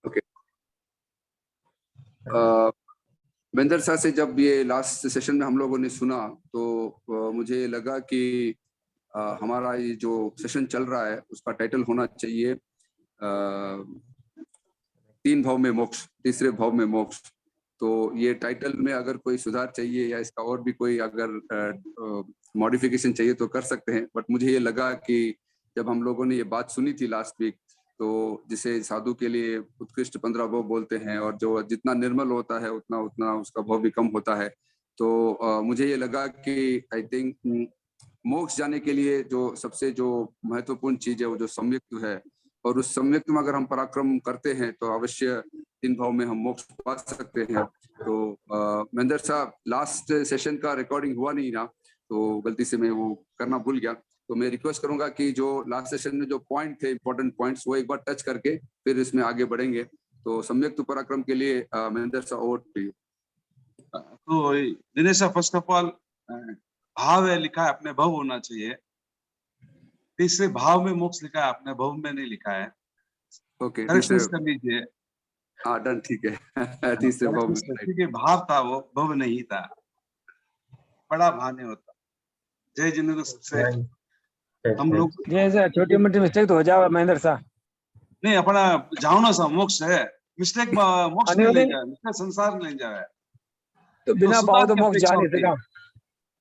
Okay, Mahendra साहब से जब ये लास्ट सेशन में हम लोगों ने सुना तो मुझे लगा कि हमारा ये जो सेशन चल रहा है उसका टाइटल होना चाहिए तीन भाव में मोक्ष, तीसरे भाव में मोक्ष। तो ये टाइटल में अगर कोई सुधार चाहिए या इसका और भी कोई अगर मॉडिफिकेशन चाहिए तो कर सकते हैं। बट मुझे ये लगा कि जब हम लोगों ने ये बात सुनी थी लास्ट वीक, तो जिसे साधु के लिए उत्कृष्ट 15 भाव बोलते हैं और जो जितना निर्मल होता है उतना उतना उसका भाव भी कम होता है। तो मुझे ये लगा कि आई थिंक मोक्ष जाने के लिए जो सबसे जो महत्वपूर्ण चीज है वो जो सम्यक है, और उस सम्यक में अगर हम पराक्रम करते हैं तो अवश्य तीन भाव में हम मोक्ष पा सकते हैं। तो महेंद्र साहब, लास्ट सेशन का रिकॉर्डिंग हुआ नहीं ना, तो गलती से मैं वो करना भूल गया। तो मैं रिक्वेस्ट करूंगा कि जो लास्ट सेशन में जो पॉइंट थे, इंपॉर्टेंट पॉइंट्स, वो एक बार टच करके फिर इसमें आगे बढ़ेंगे। तो सम्यक तो पराक्रम के लिए महेंद्र साहब, ओवर टू यू। तो दिनेश साहब, फर्स्ट ऑफ ऑल भाव है लिखा है, अपने भव होना चाहिए। तीसरे भाव में मोक्ष लिखा है, अपने भव में नहीं लिखा है। ओके, करेक्शंस कर लीजिए। हाँ, डन, ठीक है। तीसरे भाव में, क्योंकि भाव था वो भव नहीं था, बड़ा भाव नहीं होता। जय जिनेंद्र से हम लोग जैसे छोटी मोटी मिस्टेक तो हो जाए महेंद्र साहब, नहीं अपना जाओ ना सा मोक्ष है, मिस्टेक मोक्ष नहीं ले जाए, मिस्टेक संसार ले जाए। तो बिना भाव तो मोक्ष जा नहीं सकता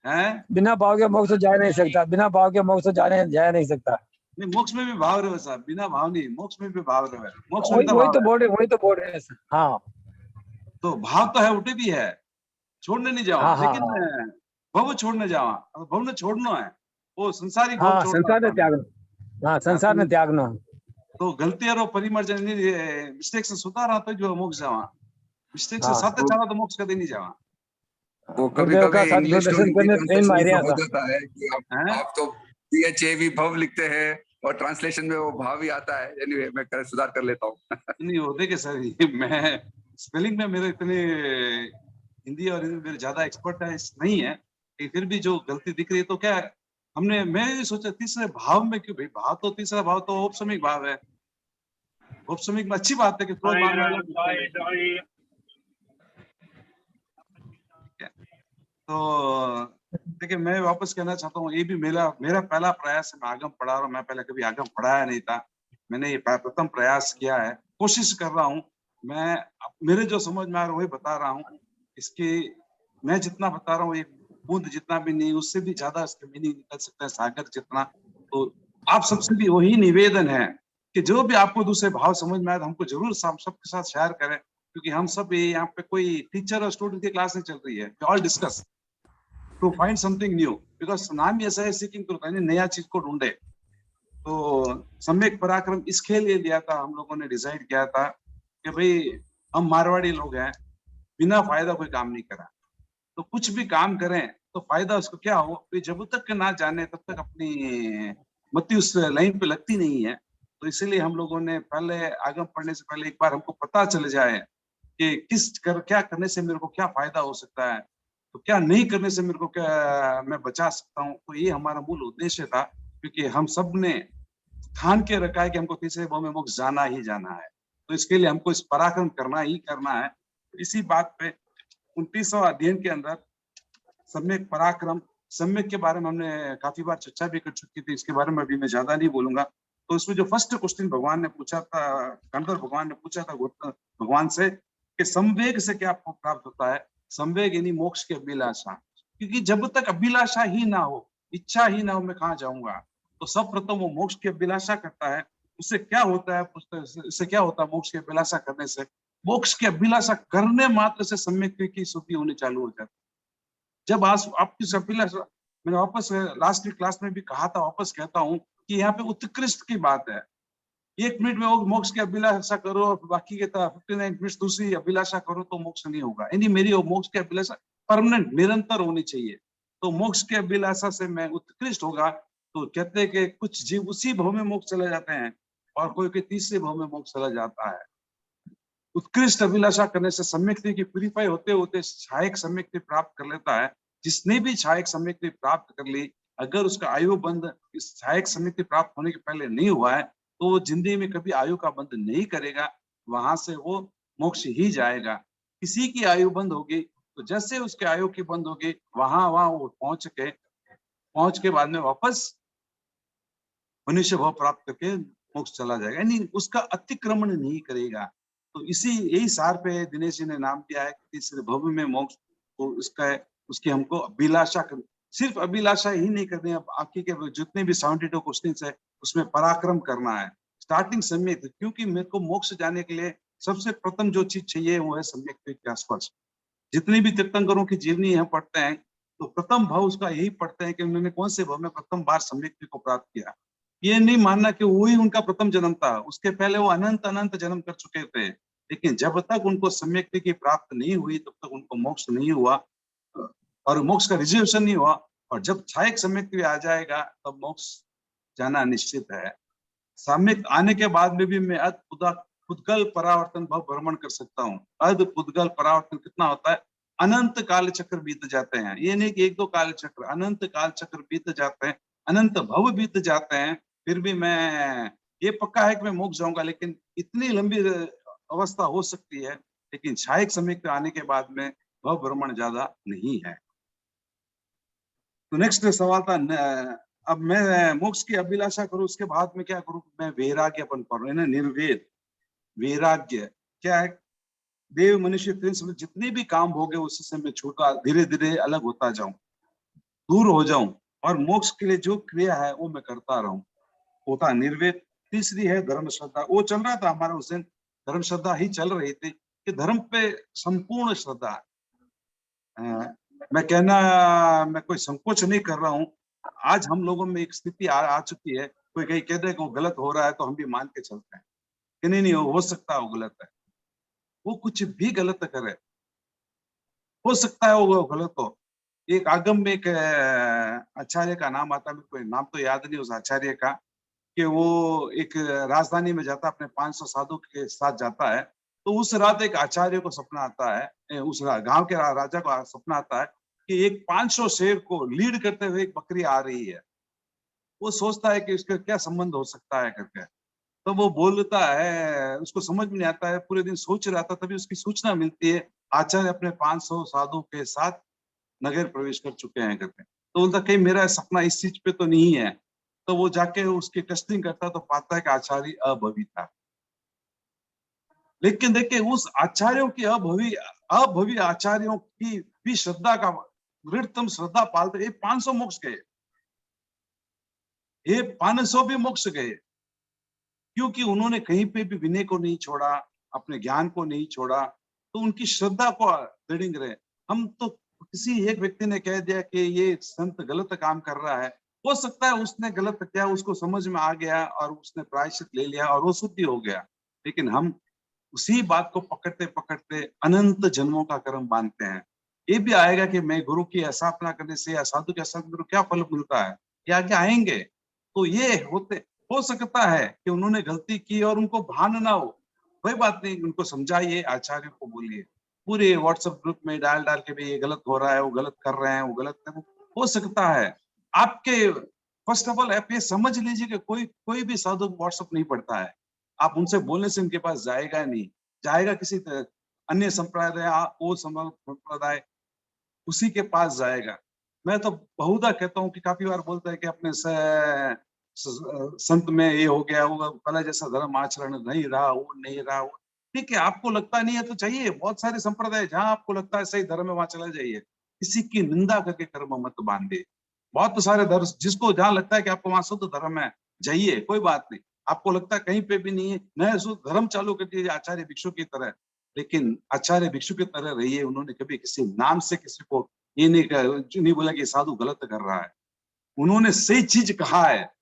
है, बिना भाव के मोक्ष जा नहीं सकता, बिना भाव के मोक्ष जा नहीं सकता। नहीं, मोक्ष में भी भाव रहे साहब, बिना भाव नहीं, मोक्ष में भी भाव रहे। मोक्ष वही तो बोल रहे हैं। हाँ, तो भाव तो है, उठे भी है, छोड़ने नहीं जाओ। हाँ, लेकिन हाँ, भव छोड़ने जाओ, भव ने छोड़ना है, वो संसारिक भव हाँ, छोड़ना संसार ने त्यागना, हाँ, संसार ने त्यागना। तो गलती और परिमर्जन मिस्टेक से सुधारा तो जो मोक्ष जावा, मिस्टेक से साथ चला तो मोक्ष कभी नहीं जावा। वो कभी-कभी इंग्लिश टू हिंदी ट्रांसलेशन हो जाता है कि आप तो CHAV भव लिखते हैं और ट्रांसलेशन में वो भाव ही आता है। एनीवे, मैं सुधार कर लेता हूँ। नहीं वो देखिए सर, मैं स्पेलिंग में मेरे इतने हिंदी और मेरे ज्यादा एक्सपर्ट है नहीं है, फिर भी जो गलती दिख रही है तो क्या हमने, मैं ये सोचा तीसरे भाव में क्यों भाई, भाव तो तीसरा भाव तो औपसमिक भाव है, औपसमिक में अच्छी बात है कि तो देखिए मैं वापस कहना चाहता हूँ, ये भी मेरा पहला प्रयास है। मैं आगम पढ़ा रहा हूँ, मैं पहले कभी आगम पढ़ाया नहीं था, मैंने ये प्रथम प्रयास किया है, कोशिश कर रहा हूँ। मैं मेरे जो समझ में आ रहा है वही बता रहा हूँ। इसकी मैं जितना बता रहा हूँ एक बूंद जितना भी नहीं, उससे भी ज्यादा इसके मीनिंग निकल सकता है, सागर जितना। तो आप सबसे भी वही निवेदन है कि जो भी आपको दूसरे भाव समझ में आए तो हमको जरूर सबके साथ शेयर करें, क्योंकि हम सब यहाँ पे कोई टीचर और स्टूडेंट की क्लास नहीं चल रही है, all discuss to find something new, because नाम ही ऐसा है सीकिंग ट्रूथ, यानी नया चीज को ढूंढे। तो सम्यक पराक्रम इसके लिए दिया था, हम लोगों ने डिसाइड किया था कि भाई हम मारवाड़ी लोग हैं, बिना फायदा कोई काम नहीं करा, तो कुछ भी काम करें तो फायदा उसको क्या हो, जब तक ना जाने तब तक अपनी मत्ती उस लाइन पे लगती नहीं है। तो इसीलिए हम लोगों ने पहले आगम पढ़ने से पहले एक बार हमको पता चल जाए कि क्या करने से मेरे को क्या फायदा हो सकता है, तो क्या नहीं करने से मेरे को क्या मैं बचा सकता हूँ। तो ये हमारा मूल उद्देश्य था, क्योंकि हम सब ने ठान के रखा है कि हमको तीसरे भाव में मोक्ष जाना ही जाना है, तो इसके लिए हमको इस पराक्रम करना ही करना है। इसी बात पे 29वां अध्ययन के अंदर सम्यक पराक्रम, सम्यक के बारे में हमने काफी बार चर्चा भी कर चुकी थी, इसके बारे में अभी मैं ज्यादा नहीं बोलूंगा। तो इसमें जो फर्स्ट क्वेश्चन भगवान ने पूछा था, गणधर भगवान ने पूछा था भगवान से कि संवेग से क्या आपको प्राप्त होता है। संवेग यानी मोक्ष की अभिलाषा, क्योंकि जब तक अभिलाषा ही ना हो, इच्छा ही ना हो, मैं कहाँ जाऊंगा। तो सब प्रथम वो मोक्ष की अभिलाषा करता है। उससे क्या होता है, इससे क्या होता है मोक्ष की अभिलाषा करने से? मोक्ष की अभिलाषा करने मात्र से सम्यक की शुद्धि होनी चालू हो जाती है। जब आपकी अभिलाषा, मैंने वापस लास्ट क्लास में भी कहा था, वापस कहता हूँ कि यहाँ पे उत्कृष्ट की बात है। 1 मिनट में वो मोक्ष की अभिलाषा करो और बाकी के 59 मिनट दूसरी अभिलाषा करो तो मोक्ष नहीं होगा। यानी मेरी वो मोक्ष की अभिलाषा परमानेंट, निरंतर होनी चाहिए। तो मोक्ष की अभिलाषा से मैं उत्कृष्ट होगा। तो कहते हैं कि कुछ जीव उसी भाव में मोक्ष चले जाते हैं और कोई के तीसरे भाव में मोक्ष चला जाता है। उत्कृष्ट अभिलाषा करने से सम्यक्ति की प्यूरिफाई होते होते सहायक सम्यक्ति प्राप्त कर लेता है। जिसने भी सहायक सम्यक्ति प्राप्त कर ली, अगर उसका आयु बंध इस सहायक सम्यक्ति प्राप्त होने के पहले नहीं हुआ है तो वो जिंदगी में कभी आयु का बंध नहीं करेगा, वहां से वो मोक्ष ही जाएगा। किसी की आयु बंद होगी तो जैसे उसके आयु की बंद होगी, वहां वहां वो पहुंच के बाद में वापस मनुष्य भाव प्राप्त करके मोक्ष चला जाएगा, यानी उसका अतिक्रमण नहीं करेगा। तो इसी यही सार पे दिनेश जी ने नाम दिया है कि तीसरे भव में मोक्ष, तो उसकी हमको अभिलाषा कर, सिर्फ अभिलाषा ही नहीं करनी है, बाकी के जितने भी 72 क्वेश्चन है उसमें पराक्रम करना है। स्टार्टिंग सम्यक, क्योंकि मेरे को मोक्ष जाने के लिए सबसे प्रथम जो चीज चाहिए वो है सम्यक का स्पर्श। जितनी भी तीर्थंकरों की जीवनी हम पढ़ते हैं तो प्रथम भाव उसका यही पढ़ते हैं कि उन्होंने कौन से भाव में प्रथम बार सम्यक को प्राप्त किया। ये नहीं मानना कि वही उनका प्रथम जन्म था, उसके पहले वो अनंत अनंत जन्म कर चुके थे, लेकिन जब तक उनको सम्यक की प्राप्त नहीं हुई तब तक उनको मोक्ष नहीं हुआ और मोक्ष का रिजर्वेशन नहीं हुआ। और जब छायक सम्यक आ जाएगा तब मोक्ष जाना निश्चित है। सम्यक आने के बाद में भी मैं पुद्गल परावर्तन भाव भ्रमण कर सकता हूँ। अर्ध पुद्गल परावर्तन कितना होता है? अनंत काल चक्र बीत जाते हैं, ये नहीं कि एक दो काल चक्र, अनंत काल चक्र बीत जाते हैं, अनंत भव बीत जाते हैं, फिर भी मैं ये पक्का है कि मैं मोक्ष जाऊंगा। लेकिन इतनी लंबी अवस्था हो सकती है, लेकिन छायक सम्यक आने के बाद में भव भ्रमण ज्यादा नहीं है। तो नेक्स्ट सवाल था, अब मैं मोक्ष की अभिलाषा करूं, उसके बाद में क्या करूं? मैं वैराग्यपन करूं, निर्वेद वैराग्य क्या है? देव मनुष्य जितने भी काम हो गए उससे मैं छूटा, धीरे धीरे अलग होता जाऊं, दूर हो जाऊं, और मोक्ष के लिए जो क्रिया है वो मैं करता रहूं, होता निर्वेद। तीसरी है धर्म श्रद्धा, वो चल रहा था हमारा उस दिन, धर्म श्रद्धा ही चल रही थी कि धर्म पे संपूर्ण श्रद्धा। मैं कोई संकोच नहीं कर रहा हूं। आज हम लोगों में एक स्थिति आ चुकी है, कोई कहीं कह दे कि वो गलत हो रहा है तो हम भी मान के चलते हैं कि नहीं हो सकता है वो गलत है, वो कुछ भी गलत करे, हो सकता है वो गलत हो। एक आगम में एक आचार्य का नाम आता है, मेरे को नाम तो याद नहीं उस आचार्य का, कि वो एक राजधानी में जाता, अपने 500 साधु के साथ जाता है, तो उस रात एक आचार्य को सपना आता है, उस गांव के राजा को सपना आता है कि एक 500 शेर को लीड करते हुए एक बकरी आ रही है। वो सोचता है कि इसका क्या संबंध हो सकता है करके, तो वो बोलता है, उसको समझ में नहीं आता है, पूरे दिन सोच रहा था, तभी उसकी सूचना मिलती है आचार्य अपने 500 साधु के साथ नगर प्रवेश कर चुके हैं करके। तो बोलता कहीं मेरा सपना इस चीज पे तो नहीं है। तो वो जाके उसकी टेस्टिंग करता तो पाता है कि आचार्य अभवी था। लेकिन देखिए उस आचार्यों की अभवी आचार्यों की भी श्रद्धा का दृढ़तम श्रद्धा पालते, ये 500 मोक्ष गए, ये 500 भी मोक्ष गए, क्योंकि उन्होंने कहीं पे भी विनय को नहीं छोड़ा, अपने ज्ञान को नहीं छोड़ा, तो उनकी श्रद्धा को दृढ़ रहे। हम तो किसी एक व्यक्ति ने कह दिया कि ये संत गलत काम कर रहा है, हो सकता है उसने गलत किया, उसको समझ में आ गया और उसने प्रायश्चित ले लिया और वो शुद्धि हो गया, लेकिन हम उसी बात को पकड़ते पकड़ते अनंत जन्मों का कर्म बांधते हैं। ये भी आएगा कि मैं गुरु की स्थापना करने से या साधु के साथ गुरु क्या फल मिलता है, ये आगे आएंगे। तो ये हो सकता है कि उन्होंने गलती की और उनको भान ना हो, कोई बात नहीं, उनको समझाइए, आचार्य को बोलिए, पूरे व्हाट्सएप ग्रुप में डाल के भी ये गलत हो रहा है, वो गलत कर रहे हैं, वो गलत कर, हो सकता है आपके, फर्स्ट ऑफ ऑल आप ये समझ लीजिए कि कोई भी साधु व्हाट्सएप नहीं पढ़ता है। आप उनसे बोलने से उनके पास जाएगा नहीं, जाएगा किसी अन्य संप्रदाय उसी के पास जाएगा। मैं तो बहुधा कहता हूँ कि काफी बार बोलता है कि अपने संत में ये हो गया, वो पहले जैसा धर्म आचरण नहीं रहा, वो नहीं रहा। ठीक है, आपको लगता नहीं है तो चाहिए, बहुत सारे संप्रदाय जहां आपको लगता है सही धर्म है वहां चला जाइए, किसी की निंदा करके कर्म मत बांधे। बहुत सारे धर्म जिसको जहां लगता है कि आपको वहां शुद्ध धर्म है जाइए, कोई बात नहीं। आपको लगता है कहीं पे भी नहीं है, नया शुद्ध धर्म चालू कर दीजिए आचार्य भिक्षु की तरह, लेकिन आचार्य भिक्षु की तरह रहिए। उन्होंने कभी किसी नाम से किसी को ये नहीं बोला कि साधु गलत कर रहा है, उन्होंने सही चीज कहा है,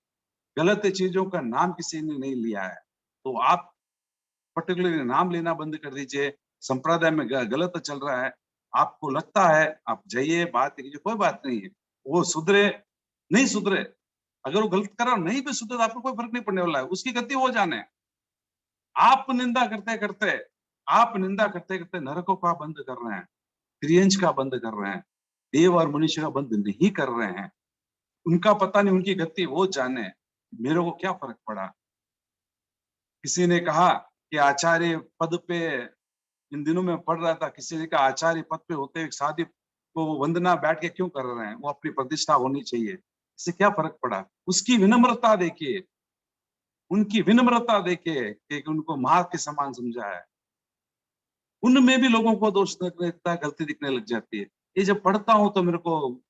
गलत चीजों का नाम किसी ने नहीं लिया है। तो आप पर्टिकुलरली नाम लेना बंद कर दीजिए, संप्रदाय में गलत चल रहा है, आपको लगता है आप जाइए, बात कीजिए, कोई बात नहीं है। वो सुधरे नहीं सुधरे, अगर वो गलत कर रहा नहीं भी सुधरे, आपको कोई फर्क नहीं पड़ने वाला है, उसकी गति वो जाने। आप निंदा करते करते नरकों का बंद कर रहे हैं, त्रियंश का बंद कर रहे हैं, देव और मनुष्य का बंद नहीं कर रहे हैं। उनका पता नहीं, उनकी गति वो जाने, मेरे को क्या फर्क पड़ा। किसी ने कहा कि आचार्य पद पे, इन दिनों में पढ़ रहा था, किसी ने कहा आचार्य पद पे होते हुए शादी को वंदना बैठ के क्यों कर रहे हैं, वो अपनी प्रतिष्ठा होनी चाहिए। इससे क्या फर्क पड़ा? उसकी विनम्रता देखिए, उनकी विनम्रता देखिए कि उनको माँ के समान समझा है। उनमें भी लोगों को दोष दिखता है, गलती दिखने लग जाती है। ये जब पढ़ता हूँ तो मेरे को,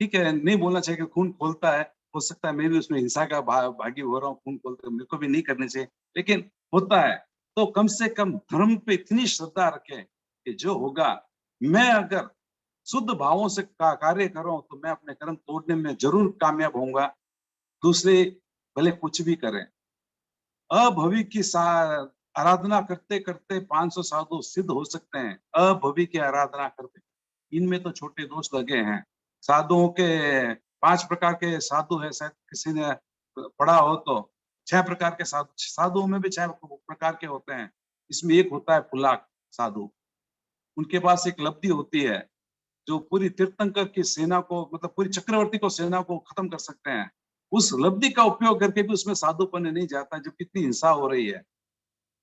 ठीक है, नहीं बोलना चाहिए कि खून खौलता है, हो सकता है मैं भी उसमें हिंसा का भागी हो रहा हूँ, खून खोलते मेरे को भी नहीं करनी चाहिए, लेकिन होता है। तो कम से कम धर्म पे इतनी श्रद्धा रखें कि जो होगा, मैं अगर शुद्ध भावों से कार्य कर रहा हूँ तो मैं अपने कर्म तोड़ने में जरूर कामयाब होऊंगा। दूसरे भले कुछ भी करें, अभवी की आराधना करते करते 500 साधु सिद्ध हो सकते हैं, अभवी की आराधना करते। इनमें तो छोटे दोष लगे हैं। साधुओं के 5 प्रकार के साधु है, शायद किसी ने पढ़ा हो तो। 6 प्रकार के साधु, साधुओं में भी 6 प्रकार के होते हैं। इसमें एक होता है पुलाक साधु। उनके पास एक लब्धि होती है जो पूरी तीर्थंकर की सेना को, मतलब पूरी चक्रवर्ती को, सेना को खत्म कर सकते हैं। उस लब्धि का उपयोग करके भी उसमें साधुपन नहीं जाता, जब कितनी हिंसा हो रही है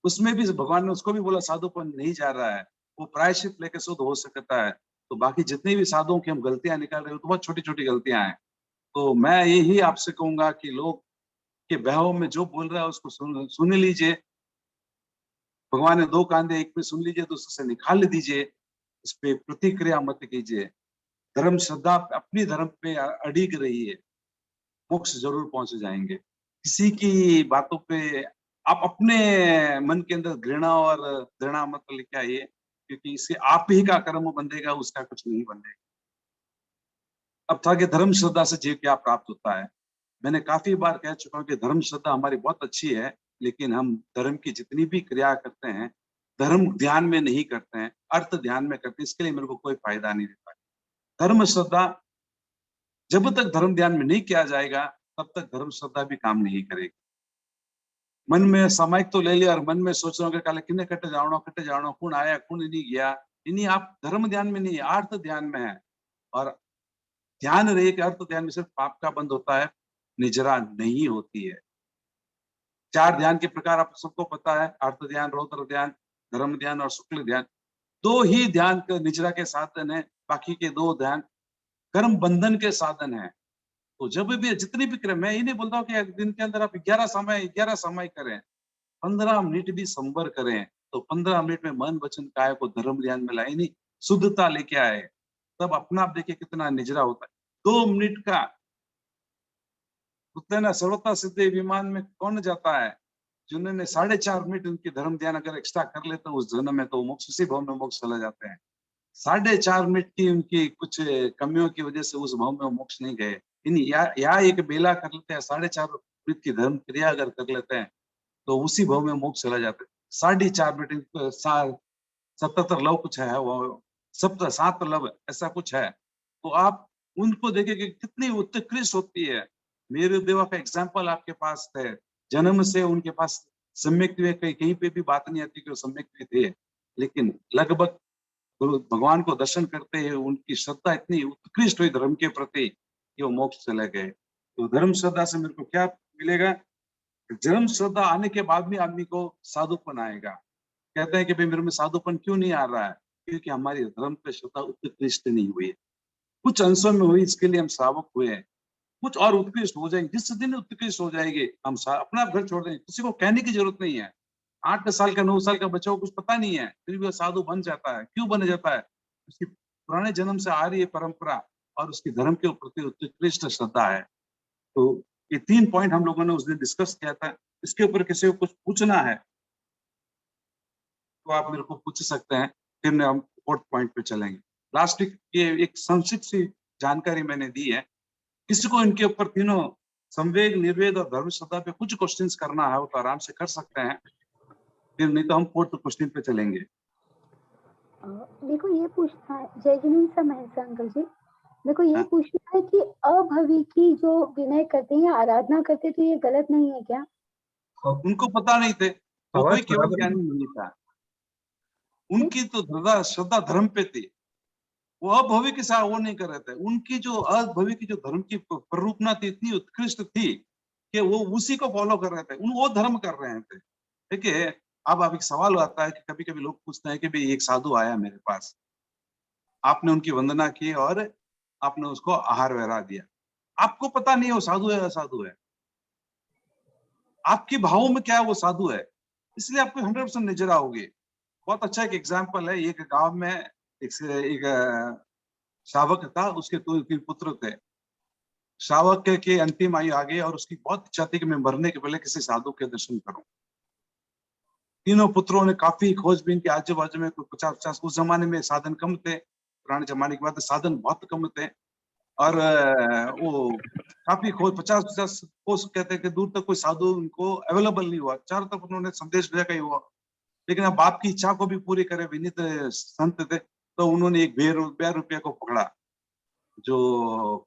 उसमें भी भगवान ने उसको भी बोला साधुपन नहीं जा रहा है, वो प्रायश्चित लेके शुद्ध हो सकता है। तो बाकी जितनी भी साधुओं की हम गलतियां निकाल रहे हो तो बहुत छोटी छोटी गलतियां हैं। तो मैं यही आपसे कहूंगा कि लोग के बहव में जो बोल रहा है उसको सुन लीजिए। भगवान ने 2 कांधे, एक पे सुन लीजिए, दूसरे से निकाल दीजिए। इस पे प्रतिक्रिया मत कीजिए। धर्म श्रद्धा अपनी धर्म पे अड़िग रहिए, मोक्ष जरूर पहुंच जाएंगे। किसी की बातों पे आप अपने मन के अंदर घृणा और घृणा मत लेके आइए, क्योंकि इससे आप ही का कर्म बंधेगा, उसका कुछ नहीं बंधेगा। अब था कि धर्म श्रद्धा से जीव क्या प्राप्त होता है। मैंने काफी बार कह चुका हूँ कि धर्म श्रद्धा हमारी बहुत अच्छी है, लेकिन हम धर्म की जितनी भी क्रिया करते हैं, धर्म ध्यान में नहीं करते हैं, अर्थ ध्यान में करते हैं, इसके लिए मेरे को कोई फायदा नहीं देता। धर्म श्रद्धा, जब तक धर्म ध्यान में नहीं किया जाएगा तब तक धर्म श्रद्धा भी काम नहीं करेगी। मन में सामायिक तो ले लिया और मन में सोच रहा हूँ कि काले किन्ने कटे जानो, कौन आया कौन नहीं गया, इन्हीं आप धर्म ध्यान में नहीं है, अर्थ ध्यान में है। और ध्यान रहे कि अर्थ ध्यान में सिर्फ पाप का बंध होता है, निजरा नहीं होती है। 4 ध्यान के प्रकार आप सबको पता है, अर्थ ध्यान, रौद्र ध्यान, धर्म ध्यान और शुक्ल ध्यान। 2 ही ध्यान निजरा के साधन है, बाकी के 2 ध्यान कर्म बंधन के साधन है। तो जब भी जितनी भी क्रिया, मैं ये नहीं बोलता हूँ कि दिन के अंदर आप 11 समय करें, 15 मिनट भी संबर करें, तो 15 मिनट में मन वचन काया को धर्म ध्यान में लाए, नहीं शुद्धता लेके आए, तब अपना आप देखिए कितना निजरा होता है। 2 मिनट का होता है ना, सर्वथा सिद्धि विमान में कौन जाता है? जिन्होंने 4.5 मिनट उनकी धर्म ध्यान अगर एक्स्ट्रा कर लेते हैं उस जन्म में, तो मोक्ष, उसी भाव में मोक्ष चला जाते हैं। 4.5 मिनट की उनकी कुछ कमियों की वजह से उस भाव में वो मोक्ष नहीं गए। या एक बेला कर लेते हैं, 4.5 मिनट की धर्म क्रिया अगर कर लेते हैं तो उसी भाव में मोक्ष चला जाता है। 4.5 मिनट 77 लव कुछ है, वो 7 लव ऐसा कुछ है। तो आप उनको देखें कि कितनी उत्कृष्ट होती है। मेरे देवा का एग्जाम्पल आपके पास है, जन्म से उनके पास सम्यक कहीं पे भी बात नहीं आती कि वो सम्यक थे, लेकिन लगभग तो भगवान को दर्शन करते हैं, उनकी श्रद्धा इतनी उत्कृष्ट हुई धर्म के प्रति कि वो मोक्ष चले गए। तो धर्म श्रद्धा से मेरे को क्या मिलेगा? धर्म श्रद्धा आने के बाद भी आदमी को साधुपन आएगा। कहते हैं कि भाई मेरे में साधुपन क्यों नहीं आ रहा है? क्योंकि हमारी धर्म पे श्रद्धा उत्कृष्ट नहीं हुई। कुछ अंशों में हुई, इसके लिए हम श्रावक हुए हैं। कुछ और उत्कृष्ट हो जाएंगे, जिस दिन उत्कृष्ट हो जाएंगे हम अपना घर छोड़ देंगे, किसी को कहने की जरूरत नहीं है। 8 साल का 9 साल का बच्चा को कुछ पता नहीं है, फिर भी वो साधु बन जाता है। क्यों बन जाता है? उसकी पुराने जन्म से आ रही है परंपरा और उसकी धर्म के प्रति उत्कृष्ट श्रद्धा है। तो ये 3 पॉइंट हम लोगों ने उस दिन डिस्कस किया था। इसके ऊपर किसी को कुछ पूछना है तो आप मेरे को पूछ सकते हैं, फिर हम 4th पॉइंट पे चलेंगे। लास्ट वीक ये एक संक्षिप्त सी जानकारी मैंने दी है। किसी को इनके ऊपर तीनों संवेग, निर्वेद और धर्म श्रद्धा पे कुछ क्वेश्चंस करना है तो आराम से कर सकते हैं, फिर नहीं तो हम 4th क्वेश्चन पे चलेंगे। मेरे को ये पूछना है, जय जिनेन्द्र सर, महेश अंकल जी, मेरे को ये हाँ। पूछना है कि अभवी की जो विनय करते हैं, आराधना करते हैं, तो ये गलत नहीं है क्या? उनको पता नहीं थे, तो कोई केवल ज्ञानी नहीं था। उनकी तो श्रद्धा धर्म पे थी, वो अभवी के साथ वो नहीं कर रहे थे। उनकी जो अभवी की जो धर्म की प्ररूपना थी, इतनी उत्कृष्ट थी कि वो उसी को फॉलो कर रहे थे, वो धर्म कर रहे थे। देखिए, अब एक सवाल आता है कि कभी-कभी लोग पूछते हैं कि भई एक साधु आया मेरे पास, आपने उनकी वंदना की और आपने उसको आहार वगैरह दिया। आपको पता नहीं है वो साधु है, असाधु है। आपके भावों में क्या है वो साधु है, इसलिए आपको 100% नज़र आओगे। बहुत अच्छा एक एग्ज़ाम्पल है, एक गाँव में एक शावक था, उसके 2-3 पुत्र थे। शावक के अंतिम आयु आ गई और उसकी बहुत इच्छा थी कि मैं मरने के पहले किसी साधु के दर्शन करूँ। तीनों पुत्रों ने काफ़ी खोजबीन की, आजू-बाजू में कोई 50-50, उस ज़माने में साधन कम थे, पुराने ज़माने की बात है, साधन बहुत कम थे और वो काफ़ी खोज 50-50 कोस कहते हैं कि दूर तक कोई साधु उनको अवेलेबल नहीं हुआ। चारों तरफ उन्होंने संदेश भेजा कहीं हुआ, लेकिन अब बाप की इच्छा को भी पूरी करे, विनीत संत थे, तो उन्होंने एक ₹2 को पकड़ा, जो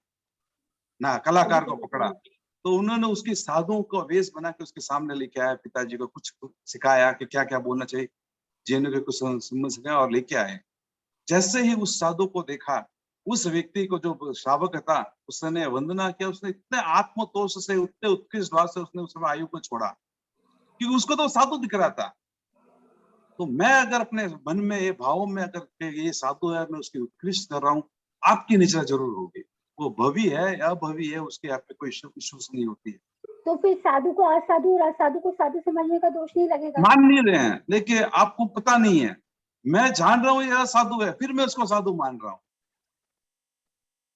ना कलाकार को पकड़ा। तो उन्होंने उसकी साधुओं को वेश बना के उसके सामने लेके आया, पिताजी को कुछ सिखाया कि क्या-क्या बोलना चाहिए, जीने के कुछ समझ सिखाया और लेके आए। जैसे ही उस साधु को देखा, उस व्यक्ति को जो श्रावक था, उसने वंदना किया, उसने इतने आत्मतोष से, उतने उत्कृष्ट भाव से उसने उस समय आयु को छोड़ा, कि उसको तो साधु दिख रहा था। तो मैं अगर अपने मन में ये भावों में अगर कि ये साधु है, मैं उसकी उत्कृष्ट कर रहा हूँ, आपकी निचला ज़रूर होगी। वो भवी है, अभवी है, उसके आप पे कोई इश्यूज़ नहीं होती है। तो फिर साधु को असाधु और असाधु को साधु समझने का दोष नहीं लगेगा? मान नहीं रहे हैं, देखिए आपको पता नहीं है। मैं जान रहा हूँ ये असाधु है, फिर मैं उसको साधु मान रहा हूँ।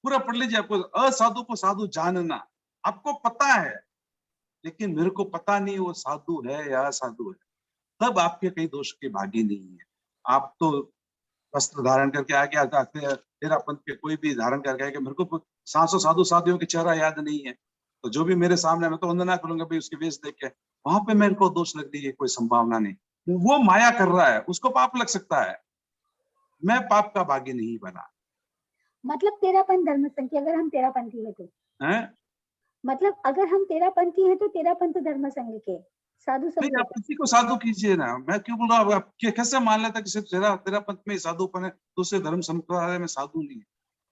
पूरा पढ़ लीजिए, आपको असाधु को साधु जानना, आपको पता है, लेकिन मेरे को पता नहीं वो साधु है या असाधु है। तब आपके कहीं दोष के भागी नहीं है। आप तो वस्त्र धारण करके आके आते हैं, तेरा पंथ के कोई भी धारण करके आके, मेरे को 700 साधु साधियों के चेहरा याद नहीं है। तो जो भी मेरे सामने है, मैं तो वंदना करूँगा भाई उसके वेश देख के। वहाँ पे मेरे को दोष लगने की कोई संभावना नहीं। वो माया कर रहा है, उसको पाप लग सकता है। मैं पाप का भागी नहीं बना। मतलब तेरापंथ धर्म संघ की, अगर हम तेरापंथी है तो? हैं? मतलब अगर हम तेरापंथी है तो तेरापंथ धर्म संघ के, साधु नहीं, संघ आप के। किसी को साधु कीजिए ना। मैं क्यों बोल रहा हूँ, आप कैसे मान लेता कि सिर्फ तेरा पंथ में ही साधुपन है, दूसरे धर्म संप्रदाय में साधु नहीं है।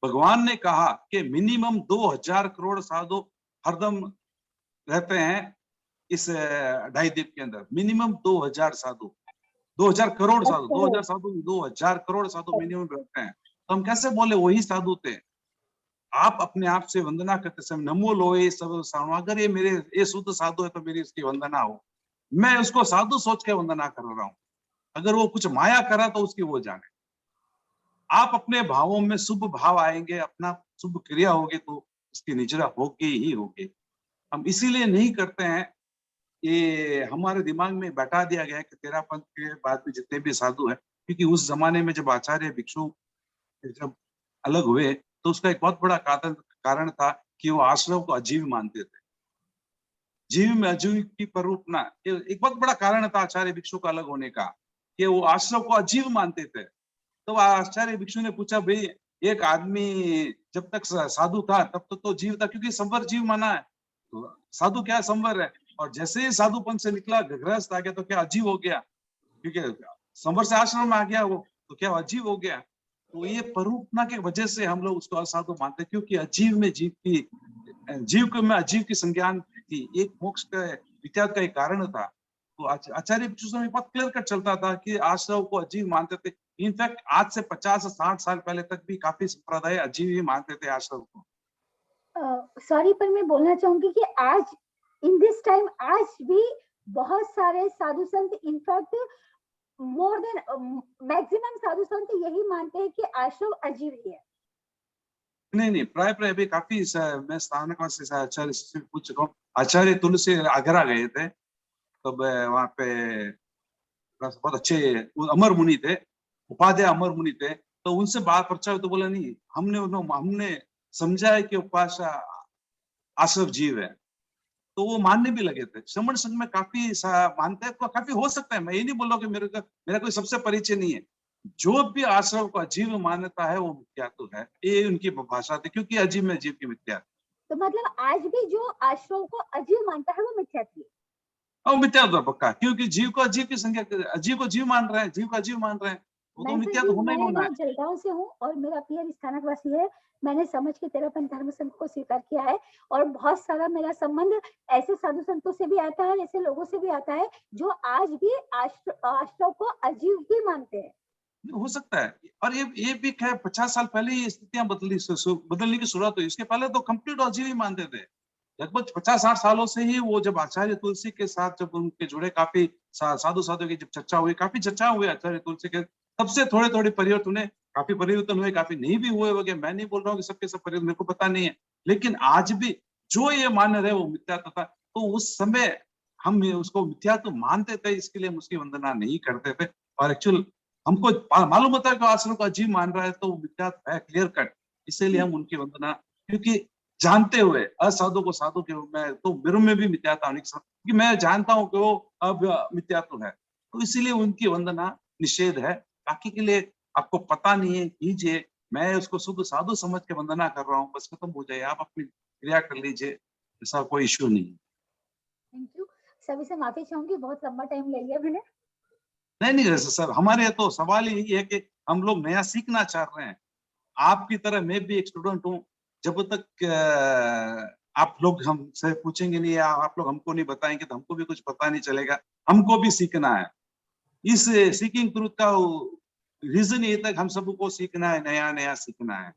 भगवान ने कहा कि मिनिमम 2000 करोड़ साधु हरदम रहते हैं इस 2.5 द्वीप के अंदर। मिनिमम 2000 साधु, 2000 करोड़ साधु, 2000 साधु, 2000 करोड़ साधु मिनिमम रहते हैं। तो हम कैसे बोले वही साधु थे? आप अपने आप से वंदना करते समय नमो लोए सब साधु, अगर ये मेरे ये शुद्ध साधु है तो मेरी इसकी वंदना हो। मैं उसको साधु सोच के वंदना कर रहा हूँ। अगर वो कुछ माया करा तो उसकी वो जाने। आप अपने भावों में शुभ भाव आएंगे, अपना शुभ क्रिया होगी तो उसकी निजरा होगी ही होगी। हम इसीलिए नहीं करते हैं, ये हमारे दिमाग में बैठा दिया गया है कि तेरापंथ के बाद में जितने भी साधु हैं, क्योंकि उस जमाने में जब आचार्य भिक्षु जब अलग हुए तो उसका एक बहुत बड़ा कारण था कि वो आश्रम को अजीब मानते थे। जीव में अजीव की प्ररूपना, एक बहुत बड़ा कारण था आचार्य भिक्षु का अलग होने का, कि वो आश्रम को अजीब मानते थे। तो आचार्य भिक्षु ने पूछा, भाई एक आदमी जब तक साधु था तब तक तो जीव था, क्योंकि संवर जीव माना है, तो साधु क्या संवर है। और जैसे ही साधुपन से निकला, गृहस्थ आ गया तो क्या अजीव हो गया, क्योंकि संवर से आश्रम में आ गया वो, तो क्या अजीव हो गया। तो ये परूपना की वजह से हम लोग उसको असाधु मानते हैं, क्योंकि अजीव में जीव को में अजीव की संज्ञान थी, एक मोक्ष का वित्याग का एक कारण था। तो आचार्य भिक्षु समय बहुत क्लियर कट चलता था कि आश्रम को अजीव मानते थे। इनफैक्ट आज से 50-60 साल पहले तक भी काफी संप्रदाय अजीब ही मानते थे आश्रम को। सॉरी, पर मैं बोलना चाहूंगी कि आज इन दिस टाइम आज भी बहुत सारे साधु संत, इनफैक्ट मोर देन मैक्सिमम साधु संत यही मानते हैं कि आश्रम अजीब ही है। नहीं, प्राय अभी काफी मैं स्थानक से आचार्य से पूछ चुका हूँ। आचार्य तुलसी आगरा गए थे, तब वहाँ पे बहुत अच्छे अमर मुनि थे, उपाध्याय अमर मुनि थे, तो उनसे बात पर्चा हुई तो बोला नहीं, हमने समझा है कि उपासना आश्रम जीव है, तो वो मानने भी लगे थे। श्रमण संघ में काफी मानते हैं, तो काफी हो सकता है। मैं ये नहीं बोल रहा कि मेरा कोई सबसे परिचय नहीं है। जो भी आश्रम को अजीब मान्यता है वो मिथ्या तो है, ये उनकी भाषा थी, क्योंकि अजीब में अजीब की मिथ्या। तो मतलब आज भी जो आश्रम को अजीब मानता है वो मिथ्या थी। और मिथ्या तो पक्का, क्योंकि जीव को अजीब की संज्ञा, अजीब को जीव मान रहे हैं, जीव को अजीब मान रहे हैं। वो तो मैं मिथ्या जी, तो होना ही मैं होना ना है। जलगांव से हूँ और मेरा पियर स्थानकवासी है। मैंने समझ के तेरापंथ धर्म संघ को स्वीकार किया है और बहुत सारा मेरा संबंध ऐसे साधु संतों से भी आता है, ऐसे लोगों से भी आता है जो आज भी आश्रम को अजीब ही मानते हैं। हो सकता है। और ये भी खैर 50 साल पहले ही स्थितियां बदलने की शुरुआत हुई। इसके पहले तो कंप्लीट अजीब ही मानते थे। लगभग 50-60 सालों से ही वो जब आचार्य तुलसी के साथ जब उनके जुड़े काफी साधु साधु की जब चर्चा हुई, काफी चर्चा हुई आचार्य तुलसी के, तब से थोड़े थोड़े परिवर्तन हुए, काफी परिवर्तन हुए, काफी नहीं भी हुए वगैरह। मैं नहीं बोल रहा हूँ कि सबके सब परिवर्तन, मेरे को पता नहीं है, लेकिन आज भी जो ये मान रहे वो मिथ्या था। तो उस समय हम उसको मिथ्या तो मानते थे, इसके लिए हम उसकी वंदना नहीं करते थे। और एक्चुअल हमको मालूम होता है कि आश्रम को अजीब मान रहा है तो वो मिथ्या है, क्लियर कट। इसीलिए हम उनकी वंदना, क्योंकि जानते हुए असाधु को साधु के रूप में, तो मेरे में भी मिथ्याता होने क्योंकि मैं जानता हूं कि वो अब मिथ्यात्व है, तो इसीलिए उनकी वंदना निषेध है। बाकी के लिए आपको पता नहीं है, कीजिए। मैं उसको शुद्ध साधु समझ के वंदना कर रहा हूँ, बस खत्म हो जाए, आप अपनी क्रिया कर लीजिए, ऐसा कोई इश्यू नहीं है। Thank you. सभी से माफी चाहूंगी, बहुत लंबा टाइम ले लिया मैंने। नहीं नहीं सर, हमारे तो सवाल यही है कि हम लोग नया सीखना चाह रहे हैं। आपकी तरह मैं भी एक स्टूडेंट हूँ। जब तक आप लोग हमसे पूछेंगे नहीं या आप लोग हमको नहीं बताएंगे तो हमको भी कुछ पता नहीं चलेगा। हमको भी सीखना है। इस सीकिंग ट्रूथ का रीजन ये तक हम सबको सीखना है, नया नया सीखना है।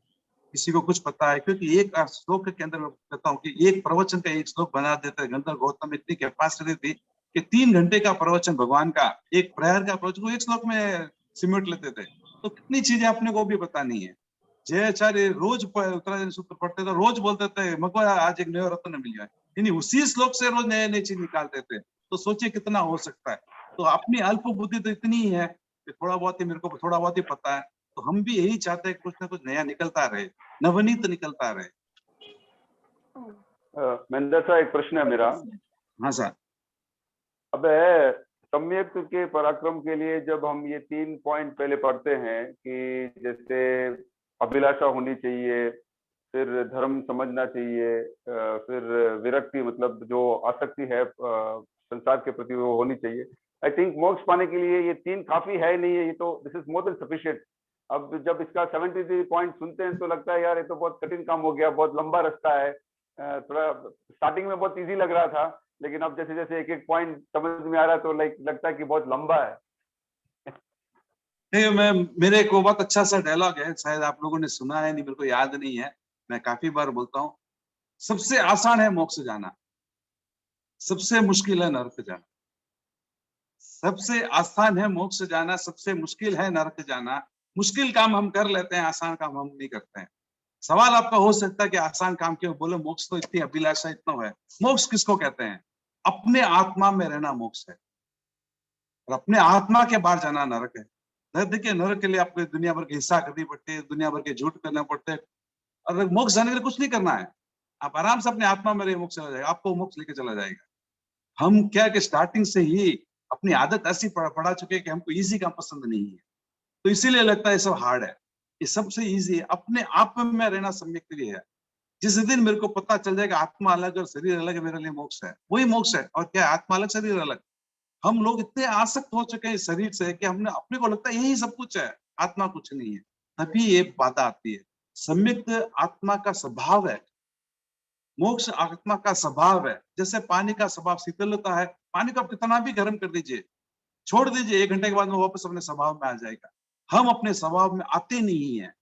किसी को कुछ पता है, क्योंकि एक श्लोक के अंदर मैं कहता हूँ कि एक प्रवचन का एक श्लोक बना देते हैं। गंधर्व गौतम इतनी कैपेसिटी थी कि 3 घंटे का प्रवचन भगवान का, एक प्रहर का प्रवचन को एक श्लोक में सिमट लेते थे। तो कितनी चीजें अपने को भी पता नहीं है। जयाचार्य रोज उत्तरायण सूत्र पढ़ते थे, रोज बोलते थे मगवा आज एक नया रत्न मिल जाए, यानी उसी श्लोक से रोज नए नई चीज निकालते थे। तो सोचिए कितना हो सकता है। तो अपनी अल्प बुद्धि तो इतनी ही है कि थोड़ा बहुत ही मेरे को थोड़ा बहुत ही पता है। तो हम भी यही चाहते हैं कुछ ना कुछ नया निकलता रहे, नवनीत निकलता रहे। महेंद्र सर, एक प्रश्न है मेरा। हाँ सर। अब सम्यक के पराक्रम के लिए जब हम ये 3 पॉइंट पहले पढ़ते हैं कि जैसे अभिलाषा होनी चाहिए, फिर धर्म समझना चाहिए, फिर विरक्ति मतलब जो आसक्ति है संसार के प्रति वो होनी चाहिए। आई थिंक मोक्ष पाने के लिए ये 3 काफी है नहीं है, ये तो this is more than sufficient. अब जब इसका 73 पॉइंट सुनते हैं तो लगता है यार ये तो बहुत कठिन काम हो गया, बहुत लंबा रास्ता है। थोड़ा स्टार्टिंग में बहुत इजी लग रहा था, लेकिन अब जैसे जैसे एक एक पॉइंट समझ में आ रहा है तो लगता है कि बहुत लंबा है। मेरे को बहुत अच्छा सा डायलॉग है, शायद आप लोगों ने सुना है, नहीं मेरे को याद नहीं है, मैं काफी बार बोलता हूँ। सबसे आसान है मोक्ष जाना, सबसे मुश्किल है नरक जाना। सबसे आसान है मोक्ष जाना, सबसे मुश्किल है नरक जाना। मुश्किल काम हम कर लेते हैं, आसान काम हम नहीं करते हैं। सवाल आपका हो सकता है कि आसान काम क्यों बोले, मोक्ष तो इतनी अभिलाषा इतना है। मोक्ष किसको कहते हैं? अपने आत्मा में रहना मोक्ष है, और अपने आत्मा के बाहर जाना नरक है। देखिए नरक के लिए आपको दुनिया भर की हिंसा करनी पड़ती है, दुनिया भर के झूठ करना पड़ते हैं, और मोक्ष जाने के लिए कुछ नहीं करना है। आप आराम से अपने आत्मा में रहे, मोक्ष चला जाएगा, आपको मोक्ष लेके चला जाएगा। हम क्या कि स्टार्टिंग से ही अपनी आदत ऐसी पड़ा चुके हैं कि हमको इजी काम पसंद नहीं है, तो इसीलिए लगता है सब हार्ड है। ये सबसे इजी है, अपने आप में रहना सम्यक के लिए है। जिस दिन मेरे को पता चल जाएगा आत्मा अलग और शरीर अलग है, मेरे लिए मोक्ष है, वही मोक्ष है। और क्या है? आत्मा अलग शरीर अलग। हम लोग इतने आसक्त हो चुके हैं इस शरीर से कि हमने अपने को लगता है यही सब कुछ है, आत्मा कुछ नहीं है। तभी ये बाधा आती है। सम्यक आत्मा का स्वभाव है, मोक्ष आत्मा का स्वभाव है। जैसे पानी का स्वभाव शीतल होता है, पानी को आप कितना भी गर्म कर दीजिए, छोड़ दीजिए, 1 घंटे के बाद वो वापस अपने स्वभाव में आ जाएगा। हम अपने स्वभाव में आते नहीं है,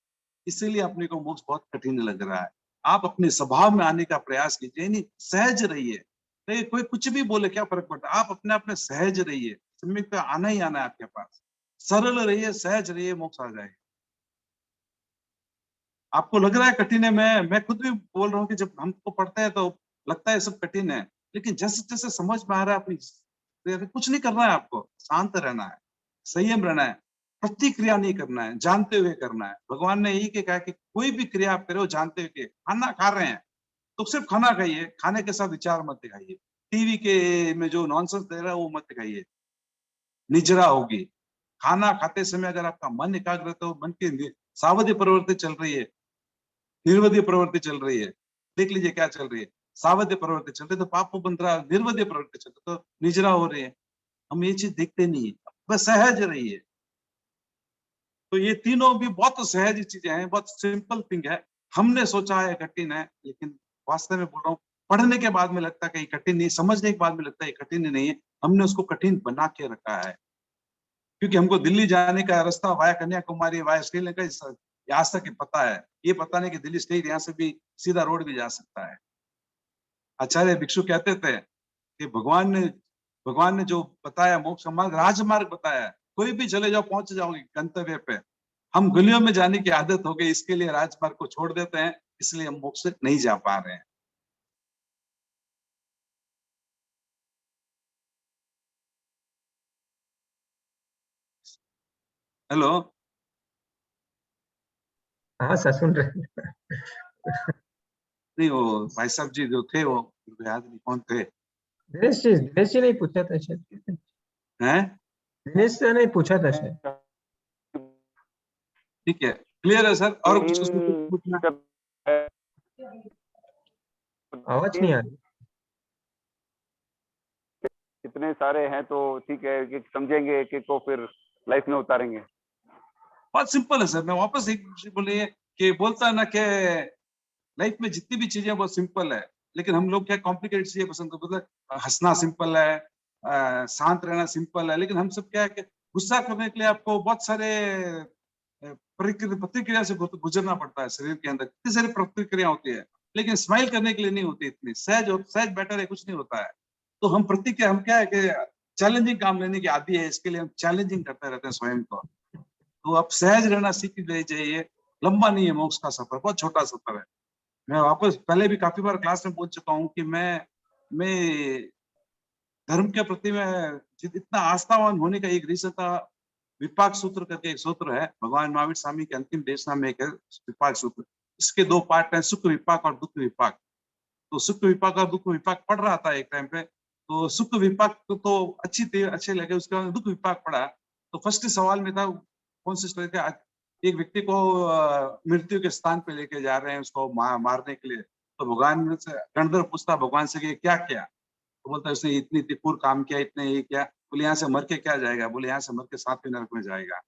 इसीलिए अपने को मोक्ष बहुत कठिन लग रहा है। आप अपने स्वभाव में आने का प्रयास कीजिए, नहीं सहज रहिए। नहीं कोई कुछ भी बोले क्या फर्क पड़ता है, आप अपने आप में सहज रहिए। सम्यक पे आना ही आना है आपके पास। सरल रहिए, सहज रहिए, मोक्ष आ जाएगा। आपको लग रहा है कठिन है, मैं खुद भी बोल रहा हूँ कि जब हमको पढ़ते हैं तो लगता है सब कठिन है, लेकिन जैसे जैसे समझ में आ रहा है अपनी कुछ नहीं करना है, आपको शांत रहना है, संयम रहना है, प्रतिक्रिया नहीं करना है, जानते हुए करना है। भगवान ने यही कहा कि कोई भी क्रिया आप करो जानते हुए। खाना खा रहे हैं तो सिर्फ खाना खाइए, खाने के साथ विचार मत दिखाइए। टीवी के में जो नॉनसेंस दे रहा है वो मत दिखाइए, निजरा होगी। खाना खाते समय अगर आपका मन एकाग्र है तो मन की सावधि प्रवृत्ति चल रही है, निर्वध्य प्रवृत्ति चल रही है, देख लीजिए क्या चल रही है। सावध्य प्रवृत्ति चल रही है तो पाप बन रहा है, निर्वध्य प्रवृत्ति चल रही है तो निजरा हो रही है। हम ये चीज देखते नहीं है, बस सहज रहिए। तो ये तीनों भी बहुत सहज चीजें हैं, बहुत सिंपल थिंग है। हमने सोचा है कठिन है, लेकिन वास्तव में बोल रहा हूँ, पढ़ने के बाद में लगता है कि ये कठिन नहीं, समझने के बाद में लगता है ये कठिन नहीं है। हमने उसको कठिन बना के रखा है, क्योंकि हमको दिल्ली जाने का रास्ता वाया कन्याकुमारी, वाया श्रीलंका आज तक पता है। ये पता नहीं कि दिल्ली स्टेट यहाँ से भी सीधा रोड भी जा सकता है। आचार्य भिक्षु कहते थे कि भगवान ने जो बताया मोक्ष का मार्ग, राजमार्ग बताया है, कोई भी चले जाओ पहुंच जाओगे गंतव्य पे। हम गलियों में जाने की आदत हो गई, इसके लिए राजमार्ग को छोड़ देते हैं, इसलिए हम मोक्ष तक नहीं जा पा रहे हैं। हेलो, हाँ सर सुन रहे हैं। नहीं वो भाई साहब जी जो थे, वो याद नहीं कौन थे। दिनेश जी ने पूछा था शायद, हैं? दिनेश से नहीं पूछा था शायद। ठीक है, क्लियर है सर। और कुछ उसमें कुछ पूछना? आवाज नहीं आ रही। इतने सारे हैं तो ठीक है, एक एक समझेंगे, एक एक को फिर लाइफ में उतारेंगे। बहुत सिंपल है सर। मैं वापस एक बोलिए कि बोलता है ना कि लाइफ में जितनी भी चीजें बहुत सिंपल है, लेकिन हम लोग क्या कॉम्प्लिकेटेड चीजें पसंद करते हैं। मतलब हंसना सिंपल है, शांत रहना सिंपल है, लेकिन हम सब क्या है कि गुस्सा करने के लिए आपको बहुत सारे प्रतिक्रिया से गुजरना पड़ता है। शरीर के अंदर कितनी सारी प्रतिक्रिया होती है, लेकिन स्माइल करने के लिए नहीं होती इतनी। सहज बेटर है, कुछ नहीं होता है। तो हम प्रतिक्रिया, हम क्या है कि चैलेंजिंग काम लेने की आदि है, इसके लिए हम चैलेंजिंग करते रहते हैं स्वयं को। तो आप सहज रहना सीख जाइए। लंबा नहीं है मोक्ष का सफर, बहुत छोटा सफर है। मैं वापस पहले भी काफी बार क्लास में बोल चुका हूँ कि मैं धर्म के प्रति में इतना आस्थावान होने का एक रीजन था। विपाक सूत्र करके एक सूत्र है, भगवान महावीर स्वामी के अंतिम देशना में एक है विपाक सूत्र। इसके दो पार्ट हैं, सुख विपाक और दुख विपाक। तो सुख विपाक और दुख विपाक पढ़ रहा था एक टाइम पे, तो सुख विपाक तो अच्छे लगे। उसके बाद दुख विपाक पढ़ा, तो फर्स्ट सवाल में था कौन सी स्टोरी था, एक व्यक्ति को मृत्यु के स्थान पे लेके जा रहे हैं उसको मारने के लिए। तो भगवान से गणधर पूछता भगवान से कि क्या किया, तो बोलता है उसने इतनी पूर्ण काम किया, इतने ये किया। बोले यहाँ से मर के क्या जाएगा, बोले यहाँ से मर के सातवें नरक में जाएगा।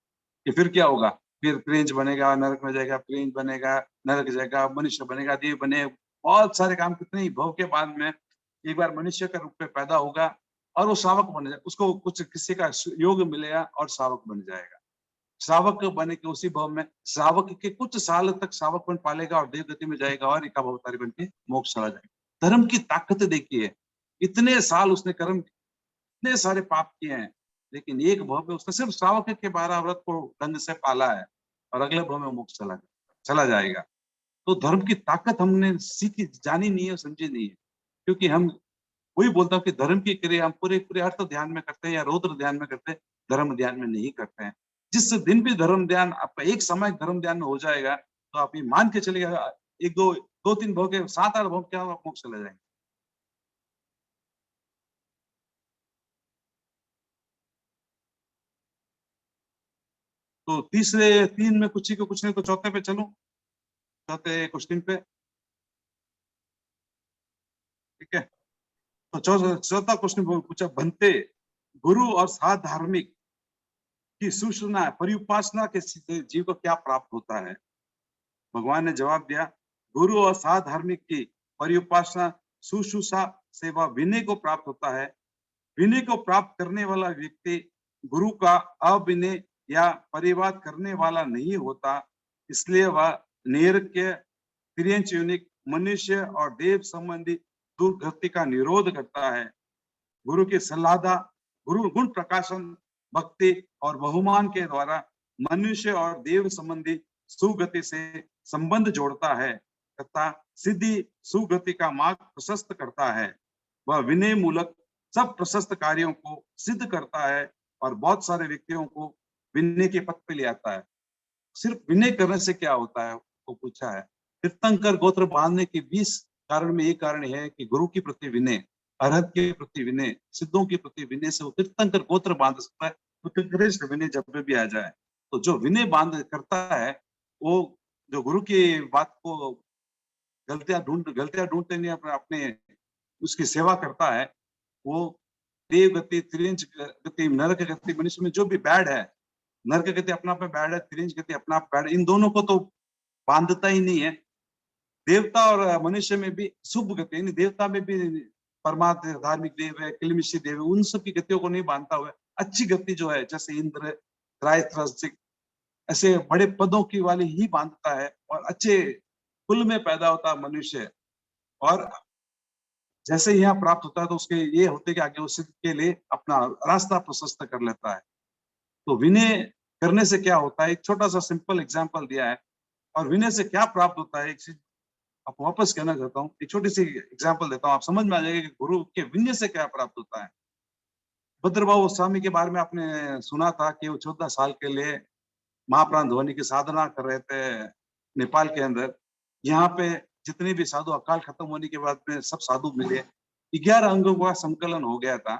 कि फिर क्या होगा, फिर प्रेंज बनेगा, नरक में जाएगा, प्रेंज बनेगा, नरक जाएगा, मनुष्य बनेगा, देव बने, बहुत सारे काम। कितने ही भव के बाद में एक बार मनुष्य का रूप में पैदा होगा और वो श्रावक बन जाएगा, उसको कुछ किसी का योग मिलेगा और श्रावक बन जाएगा। श्रावक बने के उसी भव में श्रावक के कुछ साल तक श्रावक बन पालेगा और देव गति में जाएगा और एक अवतारी बन के मोक्ष चला जाएगा। धर्म की ताकत देखिए, इतने साल उसने कर्म, इतने सारे पाप किए हैं, लेकिन एक भव में उसने सिर्फ श्रावक के 12 व्रत को ढंग से पाला है और अगले भव में मोक्ष चला जाएगा। तो धर्म की ताकत हमने सीखी, जानी नहीं है, समझी नहीं है। क्योंकि हम वही बोलता हूँ कि धर्म की क्रिया हम पूरे अर्थ ध्यान में करते हैं या रौद्र ध्यान में करते हैं, धर्म ध्यान में नहीं करते हैं। जिस दिन भी धर्म ध्यान आपका एक समय धर्म ध्यान में हो जाएगा, तो आप ये मान के चलिएगा एक दो तीन भव के 7-8 भव क्या आप मोक्ष चले जाएंगे। तो तीसरे तीन में कुछ ही को कुछ नहीं, तो चौथे पे चलूं, चौथे क्वेश्चन पे। ठीक है, तो चौथा क्वेश्चन पूछा, बनते गुरु और साध धार्मिक की सुषुम्ना परिउपासना के जीव को क्या प्राप्त होता है। भगवान ने जवाब दिया, गुरु और साध धार्मिक की परिउपासना सुषुम्ना से वह विनय को प्राप्त होता है। विनय को प्राप्त करने वाला व्यक्ति गुरु का अविनय या परिवाद करने वाला नहीं होता, इसलिए वह नैर्ज्ञ, तिर्यंच, मनुष्य और देव संबंधी दुर्गति का निरोध करता है। गुरु की सलाह, गुरु गुण प्रकाशन, भक्ति और बहुमान के द्वारा मनुष्य और देव संबंधी सुगति से संबंध जोड़ता है तथा सिद्धि सुगति का मार्ग प्रशस्त करता है। वह विनय मूलक सब प्रशस्त कार्यों को सिद्ध करता है और बहुत सारे व्यक्तियों को विनय के पथ पे ले आता है। सिर्फ विनय करने से क्या होता है वो पूछा है। तीर्थंकर गोत्र बांधने के 20 कारण में एक कारण है कि गुरु के प्रति विनय, अरहत के प्रति विनय, सिद्धों के प्रति विनय से वो तीर्थंकर गोत्र बांध सकता है। उत्कृष्ट विनय जब भी आ जाए, तो जो विनय बांध करता है वो जो गुरु की बात को गलतियां ढूंढते नहीं अपने उसकी सेवा करता है, वो देव गति, त्रिंच गति, नरक गति, मनुष्य में जो भी बैड है नरक गति अपना पे बैड है, तिरंज गति अपना आप बैड, इन दोनों को तो बांधता ही नहीं है। देवता और मनुष्य में भी शुभ गति, यानी देवता में भी परमात्मा धार्मिक देव है, किलमिशी देव है, उन सब की गतियों को नहीं बांधता हुआ अच्छी गति जो है जैसे इंद्र, त्रायत्रसिक, ऐसे बड़े पदों की वाली ही बांधता है और अच्छे कुल में पैदा होता है मनुष्य। और जैसे यहाँ प्राप्त होता है तो उसके ये होते कि आगे उस के लिए अपना रास्ता प्रशस्त कर लेता है। तो विनय करने से क्या होता है, एक छोटा सा सिंपल एग्जांपल दिया है। और विनय से क्या प्राप्त होता है, एक चीज आप वापस कहना चाहता हूँ, एक छोटी सी एग्जांपल देता हूँ, आप समझ में आ जाएगा कि गुरु के विनय से क्या प्राप्त होता है। भद्रबाहु स्वामी के बारे में आपने सुना था कि वो 14 साल के लिए महाप्राण ध्वनि की साधना कर रहे थे नेपाल के अंदर। यहाँ पे जितने भी साधु, अकाल खत्म होने के बाद में सब साधु मिले, 11 अंगों का संकलन हो गया था,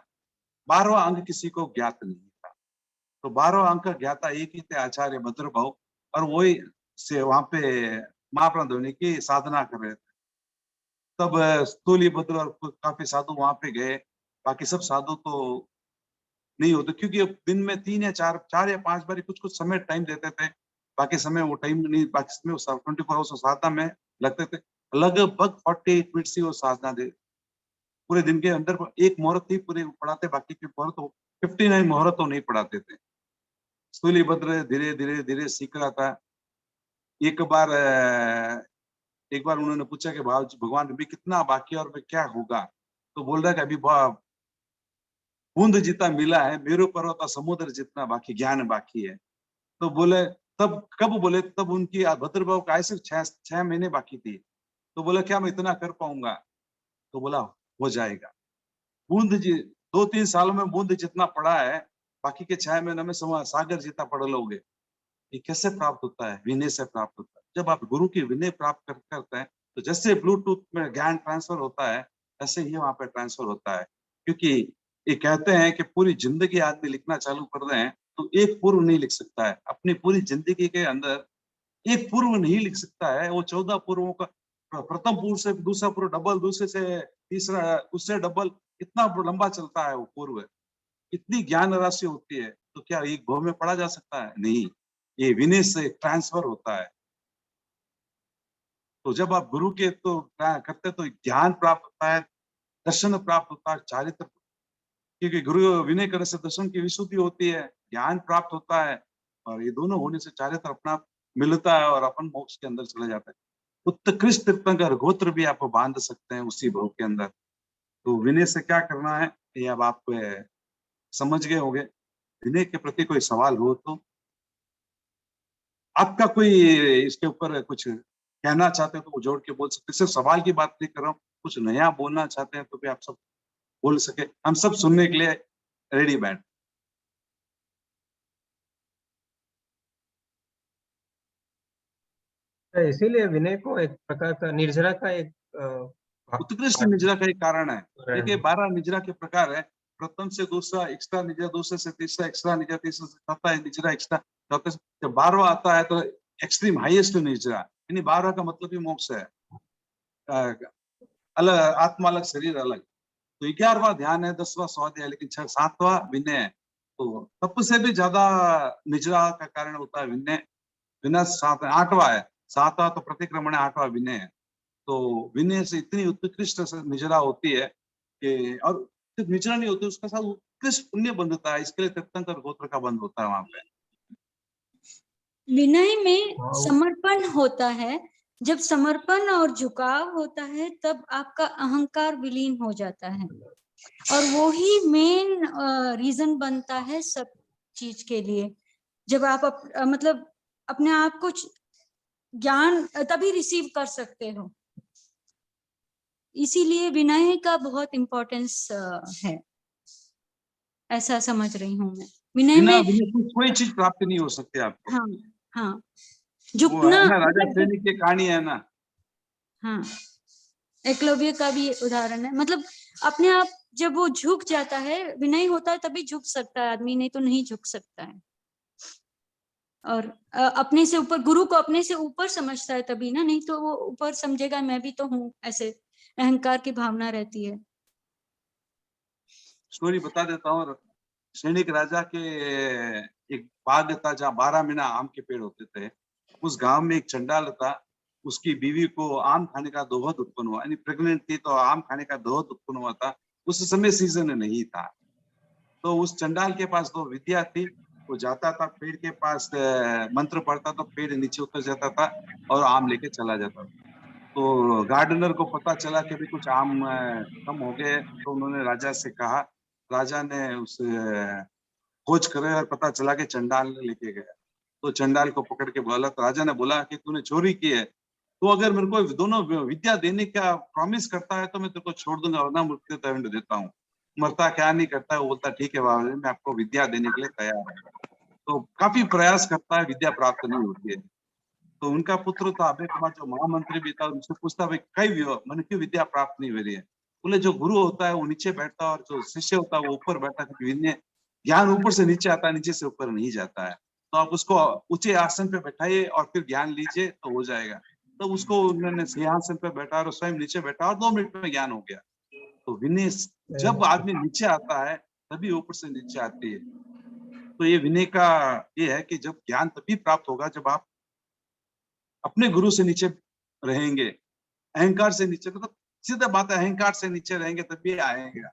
12वां अंग किसी को ज्ञात नहीं था। तो 12वां अंग का ज्ञाता एक ही थे, आचार्य भद्रबाहु, और वही से वहां पे महाप्राण ध्वनि की साधना कर रहे थे। तब स्थूली भद्र और काफी साधु वहां पे गए, बाकी सब साधु तो नहीं होते, क्योंकि दिन में 3 या 4 या 5 बार कुछ कुछ समय टाइम देते थे, बाकी समय वो टाइम नहीं, बाकी समय 24 आवर्स साधना में लगते थे। लगभग 48 मिनट से वो साधना दे, पूरे दिन के अंदर एक मुहूर्त ही पूरे पढ़ाते, बाकी के मुहूर्त तो 59 मुहूर्त तो नहीं पढ़ाते थे। स्थूली भद्र धीरे धीरे धीरे सीख रहा था। एक बार उन्होंने पूछा कि भगवान अभी कितना बाकी है और अभी क्या होगा, तो बोल रहा है कि अभी बूंद जितना मिला है, मेरु पर्वत समुद्र जितना बाकी ज्ञान बाकी है। तो बोले तब कब बोले, तब उनकी भद्रबाहु का ऐसे 6 महीने बाकी थी। तो बोला क्या मैं इतना कर पाऊंगा, तो बोला हो जाएगा। बूंद जी 2-3 सालों में बूंद जितना पढ़ा है, बाकी के 6 महीने में सागर जितना पढ़ लोगे। ये कैसे प्राप्त होता है, विनय से प्राप्त होता है। जब आप गुरु की विनय प्राप्त करते हैं तो जैसे ब्लूटूथ में ज्ञान ट्रांसफर होता है, ऐसे ही वहां पे ट्रांसफर होता है। क्योंकि ये कहते हैं कि पूरी जिंदगी आदमी लिखना चालू कर रहे हैं तो एक पूर्व नहीं लिख सकता है, अपनी पूरी जिंदगी के अंदर एक पूर्व नहीं लिख सकता है। वो 14 पूर्वों का प्रथम पूर्व से दूसरा पूर्व डबल, दूसरे से तीसरा, उससे डबल, इतना लंबा चलता है वो पूर्व। इतनी ज्ञान राशि होती है, तो क्या एक भाव में पढ़ा जा सकता है? नहीं, ये विनय से ट्रांसफर होता है। तो जब आप गुरु के तो करते तो ज्ञान प्राप्त होता है, दर्शन प्राप्त होता है, चारित्र, क्योंकि गुरु विनय करने से दर्शन की विशुद्धि होती है, ज्ञान प्राप्त होता है, और ये दोनों होने से चारित्र अपना मिलता है और अपन मोक्ष के अंदर चले जाते हैं। उत्कृष्ट तीर्थंकर गोत्र भी आप बांध सकते हैं उसी भाव के अंदर। तो विनय से क्या करना है ये अब आप समझ गए होंगे। विनय के प्रति कोई सवाल हो तो आपका, कोई इसके ऊपर कुछ कहना चाहते हैं तो वो जोड़ के बोल सकते हैं। सिर्फ सवाल की बात नहीं कर रहा हूँ, कुछ नया बोलना चाहते हैं तो भी आप सब बोल सके, हम सब सुनने के लिए रेडी बैठ। इसीलिए विनय को एक प्रकार का निर्जरा का एक उत्कृष्ट निजरा का एक कारण है। देखिए 12 निजरा के प्रकार है, प्रथम से दूसरा एक्स्ट्रा निजरा, दूसरे से तीसरा एक्स्ट्रा निजरा, तीसरे से चौथा निजरा एक्स्ट्रा, चौथे से जब 12वां आता है तो एक्सट्रीम हाईएस्ट निजरा, यानी 12 का मतलब ही मोक्ष है। अलग आत्मा अलग, शरीर अलग। तो 11वां ध्यान है, 10वां स्वाध्याय, लेकिन 7वां विनय है। तो तप से भी ज्यादा निजरा का कारण होता है विनय। विनय 8वां है, 7वां तो प्रतिक्रमण है, 8वां विनय है। तो विनय से इतनी उत्कृष्ट निजरा होती है कि, और सिर्फ निजरा नहीं होती, उसका साथ उत्कृष्ट पुण्य बंधता है। इसके लिए तीर्थंकर गोत्र का बंध होता है वहां पे। विनय में समर्पण होता है। जब समर्पण और झुकाव होता है तब आपका अहंकार विलीन हो जाता है, और वो ही मेन रीजन बनता है सब चीज के लिए। जब आप मतलब अपने आप को ज्ञान तभी रिसीव कर सकते हो। इसीलिए विनय का बहुत इम्पोर्टेंस है, ऐसा समझ रही हूँ मैं। विनय में कोई चीज प्राप्त नहीं हो सकती आपको। हाँ हाँ, वो झुकना है ना, राजा सैनिक की कहानी है ना। हाँ, एकलव्य का भी उदाहरण है। मतलब अपने आप जब वो झुक जाता है, विनय होता है, तभी झुक सकता है आदमी, नहीं तो नहीं झुक सकता है। और अपने से ऊपर, गुरु को अपने से ऊपर समझता है तभी ना, नहीं तो वो ऊपर समझेगा मैं भी तो हूँ, ऐसे अहंकार की भावना रहती है। स्टोरी बता देता हूँ। सैनिक राजा के एक बाग था जहाँ 12 महीना आम के पेड़ होते थे। उस गांव में एक चंडाल था, उसकी बीवी को आम खाने का दोहत उत्पन्न हुआ, यानी प्रेग्नेंट थी तो आम खाने का दोहत उत्पन्न हुआ था। उस समय सीजन नहीं था, तो उस चंडाल के पास 2 विद्या थी। वो जाता था पेड़ के पास, मंत्र पढ़ता तो पेड़ नीचे उतर जाता था और आम लेके चला जाता था। तो गार्डनर को पता चला कि भी कुछ आम कम हो गए, तो उन्होंने राजा से कहा। राजा ने उस खोज करे और पता चला कि चंडाल ने लेके गया। तो चंडाल को पकड़ के बोला, तो राजा ने बोला कि तूने चोरी की है, तो अगर मेरे को दोनों विद्या देने का प्रॉमिस करता है तो मैं तेरे को छोड़ दूंगा, वरना मृत्यु दंड देता हूँ। मरता क्या नहीं करता है, वो बोलता ठीक है बाबा जी, मैं आपको विद्या देने के लिए तैयार हूँ। तो काफी प्रयास करता है, विद्या प्राप्त नहीं होती है। तो उनका पुत्र था अभय कुमार, जो महामंत्री भी था, उनसे पूछता भाई कई मैंने क्यों विद्या प्राप्त नहीं हो रही है। बोले जो गुरु होता है वो नीचे बैठता है और जो शिष्य होता है वो ऊपर बैठता है, क्योंकि ज्ञान ऊपर से नीचे आता है, नीचे से ऊपर नहीं जाता है। तो आप उसको ऊंचे आसन पे बैठाइए और फिर ज्ञान लीजिए तो हो जाएगा। तो उसको उन्होंने सिंहासन पे बैठा और स्वयं नीचे बैठा और 2 मिनट में ज्ञान हो गया। तो विनय, जब आदमी नीचे आता है तभी ऊपर से नीचे आती है। तो ये विनय का ये है कि जब ज्ञान तभी प्राप्त होगा जब आप अपने गुरु से नीचे रहेंगे, अहंकार से नीचे, मतलब सीधा बात है, अहंकार से नीचे रहेंगे तभी आएगा।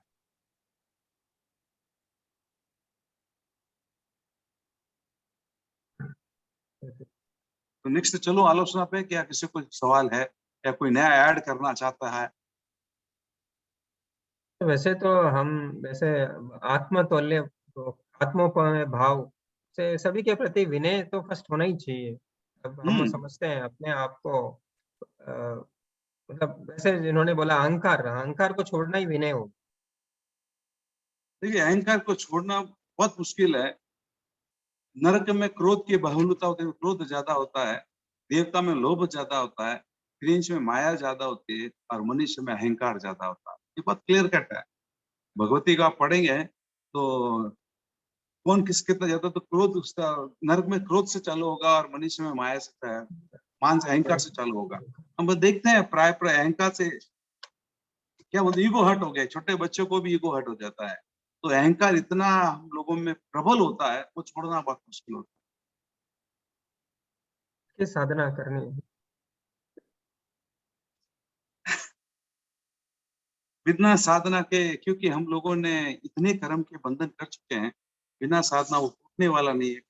तो नेक्स्ट चलो आलोचना पे, क्या किसी को सवाल है या कोई नया ऐड करना चाहता है? वैसे तो हम वैसे आत्मतौल्य, तो आत्मोपय भाव से सभी के प्रति विनय तो फर्स्ट होना ही चाहिए। अब हम समझते हैं अपने आप को, मतलब वैसे जिन्होंने बोला अहंकार, अहंकार को छोड़ना ही विनय हो। देखिए अहंकार को छोड़ना बहुत मुश्किल है। नरक में क्रोध की बहुलता होती है, क्रोध ज्यादा होता है। देवता में लोभ ज्यादा होता है, क्रिंच में माया ज्यादा होती है और मनुष्य में अहंकार ज्यादा होता है। ये बहुत क्लियर कट है। भगवती का आप पढ़ेंगे तो कौन किसके तरह जाता है, तो क्रोध उसका नरक में क्रोध से चालू होगा और मनुष्य में माया से, मान से, अहंकार से चालू होगा। हम देखते हैं प्राय अहंकार से क्या बोलते, ईगो हर्ट हो गया। छोटे बच्चों को भी ईगो हर्ट हो जाता है। तो अहंकार इतना हम लोगों में प्रबल होता है, वो छोड़ना बहुत मुश्किल होता की साधना करनी है। बिना साधना के, क्योंकि हम लोगों ने इतने कर्म के बंधन कर चुके हैं, बिना साधना वो टूटने वाला नहीं है,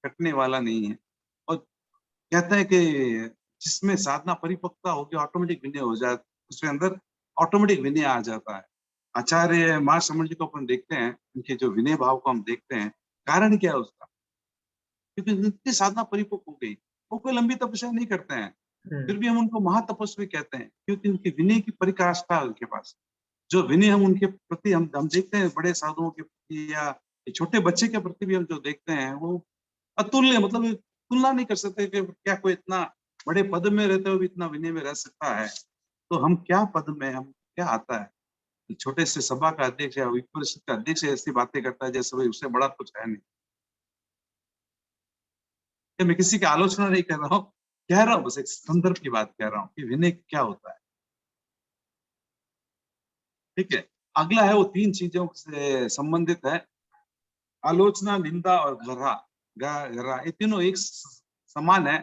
कटने वाला नहीं है। और कहते हैं कि जिसमें साधना परिपक्वता होगी ऑटोमेटिक विनय हो जाए, उसके अंदर ऑटोमेटिक विनय आ जाता है। आचार्य महाश्रमण जी को अपन देखते हैं, उनके जो विनय भाव को हम देखते हैं, कारण क्या है उसका? क्योंकि उनकी साधना परिपक्व हो गई। वो कोई लंबी तपस्या नहीं करते हैं, फिर भी हम उनको महातपस्वी कहते हैं, क्योंकि उनकी विनय की परिकाष्ठा है उनके पास। जो विनय हम उनके प्रति हम देखते हैं, बड़े साधुओं के प्रति या छोटे बच्चे के प्रति भी हम जो देखते हैं, वो अतुल्य, मतलब तुलना नहीं कर सकते कि क्या कोई इतना बड़े पद में रहते हुए भी इतना विनय में रह सकता है। तो हम क्या पद में, हम क्या आता है, छोटे से सभा का अध्यक्ष या विप परिषद का अध्यक्ष ऐसी बातें करता है जैसे भाई उससे बड़ा कुछ है नहीं। कि मैं किसी की आलोचना नहीं कर रहा हूँ, कह रहा हूँ, बस एक संदर्भ की बात कह रहा हूँ कि विनय क्या होता है। ठीक है, अगला है वो 3 चीजों से संबंधित है, आलोचना, निंदा और घरा। ये तीनों एक समान है,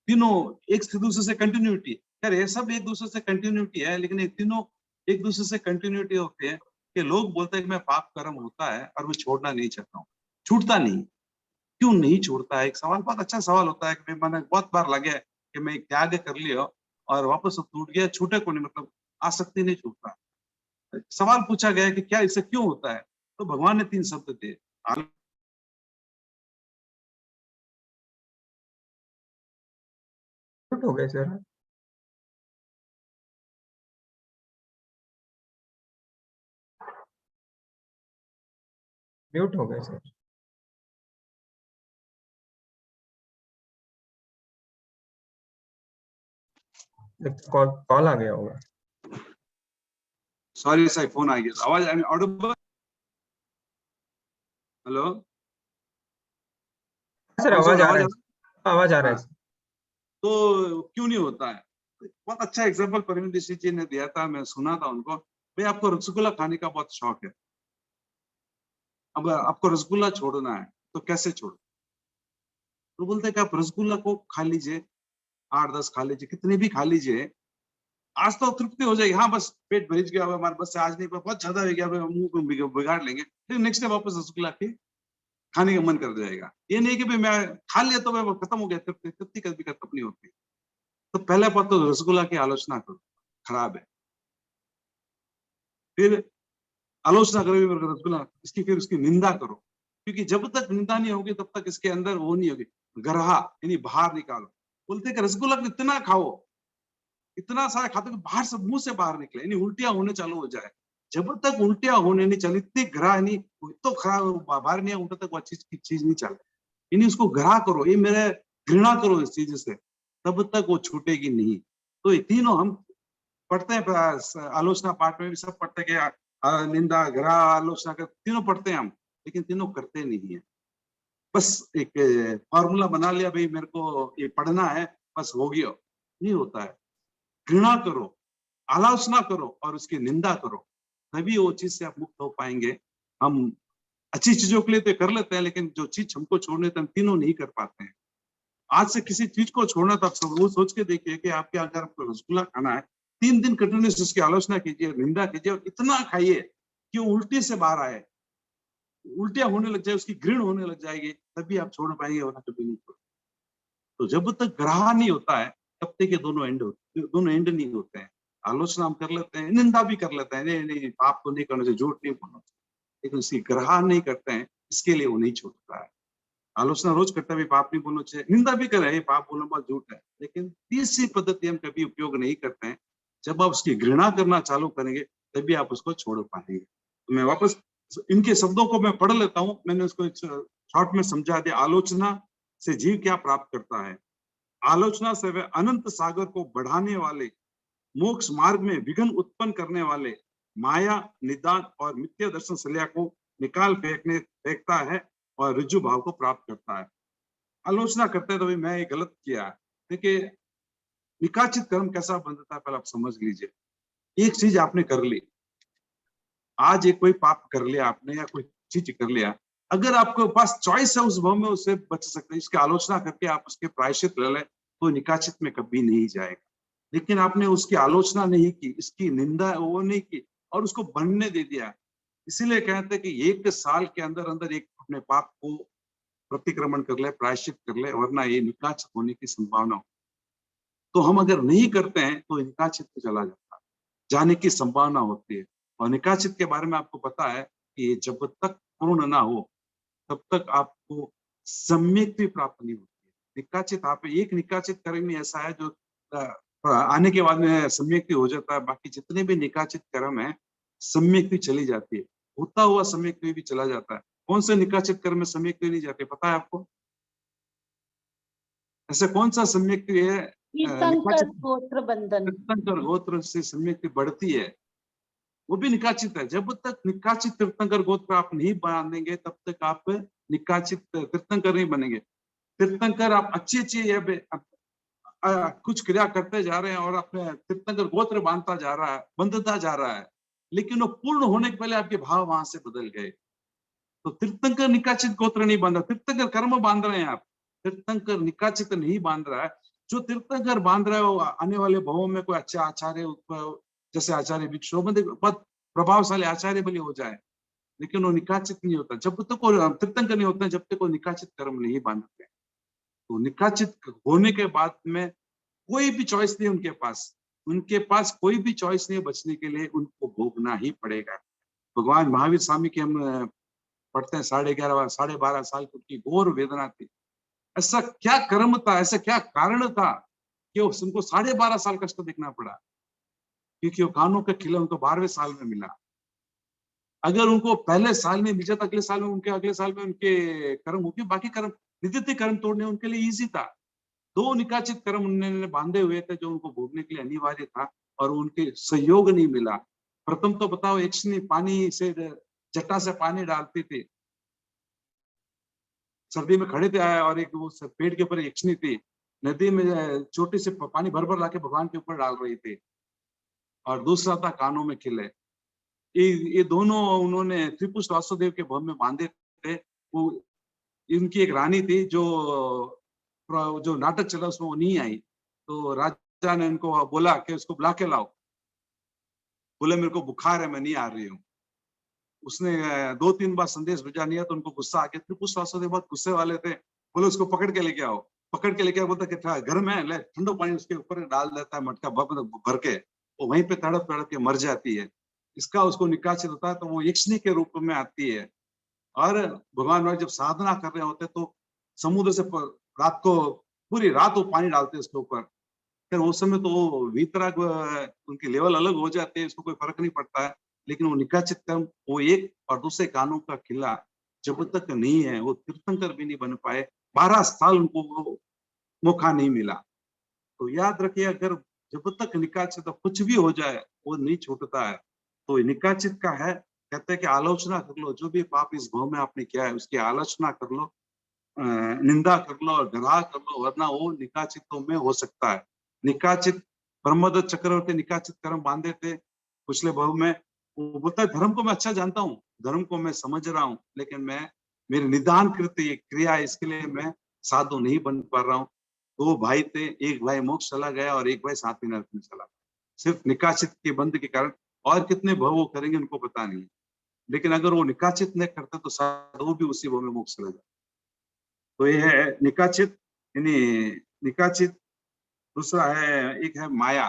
तीनों एक दूसरे से कंटिन्यूटी। यार ये सब एक दूसरे से कंटिन्यूटी है, लेकिन ये तीनों एक दूसरे से कंटिन्यूटी होते हैं कि लोग बोलते हैं कि मैं पाप कर्म होता है और मैं छोड़ना नहीं चाहता हूँ, छूटता नहीं। क्यों नहीं छोड़ता है? एक सवाल, बहुत अच्छा सवाल होता है कि मैंने बहुत बार लगे कि मैं त्याग कर लिया और वापस टूट गया, छूटे को नहीं, मतलब आसक्ति नहीं छूटता। सवाल पूछा गया कि क्या इससे क्यों होता है, तो भगवान ने 3 शब्द दिए। म्यूट हो गए सर, म्यूट हो गए सर। कॉल कॉल आ गया होगा। सॉरी सर, फोन आ गया। आवाज ऑडिबल? हेलो सर आवाज आ रहा है, आवाज आ रहा है। हाँ, तो क्यों नहीं होता है? बहुत अच्छा एग्जांपल परवीन ऋषि जी ने दिया था, मैं सुना था उनको। भाई आपको रसगुल्ला खाने का बहुत शौक है, अब आपको रसगुल्ला छोड़ना है, तो कैसे छोड़ो? तो बोलते हैं कि आप रसगुल्ला को खा लीजिए, 8-10 खा लीजिए, कितने भी खा लीजिए, आज तो तृप्ति हो जाएगी, हाँ बस पेट भर गया, हमारे बस से आज नहीं, बहुत ज्यादा हो गया, मुंह को बिगाड़ लेंगे, फिर नेक्स्ट डे वापस रसगुल्ला के खाने का मन कर जाएगा। ये नहीं कि भाई मैं खा लिया तो मैं खत्म हो गया, तृप्ति कभी खत्म नहीं होती। तो पहला बात तो रसगुल्ला की आलोचना करो, खराब है। फिर आलोचना करो रसगुल्ला, इसकी फिर उसकी निंदा करो, क्योंकि जब तक निंदा नहीं होगी तब तक इसके अंदर वो नहीं होगी, गरहा यानी बाहर निकालो। बोलते हैं कि रसगुल्ला को इतना खाओ, इतना सारा खाते बाहर से, मुंह से बाहर निकले, यानी उल्टियां होने चालू हो जाए। जब तक उल्टियां होने नहीं चली, इतनी ग्रह नहीं तो खराब बाहर नहीं उठा तक वो चीज नहीं चल, यानी उसको ग्रह करो, ये मेरे घृणा करो इस चीज से, तब तक वो छूटेगी नहीं। तो ये तीनों हम पढ़ते हैं, आलोचना पाठ में भी सब पढ़ते हैं कि निंदा, ग्रह, आलोचना कर, तीनों पढ़ते हैं हम, लेकिन तीनों करते नहीं है। बस एक फॉर्मूला बना लिया, भाई मेरे को ये पढ़ना है, बस हो गया, नहीं होता है। घृणा करो, आलोचना करो और उसकी निंदा करो, तभी वो चीज से आप मुक्त हो पाएंगे। हम अच्छी चीजों के लिए तो कर लेते हैं, लेकिन जो चीज हमको छोड़ने तो हम तीनों नहीं कर पाते हैं। आज से किसी चीज को छोड़ना तो आप सब वो सोच के देखिए कि आपके अगर आपको रसगुल्ला खाना है, 3 दिन कंटिन्यूस उसकी आलोचना कीजिए, निंदा कीजिए और इतना खाइए कि वो उल्टी से बाहर आए, उल्टियां होने लग जाए, उसकी घृण होने लग जाएगी, तभी आप छोड़ पाएंगे, वरना कभी नहीं छोड़। तो जब तक ग्रह नहीं होता है तब तक ये दोनों एंड नहीं होते हैं। आलोचना हम कर लेते हैं, निंदा भी कर लेते हैं, नहीं नहीं पाप तो नहीं करना चाहिए, झूठ नहीं बोलना चाहिए, लेकिन उसकी ग्रह नहीं करते हैं, इसके लिए वो नहीं छोड़ता है। आलोचना रोज करता है, पाप नहीं बोलना चाहिए, निंदा भी करे, ये पाप बोलना बहुत झूठ है, लेकिन तीसरी पद्धति हम कभी उपयोग नहीं करते हैं। जब आप उसकी घृणा करना चालू करेंगे तभी आप उसको छोड़ पाएंगे। तो मैं वापस इनके शब्दों को मैं पढ़ लेता हूँ, मैंने उसको शॉर्ट में समझा दिया। आलोचना से जीव क्या प्राप्त करता है? आलोचना से वह अनंत सागर को बढ़ाने वाले, मोक्ष मार्ग में विघ्न उत्पन्न करने वाले माया, निदान और मिथ्या दर्शन सलिया को निकाल फेंकता है और ऋजु भाव को प्राप्त करता है। आलोचना करते हैं तो भाई मैं ये गलत किया है। देखिए निकाचित कर्म कैसा बनता है, पहले आप समझ लीजिए। एक चीज आपने कर ली, आज एक कोई पाप कर लिया आपने या कोई चीज कर लिया, अगर आपके पास चॉइस है उस भाव में उससे बच सकते हैं, इसकी आलोचना करके आप उसके प्रायश्चित ले लें तो निकाचित में कभी नहीं जाएगा। लेकिन आपने उसकी आलोचना नहीं की, इसकी निंदा वो नहीं की और उसको बनने दे दिया। इसीलिए कहते हैं कि 1 साल के अंदर अंदर एक अपने पाप को प्रतिक्रमण कर ले, प्रायश्चित कर ले, वरना ये निकाचित होने की संभावना हो। तो हम अगर नहीं करते हैं तो निकाचित चला जाता है, जाने की संभावना होती है। और निकाचित के बारे में आपको पता है कि जब तक पूर्ण ना हो तब तक आपको सम्यक भी प्राप्त नहीं होती है। निकाचित आप एक निकाचित कर्म ही ऐसा है जो आने के बाद में सम्यक्ति हो जाता है, बाकी जितने भी निकाचित कर्म है सम्यक्ति चली जाती है, होता हुआ सम्यक्ति भी चला जाता है। कौन से निकाचित कर्म में सम्यक्ति नहीं जाती पता है आपको? ऐसे कौन सा सम्यक्ति है? गोत्र बंधन, तीर्थंकर गोत्र से सम्यक्ति बढ़ती है, वो भी निकाचित है। जब तक निकाचित तीर्थंकर गोत्र आप नहीं बांधेंगे तब तक आप निकाचित तीर्थंकर नहीं बनेंगे। तीर्थंकर आप अच्छी कुछ क्रिया करते जा रहे हैं और अपने तीर्थंकर गोत्र बांधता जा रहा है, लेकिन वो पूर्ण होने के पहले आपके भाव वहां से बदल गए। तो तीर्थंकर निकाचित गोत्र नहीं बांधा, तीर्थंकर कर्म बांध रहे हैं आप, तीर्थंकर निकाचित नहीं बांध रहा है। जो तीर्थंकर बांध रहा है वो आने वाले भावों में कोई अच्छा आचार्य, जैसे आचार्य भिक्षु, बहुत प्रभावशाली आचार्य बलि हो जाए, लेकिन वो निकाचित नहीं होता जब तक वो तीर्थंकर नहीं होता, जब तक वो निकाचित कर्म नहीं बांधते। तो निकाचित होने के बाद में कोई भी चॉइस नहीं उनके पास कोई भी चॉइस नहीं, बचने के लिए उनको भोगना ही पड़ेगा। भगवान महावीर स्वामी की हम पढ़ते हैं 11.5 साल की घोर वेदना थी। ऐसा क्या कर्म था, ऐसा क्या कारण था कि उनको 12.5 साल कष्ट देखना पड़ा? क्योंकि वो कानों का खिला उनको 12वें साल में मिला। अगर उनको पहले साल में मिल जाता, अगले साल में उनके कर्म होके बाकी कर्म, नित्य कर्म तोड़ने उनके लिए इजी था। 2 निकाचित कर्म उन्होंने बांधे हुए थे जो उनको भोगने के लिए अनिवार्य था और उनके सहयोग नहीं मिला। प्रथम तो बताओ, यक्षिणी पानी से जटा से पानी डालती थी, सर्दी में खड़े थे आया और एक वो पेड़ के ऊपर यक्षिणी थी, नदी में छोटे से पानी भर लाके भगवान के ऊपर डाल रही थी, और दूसरा था कानों में खिले। ये दोनों उन्होंने त्रिपुष्ट वासुदेव के भवन में बांधे थे। वो इनकी एक रानी थी जो जो नाटक चला उसमें वो नहीं आई, तो राजा ने उनको बोला कि उसको बुला के लाओ। बोले मेरे को बुखार है, मैं नहीं आ रही हूँ। उसने 2-3 बार संदेश भेजा, नहीं तो उनको गुस्सा आ गया। फिर कुछ वासुदेव बहुत गुस्से वाले थे, बोले उसको पकड़ के लेके आओ। पकड़ के लेके आओ, बोलता कि घर में ले ठंडा पानी उसके ऊपर डाल देता है, मटका भर के, वो वहीं पे तड़प तड़प के मर जाती है। इसका उसको निकाचित होता है, तो वो यक्षिणी के रूप में आती है। और भगवान राम जब साधना कर रहे होते तो समुद्र से रात को पूरी रात वो पानी डालते हैं उसके ऊपर। फिर उस समय तो वो वीतराग उनकी लेवल अलग हो जाते हैं, इसको कोई फर्क नहीं पड़ता है। लेकिन वो निकाचित कर्म, वो एक और दूसरे कानों का किला जब तक नहीं है, वो तीर्थंकर भी नहीं बन पाए। 12 साल उनको वो मौका नहीं मिला। तो याद रखिए, अगर जब तक निकाचित तो कुछ भी हो जाए वो नहीं छूटता है। तो निकाचित का है, कहते हैं कि आलोचना कर लो, जो भी पाप इस भाव में आपने किया है उसकी आलोचना कर लो, निंदा कर लो और ग्राह कर लो, वरना वो निकाचितों में हो सकता है। निकाचित ब्रह्मदत्त चक्रवर्ती निकाचित कर्म बांधे थे पिछले भाव में। वो बोलता है धर्म को मैं अच्छा जानता हूँ, धर्म को मैं समझ रहा हूँ, लेकिन मैं मेरे निदान कृत्य ये क्रिया है, इसके लिए मैं साधु नहीं बन पा रहा हूँ। 2 भाई थे, एक भाई मोक्ष चला गया और एक भाई सातवीं नरक में चला गया, सिर्फ निकाचित के बंध के कारण। और कितने भाव वो करेंगे उनको पता नहीं, लेकिन अगर वो निकाचित नहीं करते तो साधु भी उसी भाव में मोक्ष चला जाए। तो ये है निकाचित, यानी निकाचित। दूसरा है, एक है माया।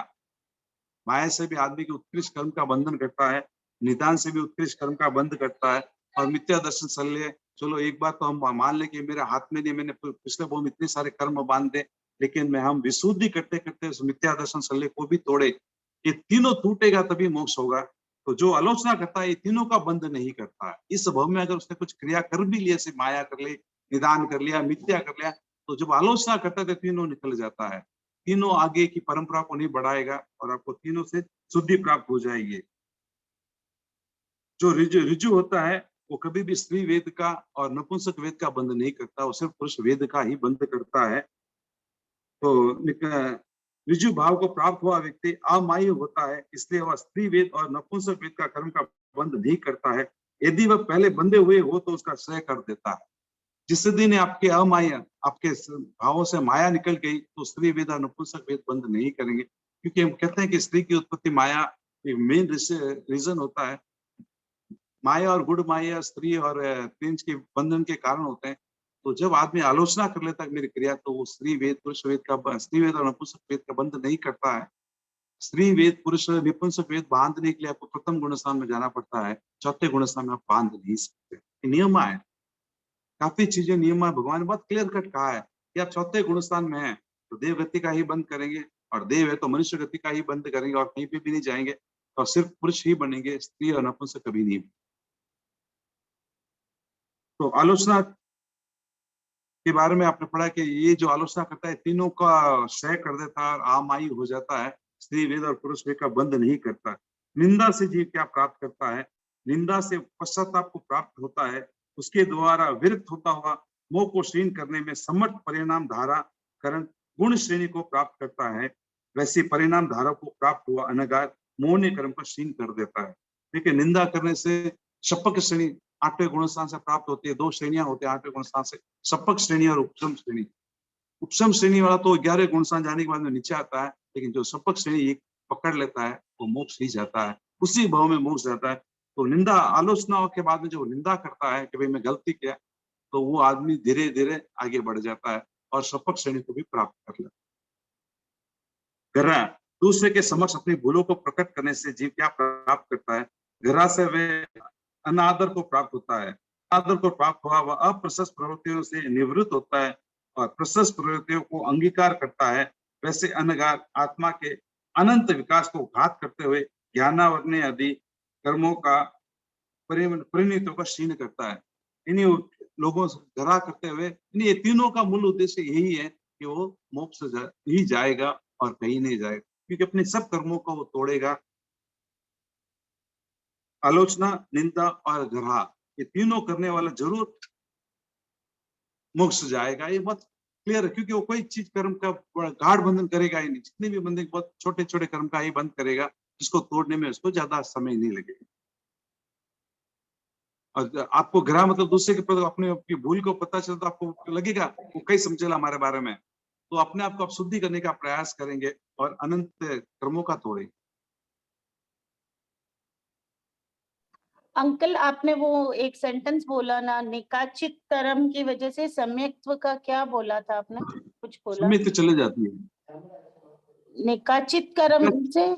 माया से भी आदमी के उत्कृष्ट कर्म का बंधन करता है, निदान से भी उत्कृष्ट कर्म का बंध करता है। और मिथ्या दर्शन शल्य, चलो एक बात तो हम मान ले कि मेरे हाथ में नहीं, मैंने पिछले बहुत इतने सारे कर्म बांध दे, लेकिन मैं हम विशुद्धि करते करते उस मिथ्या दर्शन शल्य को भी तोड़े। ये तीनों टूटेगा तभी मोक्ष होगा। तो जो आलोचना करता है ये तीनों का बंध नहीं करता है। इस भाव में अगर उसने कुछ क्रिया कर भी लिया, से माया कर ली, निदान कर लिया, मिथ्या कर लिया, तो जब आलोचना करता है तो तीनों निकल जाता है। तीनों आगे की परंपरा को नहीं बढ़ाएगा और आपको तीनों से शुद्धि प्राप्त हो जाएगी। जो ऋजु होता है वो कभी भी स्त्री वेद का और नपुंसक वेद का बंध नहीं करता, वो सिर्फ पुरुष वेद का ही बंध करता है। तो ऋजु भाव को प्राप्त हुआ व्यक्ति अमायी होता है, इसलिए वह स्त्री वेद और नपुंसक वेद का कर्म का बंध नहीं करता है। यदि वह पहले बंधे हुए हो तो उसका क्षय कर देता है। जिस दिन आपके अमाया, आपके भावों से माया निकल गई, तो स्त्री वेद और नपुंसक वेद बंद नहीं करेंगे। क्योंकि हम कहते हैं कि स्त्री की उत्पत्ति माया मेन रीजन होता है। माया और गुड़ माया स्त्री और प्रिंस के बंधन के कारण होते हैं। तो जब आदमी आलोचना कर लेता है मेरी क्रिया, तो वो स्त्री वेद पुरुष वेद का, स्त्री वेद और नपुंसक वेद का बंध नहीं करता है। स्त्री वेद पुरुष नपुंसक वेद बांधने के लिए आपको प्रथम गुणस्थान में जाना पड़ता है, चौथे गुणस्थान में आप बांध नहीं सकते। नियम है, काफी चीजें नियम है। भगवान ने बहुत क्लियर कट कहा है कि आप चौथे गुणस्थान में है तो देव गति का ही बंद करेंगे, और देव है तो मनुष्य गति का ही बंद करेंगे, और कहीं पे भी नहीं जाएंगे, और सिर्फ पुरुष ही बनेंगे, स्त्री और नपुंसक कभी नहीं। तो आलोचना के बारे में आपने पढ़ा कि ये जो आलोचना करता है तीनों का क्षय कर देता है और आमायी हो जाता है, स्त्री वेद और पुरुष वेद का बंध नहीं करता। निंदा से जीव क्या प्राप्त करता है? निंदा से पश्चाताप को प्राप्त होता है, उसके द्वारा विरक्त होता हुआ मोह को क्षीण करने में समर्थ परिणाम धारा करण गुण श्रेणी को प्राप्त करता है। वैसे परिणाम धारा को प्राप्त हुआ अनगार मोह ने कर्म को क्षीण कर देता है। देखिए, निंदा करने से शपक श्रेणी 8वें गुणस्थान से प्राप्त होती है। 2 श्रेणियां होती है 8वें गुणस्थान से, शपक श्रेणी और उपशम श्रेणी। उपशम श्रेणी वाला तो 11वें गुणस्थान जाने के बाद में नीचे आता है, लेकिन जो शपक श्रेणी पकड़ लेता है वो मोक्ष ही जाता है, उसी भाव में मोक्ष जाता है। तो निंदा आलोचनाओं के बाद में जो निंदा करता है कि भाई मैं गलती किया, तो वो आदमी धीरे धीरे आगे बढ़ जाता है और शपक श्रेणी को भी प्राप्त कर लेता है। ग्रह, दूसरे के समक्ष अपनी भूलों को प्रकट करने से जीव क्या प्राप्त करता है? ग्रह से वे अनादर को प्राप्त होता है। आदर को प्राप्त हुआ वह अप्रशस्त प्रवृत्तियों से निवृत्त होता है और प्रशस्त प्रवृत्तियों को अंगीकार करता है। वैसे अनगार आत्मा के अनंत विकास को घात करते हुए ज्ञानावरण्य आदि कर्मों का परिणतियों का क्षीण करता है। इन्हीं लोगों से ग्रह करते हुए ये तीनों का मूल उद्देश्य यही है कि वो मोक्ष ही जाएगा और कहीं नहीं जाएगा, क्योंकि अपने सब कर्मों को वो तोड़ेगा। आलोचना, निंदा और ग्रह, ये तीनों करने वाला जरूर मोक्ष जाएगा। ये बहुत क्लियर है, क्योंकि वो कोई चीज कर्म का गाढ़ बंधन करेगा ही नहीं। जितने भी बंधन बहुत छोटे छोटे कर्म का ही बंद करेगा, जिसको तोड़ने में उसको ज्यादा समय नहीं लगेगा। और आपको ग्रह मतलब दूसरे के प्रति अपने की भूल को पता चलता, आपको लगेगा वो कई समझेगा हमारे बारे में, तो अपने आप को आप शुद्धि करने का प्रयास करेंगे और अनंत कर्मों का तोड़ेंगे। अंकल आपने वो एक सेंटेंस बोला ना, निकाचित कर्म की वजह से सम्यक्त्व का क्या बोला था आपने? कुछ बोला, सम्यक चले जाती है। निकाचित कर्म से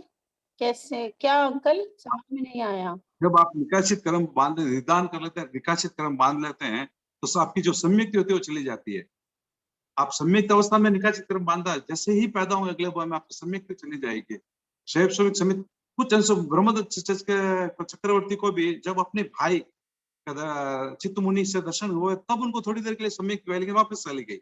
कैसे, क्या अंकल समझ में नहीं आया? जब आप निकाचित कर्म बांध निदान कर लेते हैं, निकाचित कर्म बांध लेते हैं, तो आपकी जो सम्यक्ति होती है वो चली जाती है। आप सम्यक्त अवस्था में निकाचित कर्म बांधा, जैसे ही पैदा होंगे अगले बार में आपकी सम्यक्ति चली जाएगी। शैव समित समित कुछ अंशों ब्रह्मदत्त चक्रवर्ती को भी जब अपने भाई चित्त मुनि से दर्शन हुए तब उनको थोड़ी देर के लिए सम्यक्ति हुई, लेकिन वापस चली गई।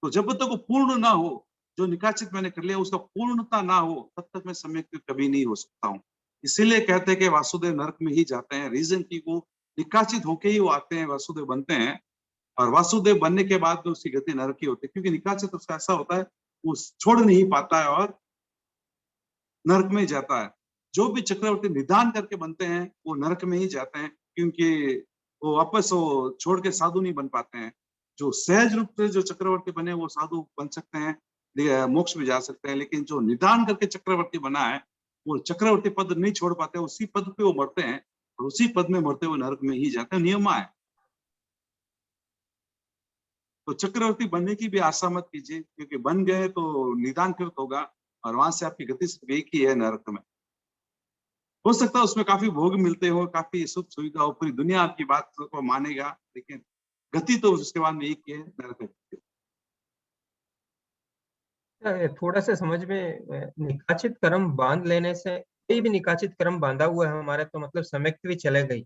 तो जब तक वो पूर्ण ना हो, जो निकाचित मैंने कर लिया उसका पूर्णता ना हो, तब तक मैं सम्यक कभी नहीं हो सकता हूँ। इसीलिए कहते हैं कि वासुदेव नरक में ही जाते हैं। रीजन की वो निकाचित होके ही वो आते हैं, वासुदेव बनते हैं, और वासुदेव बनने के बाद में उसकी गति नरक की होती है, क्योंकि निकाचित उसका ऐसा होता है वो छोड़ नहीं पाता है और नरक में ही जाता है। जो भी चक्रवर्ती निदान करके बनते हैं वो नरक में ही जाते हैं, क्योंकि वो वापस वो छोड़ के साधु नहीं बन पाते हैं। जो सहज रूप से जो चक्रवर्ती बने वो साधु बन सकते हैं, मोक्ष में जा सकते हैं, लेकिन जो निदान करके चक्रवर्ती बना है वो चक्रवर्ती पद नहीं छोड़ पाते, उसी पद पे वो मरते हैं और उसी पद में मरते हुए नरक में ही जाते हैं। नियम है। तो चक्रवर्ती बनने की भी आशा मत कीजिए, क्योंकि बन गए तो निदान कृत होगा और वहां से आपकी गति सिर्फ एक ही है नरक में। हो सकता है उसमें काफी भोग मिलते हो, काफी सुख सुविधा हो, पूरी दुनिया आपकी बात को मानेगा, लेकिन गति तो उसके बाद में एक ही है, नरक है। थोड़ा सा समझ में, निकाचित कर्म बांध लेने से, कोई भी निकाचित कर्म बांधा हुआ है हमारे तो मतलब सम्यक्ति भी चले गई।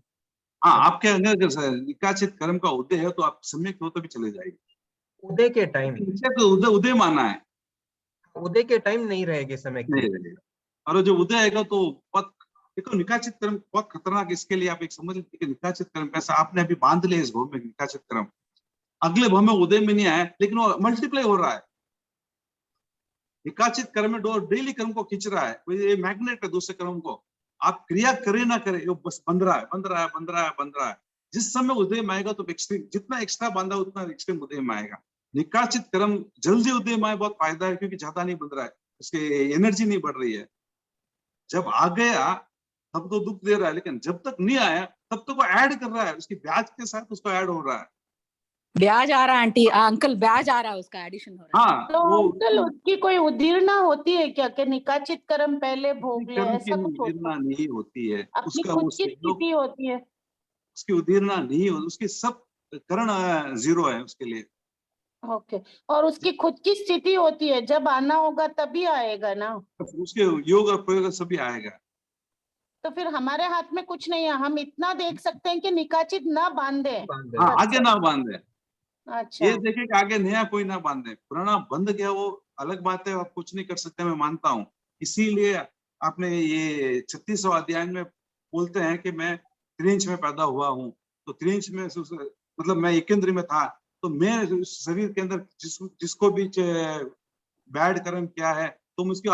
हाँ, आपके अंदर अगर निकाचित कर्म का उदय है तो आप सम्यक हो तो भी चले जाएगी। उदय के टाइम, तो उदय माना है, उदय के टाइम नहीं रहेगी सम्यक्ति। नहीं रहेगा। और जो उदय आएगा तो बहुत, देखो निकाचित कर्म बहुत खतरनाक। इसके लिए आप एक समझ लीजिए कि निकाचित कर्म कैसा, आपने अभी बांध लिया इस भव में निकाचित कर्म, अगले भव में उदय में नहीं आया, लेकिन वो मल्टीप्लाई हो रहा है। निकाचित कर्म में डेली कर्म को खींच रहा है, ये मैग्नेट है दूसरे कर्म को। आप क्रिया करे ना करे, वो बस बंध रहा है, बंध रहा है, बंध रहा है, बंध रहा है। जिस समय उदय में आएगा तो एक्सट्रीम, जितना एक्स्ट्रा बांधा उतना एक्सट्रीम उदय में आएगा। निकाचित कर्म जल्दी उदय में आए बहुत फायदा है, क्योंकि ज्यादा नहीं बंध रहा है, उसकी एनर्जी नहीं बढ़ रही है। जब आ गया तब तो दुख दे रहा है, लेकिन जब तक नहीं आया तब तक वो ऐड कर रहा है, उसकी ब्याज के साथ उसको ऐड हो रहा है। ब्याज आ रहा है आंटी, अंकल ब्याज आ रहा है, उसका एडिशन हो रहा है। हाँ, तो अंकल उसकी कोई उदीर्णा होती है क्या, कि निकाचित कर्म पहले भोग ले, ऐसा कुछ होता है? नहीं होती है, अपनी उसका खुद की स्थिति होती है, उसकी उदीर्णा नहीं होती, उसकी सब करण जीरो है उसके लिए। ओके। और उसकी खुद की स्थिति होती है, जब आना होगा तभी आएगा ना, उसके योग और प्रयोग सभी आएगा। तो फिर हमारे हाथ में कुछ नहीं है, हम इतना देख सकते हैं कि निकाचित ना बांधे। हाँ, आगे ना बांधे। अच्छा, ये देखे कि आगे नया कोई ना बांधे, पुराना बंध गया वो अलग बात है, आप कुछ नहीं कर सकते, मैं मानता हूँ। इसीलिए आपने ये 36वां अध्याय में बोलते हैं कि मैं त्रिंच में पैदा हुआ हूँ, तो त्रिंच में मतलब मैं एकेंद्र में था, तो मैं शरीर के अंदर जिसको भी बैड कर्म क्या है तो मैं उसकी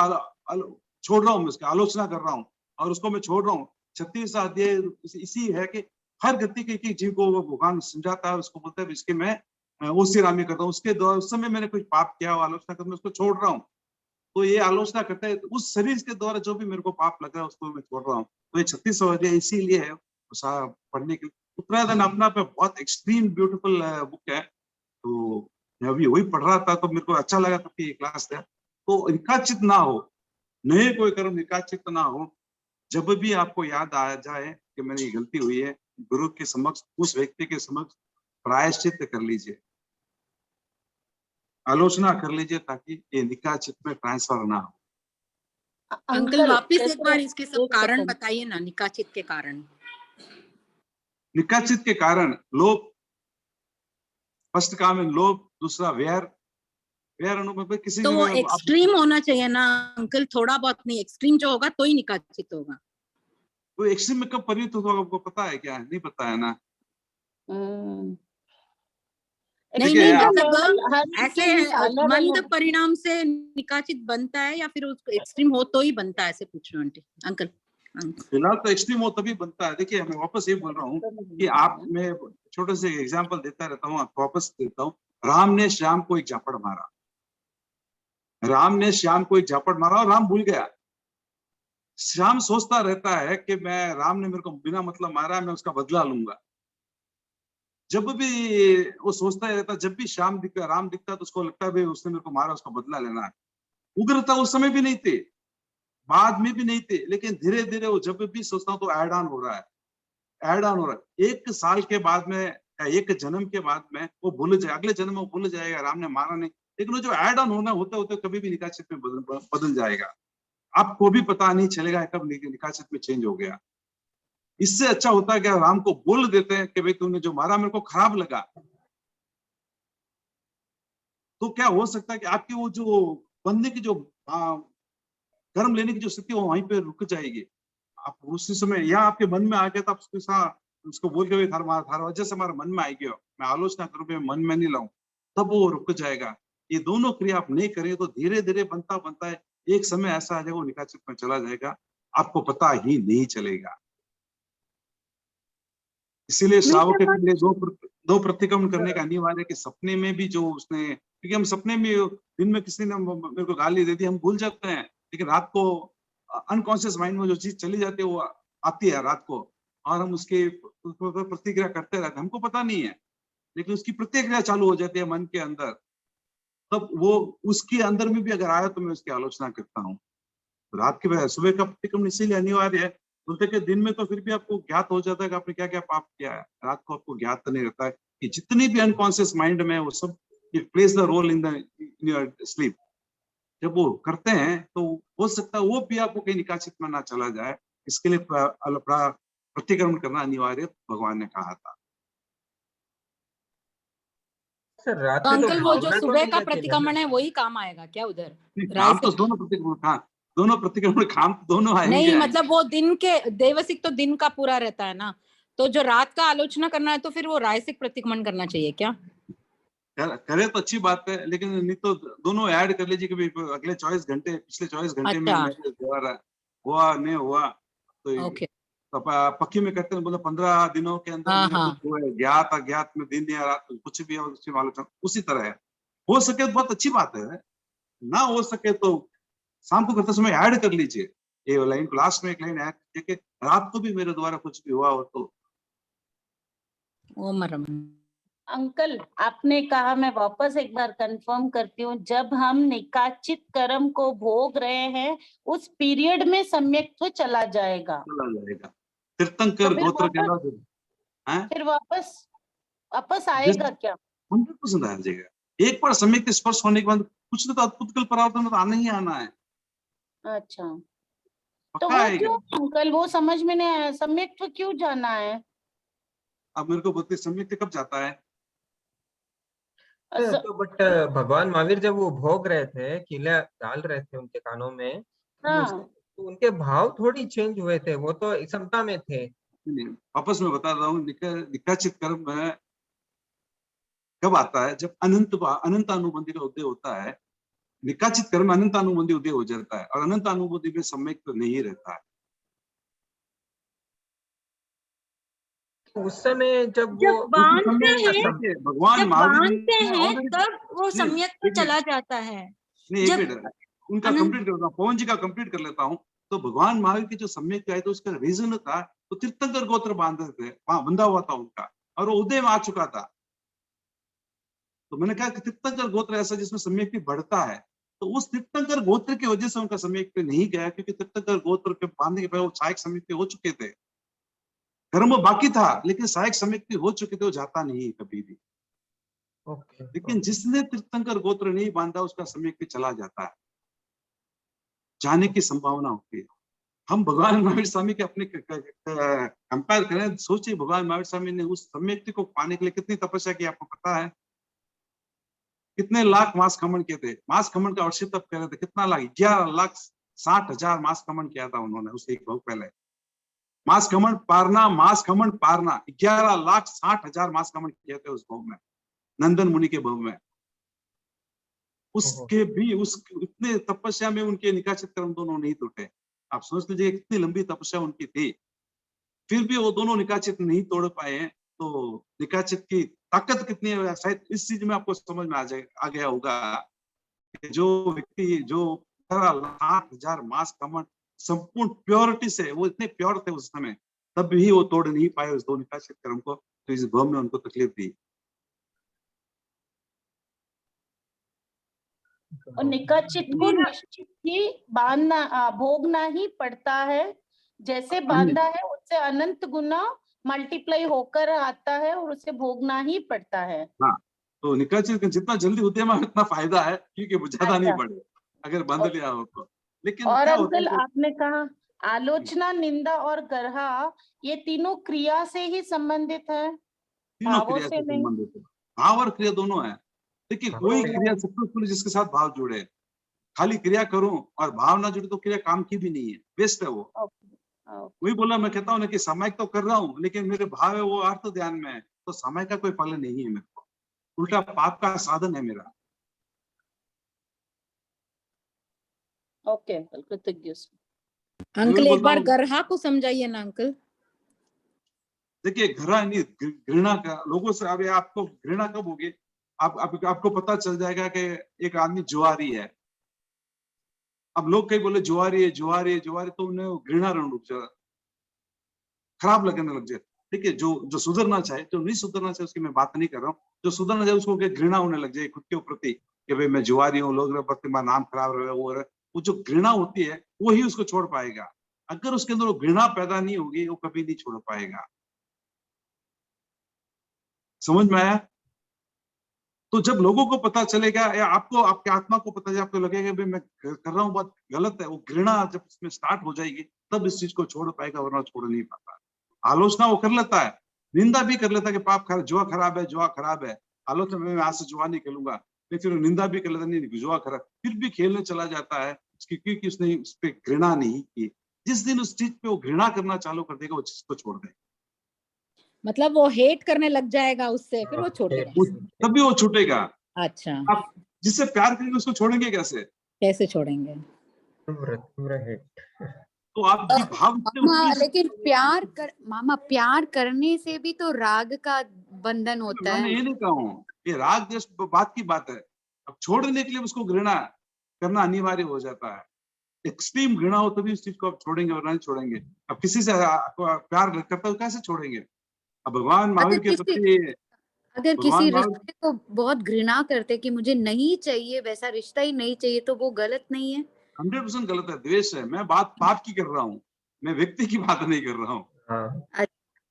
छोड़ रहा हूँ, मैं उसकी आलोचना कर रहा हूँ और उसको मैं छोड़ रहा हूँ। 36वां अध्याय इसी है कि हर गति के जीव को वो भगवान समझाता है, उसको बोलता है इसके मैं उसी रामी करता हूँ, उसके द्वारा उस समय मैंने कोई पाप किया, आलोचना कर, मैं उसको छोड़ रहा हूँ। तो ये आलोचना करता है, उस शरीर के द्वारा जो भी मेरे को पाप लग रहा है उसको मैं छोड़ रहा हूँ। तो ये 36वां अध्याय इसीलिए है पढ़ने के लिए। उत्तरायण अपना पे बहुत एक्सट्रीम ब्यूटीफुल बुक है, तो मैं अभी वही पढ़ रहा था तो मेरे को अच्छा लगा था कि ये क्लास था। तो निकाचित ना हो, नए कोई कर्म निकाचित ना हो। जब भी आपको याद आ जाए कि मैंने ये गलती हुई है, गुरु के समक्ष, उस व्यक्ति के समक्ष प्रायश्चित कर लीजिए, आलोचना कर लीजिए, ताकि ये निकाचित में ट्रांसफर ना हो। अंकल वापिस एक बार इसके सब कारण बताइए ना, निकाचित के कारण। निकाचित के कारण लोभ, फर्स्ट काम है लोभ, दूसरा वैर, वैर अनुभव किसी तो वो एक्सट्रीम होना चाहिए ना अंकल, थोड़ा बहुत नहीं, एक्सट्रीम जो होगा तो ही निकाचित होगा। वो एक्सट्रीम में कब परिणत होगा आपको पता है क्या? नहीं पता है ना। नहीं मतलब ऐसे मंद परिणाम से निकाचित बनता है या फिर उसको एक्सट्रीम हो तो ही बनता है, ऐसे पूछ रहे हैं आंटी अंकल। फिलहाल तो एक्सट्रीम हो तभी बनता है। देखिए मैं वापस ये बोल रहा हूँ कि आप, मैं छोटे से एग्जांपल देता रहता हूँ, आपको वापस देता हूँ। राम ने श्याम को एक झापड़ मारा, राम ने श्याम को एक झापड़ मारा और राम भूल गया। श्याम सोचता रहता है कि मैं, राम ने मेरे को बिना मतलब मारा है, मैं उसका बदला लूंगा। जब भी वो सोचता ही रहता, जब भी राम दिखता तो उसको लगता है भाई उसने मेरे को मारा, उसका बदला लेना है। उग्रता उस समय भी नहीं थे, बाद में भी नहीं थे, लेकिन धीरे धीरे वो जब भी सोचता हूँ तो ऐड ऑन हो रहा है, ऐड ऑन हो रहा है। 1 साल के बाद में या 1 जन्म के बाद में वो भूल जाए, अगले जन्म में वो भूल जाएगा राम ने मारा नहीं, लेकिन वो जो ऐड ऑन होना होते होते कभी भी निकाचित में बदल जाएगा। आपको भी पता नहीं चलेगा कब निकाचित में चेंज हो गया। इससे अच्छा होता है कि राम को बोल देते हैं कि भाई तुमने जो मारा मेरे को खराब लगा, तो क्या हो सकता है कि आपकी वो जो बंदे की जो कर्म लेने की जो स्थिति वहीं पे रुक जाएगी। आप उसी समय या आपके मन में आ गया तो आप उसके साथ उसको बोल के थारा वजह से हमारे मन में आई गया, मैं आलोचना करूं, मन में नहीं लाऊं, तब वो रुक जाएगा। ये दोनों क्रिया आप नहीं करें तो धीरे धीरे बनता है, एक समय ऐसा आ जाएगा वो निकाचित में चला जाएगा, आपको पता ही नहीं चलेगा। इसीलिए श्रावक के लिए दो प्रतिक्रमण करने का अनिवार्य है कि सपने में भी जो उसने, क्योंकि हम सपने में दिन में किसी ने मेरे को गाली दे दी, हम भूल जाते हैं, लेकिन रात को अनकॉन्शियस माइंड में जो चीज चली जाती है वो आती है रात को, और हम उसके प्रतिक्रिया करते रहते हैं, हमको पता नहीं है, लेकिन उसकी प्रतिक्रिया चालू हो जाती है मन के अंदर। तब वो उसके अंदर में भी अगर आया तो मैं उसकी आलोचना करता हूँ। रात के सुबह का प्रतिक्रमण इसीलिए अनिवार्य है, बोलते कि दिन में तो फिर भी आपको ज्ञात हो जाता है कि आपने क्या क्या पाप किया है, रात को आपको ज्ञात नहीं रहता है कि जितनी भी अनकॉन्शियस माइंड में वो सब it place the role in your sleep. जब वो करते हैं तो हो सकता है वो भी आपको कहीं निकासित में ना चला जाए, इसके लिए प्रतिक्रमण करना अनिवार्य भगवान ने कहा था। सर रात तो में तो अंकल वो जो भावना तो सुबह नहीं का रहती ना प्रतिक्रमण है वही काम आएगा क्या उधर? काम तो दोनों प्रतिक्रमण काम दोनों आएंगे। नहीं मतलब वो दिन के देवसिक तो दिन का पूरा रहता है ना, तो जो रात का आलोचना करना है तो फिर वो रायसिक प्रतिक्रमण करना चाहिए क्या? करे तो अच्छी बात है, लेकिन नहीं तो दोनों ऐड कर लीजिए कि अगले 24 घंटे, पिछले 24 घंटे में हुआ नहीं हुआ तो ओके। पक्की में करते हैं, बोले 15 दिनों के अंदर कुछ हुआ है, ज्ञात अज्ञात में दिन या रात कुछ भी आलोचना उसी तरह है। हो सके तो बहुत अच्छी बात है, ना हो सके तो शाम को करते समय ऐड कर लीजिए, ये लाइन लास्ट में एक लाइन ऐड कीजिए कि रात को भी मेरे द्वारा कुछ भी हुआ हो तो। अंकल आपने कहा, मैं वापस एक बार कंफर्म करती हूँ, जब हम निकाचित कर्म को भोग रहे हैं उस पीरियड में सम्यक्त्व चला जाएगा। तीर्थंकर तो गोत्र के फिर वापस आएगा क्या? 100% आ जाएगा। एक बार सम्यक्त्व स्पर्श होने के बाद कुछ तो अद्भुत कल परावर्तन में तो आना ही आना है। अच्छा, तो वो क्यों अंकल, वो समझ में नहीं आया, सम्यक्त्व क्यों जाना है? अब मेरे को बोलते सम्यक्त्व कब जाता है? तो बट भगवान महावीर जब वो भोग रहे थे, कीला डाल रहे थे उनके कानों में, तो उनके भाव थोड़ी चेंज हुए थे, वो तो समता में थे। वापस मैं बता रहा हूँ, निकाचित कर्म कब आता है? जब अनंत अनुबंधी का उदय होता है। निकाचित कर्म अनंत अनुबंधी उदय हो जाता है, और अनंत अनुबंधी में सम्यक्त्व नहीं रहता है। उस समय जब जब बांधते हैं तब वो सम्यक्त्व चला जाता है। नहीं, एक मिनट उनका कंप्लीट करता हूँ, पवन जी का कंप्लीट कर लेता हूँ। तो भगवान महावीर की जो सम्यक्त्व आए तो उसका रीजन था, तो तीर्थंकर गोत्र बांधे थे, वहां बंधा हुआ था उनका, और वो उदय में आ चुका था। तो मैंने कहा कि तीर्थंकर गोत्र ऐसा जिसमें सम्यक्त्व बढ़ता है, तो उस तीर्थंकर गोत्र की वजह से उनका सम्यक्त्व नहीं गया, क्योंकि तीर्थंकर गोत्र के बांधने के पहले वो सहायक सम्यक्त्व हो चुके थे, कर्म बाकी था, लेकिन सहायक सम्यक्त्व हो चुके थे, वो जाता नहीं कभी भी। लेकिन जिसने तीर्थंकर गोत्र नहीं बांधा उसका सम्यक्त्व चला जाता है, जाने की संभावना होती है। हम भगवान महावीर स्वामी के अपने कंपेयर करें, सोचिए भगवान महावीर स्वामी ने उस सम्यक्त्व को पाने के लिए कितनी तपस्या की, आपको पता है? कितने लाख मास खमन किए थे, मास खमन का वर्षित तब कर रहे थे, कितना लाख? 11,60,000 मास खमन किया था उन्होंने उससे एक बहुत पहले। मास खमन पारना 11,60,000 मास खमन किए थे उस भव में, नंदन मुनि के भव में। उसके भी उस इतने तपस्या में उनके निकाचित कर्म दोनों नहीं टूटे। आप सोच लीजिए कितनी लंबी तपस्या उनकी थी, फिर भी वो दोनों निकाचित नहीं तोड़ पाए, तो निकाचित की ताकत कितनी है, शायद इस चीज में आपको समझ में आ गया होगा कि जो व्यक्ति जो लाख हजार मास कमंड संपूर्ण प्योरिटी से, वो इतने प्योर थे उस समय, तब भी वो तोड़ नहीं पाए उस 2 निकासित कर्म को, तो इस भव में उनको तकलीफ दी। और निकाचित को निश्चित ही बांधना भोगना ही पड़ता है, जैसे बांधा है उससे अनंत गुना मल्टीप्लाई होकर आता है और उसे भोगना ही पड़ता है। हाँ, तो निकाचित जितना जल्दी उद्यम है उतना फायदा है, क्योंकि वो ज्यादा नहीं बढ़े अगर बांध लिया हो तो। लेकिन और क्या होता अंकल है, आपने कहा आलोचना, निंदा और गर्हा ये तीनों क्रिया से ही संबंधित है, तीनों भावों क्रिया से से नहीं। संबंधित है। भाव और क्रिया दोनों है। देखिए कोई क्रिया सक्सेसफुल जिसके साथ भाव जुड़े, खाली क्रिया करूं और भाव ना जुड़े तो क्रिया काम की भी नहीं है, वेस्ट है वो। वही बोला, मैं कहता हूँ ना कि सामायिक तो कर रहा हूँ लेकिन मेरे भाव है वो अर्थ ध्यान में है, तो समय का कोई फल नहीं है मेरे को, उल्टा पाप का साधन है मेरा। ओके अंकल, कृतज्ञ। अंकल एक बार गर्हा को समझाइए ना अंकल। देखिए घृणा नहीं, घृणा का लोगों से, अभी आपको घृणा कब होगी, आपको पता चल जाएगा कि एक आदमी जुआरी है। अब लोग कई बोले जुआरी है जुआरी है जुआरी, तो उन्हें घृणा रण रुक जाए, खराब लगने लग जाए। देखिए जो सुधरना चाहे, जो नहीं सुधरना चाहे उसकी मैं बात नहीं कर रहा हूँ, जो सुधरना चाहे उसको घृणा होने लग जाए खुद के प्रति कि भाई मैं जुआरी हूँ, लोग प्रति मेरा नाम खराब रहे, वो जो घृणा होती है वो ही उसको छोड़ पाएगा। अगर उसके अंदर वो घृणा पैदा नहीं होगी वो कभी नहीं छोड़ पाएगा। समझ में आया? तो जब लोगों को पता चलेगा या आपको, आपके आत्मा को पता चलेगा, आपको लगेगा भाई मैं कर रहा हूँ बहुत गलत है, वो घृणा जब उसमें स्टार्ट हो जाएगी तब इस चीज को छोड़ पाएगा, वरना छोड़ नहीं पाता। आलोचना वो कर लेता है, निंदा भी कर लेता है कि पाप जुआ खराब है, जुआ खराब है। आलोचना में आज से जुआ नहीं खेलूंगा, फिर निंदा भी कर लेता, नहीं जुआ खराब, फिर भी खेलने चला जाता है क्योंकि उसने उस पर घृणा नहीं की। जिस दिन उस चीज पे वो घृणा करना चालू कर देगा वो चीज को छोड़ देगा, मतलब वो हेट करने लग जाएगा उससे, फिर वो छोड़ेगा, तभी वो छूटेगा। अच्छा, आप जिससे प्यार करेंगे उसको छोड़ेंगे कैसे? कैसे छोड़ेंगे? तो आप भाव लेकिन मामा प्यार करने से भी तो राग का बंधन होता है। मैंने ये नहीं कहा हूँ, ये राग देश बात की बात है। अब छोड़ने के लिए उसको घृणा करना अनिवार्य हो जाता है। एक्सट्रीम घृणा हो तभी उस चीज को आप छोड़ेंगे और नहीं छोड़ेंगे। अब किसी से प्यार करता हो कैसे छोड़ेंगे? अब भगवान महावीर के प्रति, अगर किसी रिश्ते को बहुत घृणा करते कि मुझे नहीं चाहिए, वैसा रिश्ता ही नहीं चाहिए, तो वो गलत नहीं है? 100% गलत है, द्वेष है। मैं बात पाप की कर रहा हूँ, मैं व्यक्ति की बात नहीं कर रहा हूँ।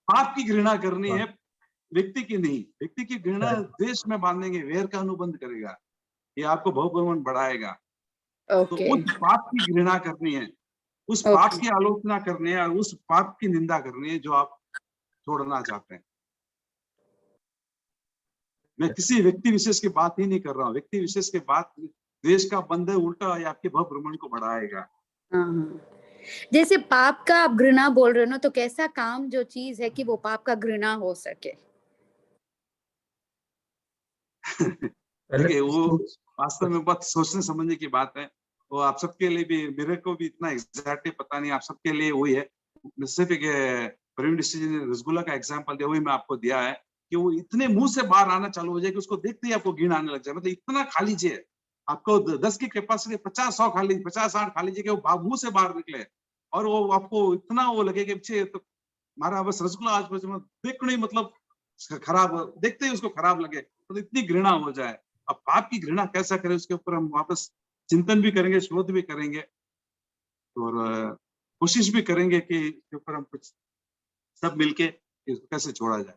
पाप की घृणा करनी है, व्यक्ति की नहीं। व्यक्ति की घृणा द्वेष में बांधेंगे, वेर का अनुबंध करेगा, ये आपको भवगमन बढ़ाएगा। तो उस पाप की घृणा करनी है, उस पाप की आलोचना करनी है और उस पाप की निंदा करनी है जो आप छोड़ना चाहते हैं। मैं किसी व्यक्ति विशेष की बात ही नहीं कर रहा हूँ। व्यक्ति विशेष के बात देश का बंद है, उल्टा या आपके भव भ्रमण को बढ़ाएगा। जैसे पाप का आप घृणा बोल रहे हो ना, तो कैसा काम जो चीज है कि वो पाप का घृणा हो सके? देखिए वो वास्तव में बहुत सोचने समझने की बात है। वो आप सबके लिए भी, मेरे को भी इतना एग्जैक्टली पता नहीं, आप सबके लिए वही है। सिर्फ एक प्रवीण ऋषि जी ने रसगुल्ला का एग्जाम्पल दिया, वही मैं आपको दिया है कि वो इतने मुंह से बाहर आना चालू हो जाए कि उसको देखते ही आपको घृण आने लग जाए। मतलब इतना खा लीजिए, आपको 10 की कैपेसिटी 50-100 खा लीजिए, 50-60 खा लीजिए कि वो मुंह से बाहर निकले और वो आपको इतना वो लगे कि पीछे तो हमारा बस रसगुल्ला आज देखना ही मतलब खराब, देखते ही उसको खराब लगे, तो इतनी घृणा हो जाए। अब पाप की घृणा कैसा करें उसके ऊपर हम वापस चिंतन भी करेंगे, शोध भी करेंगे और कोशिश भी करेंगे कि इसके ऊपर हम कुछ सब मिलके इसको कैसे छोड़ा जाए।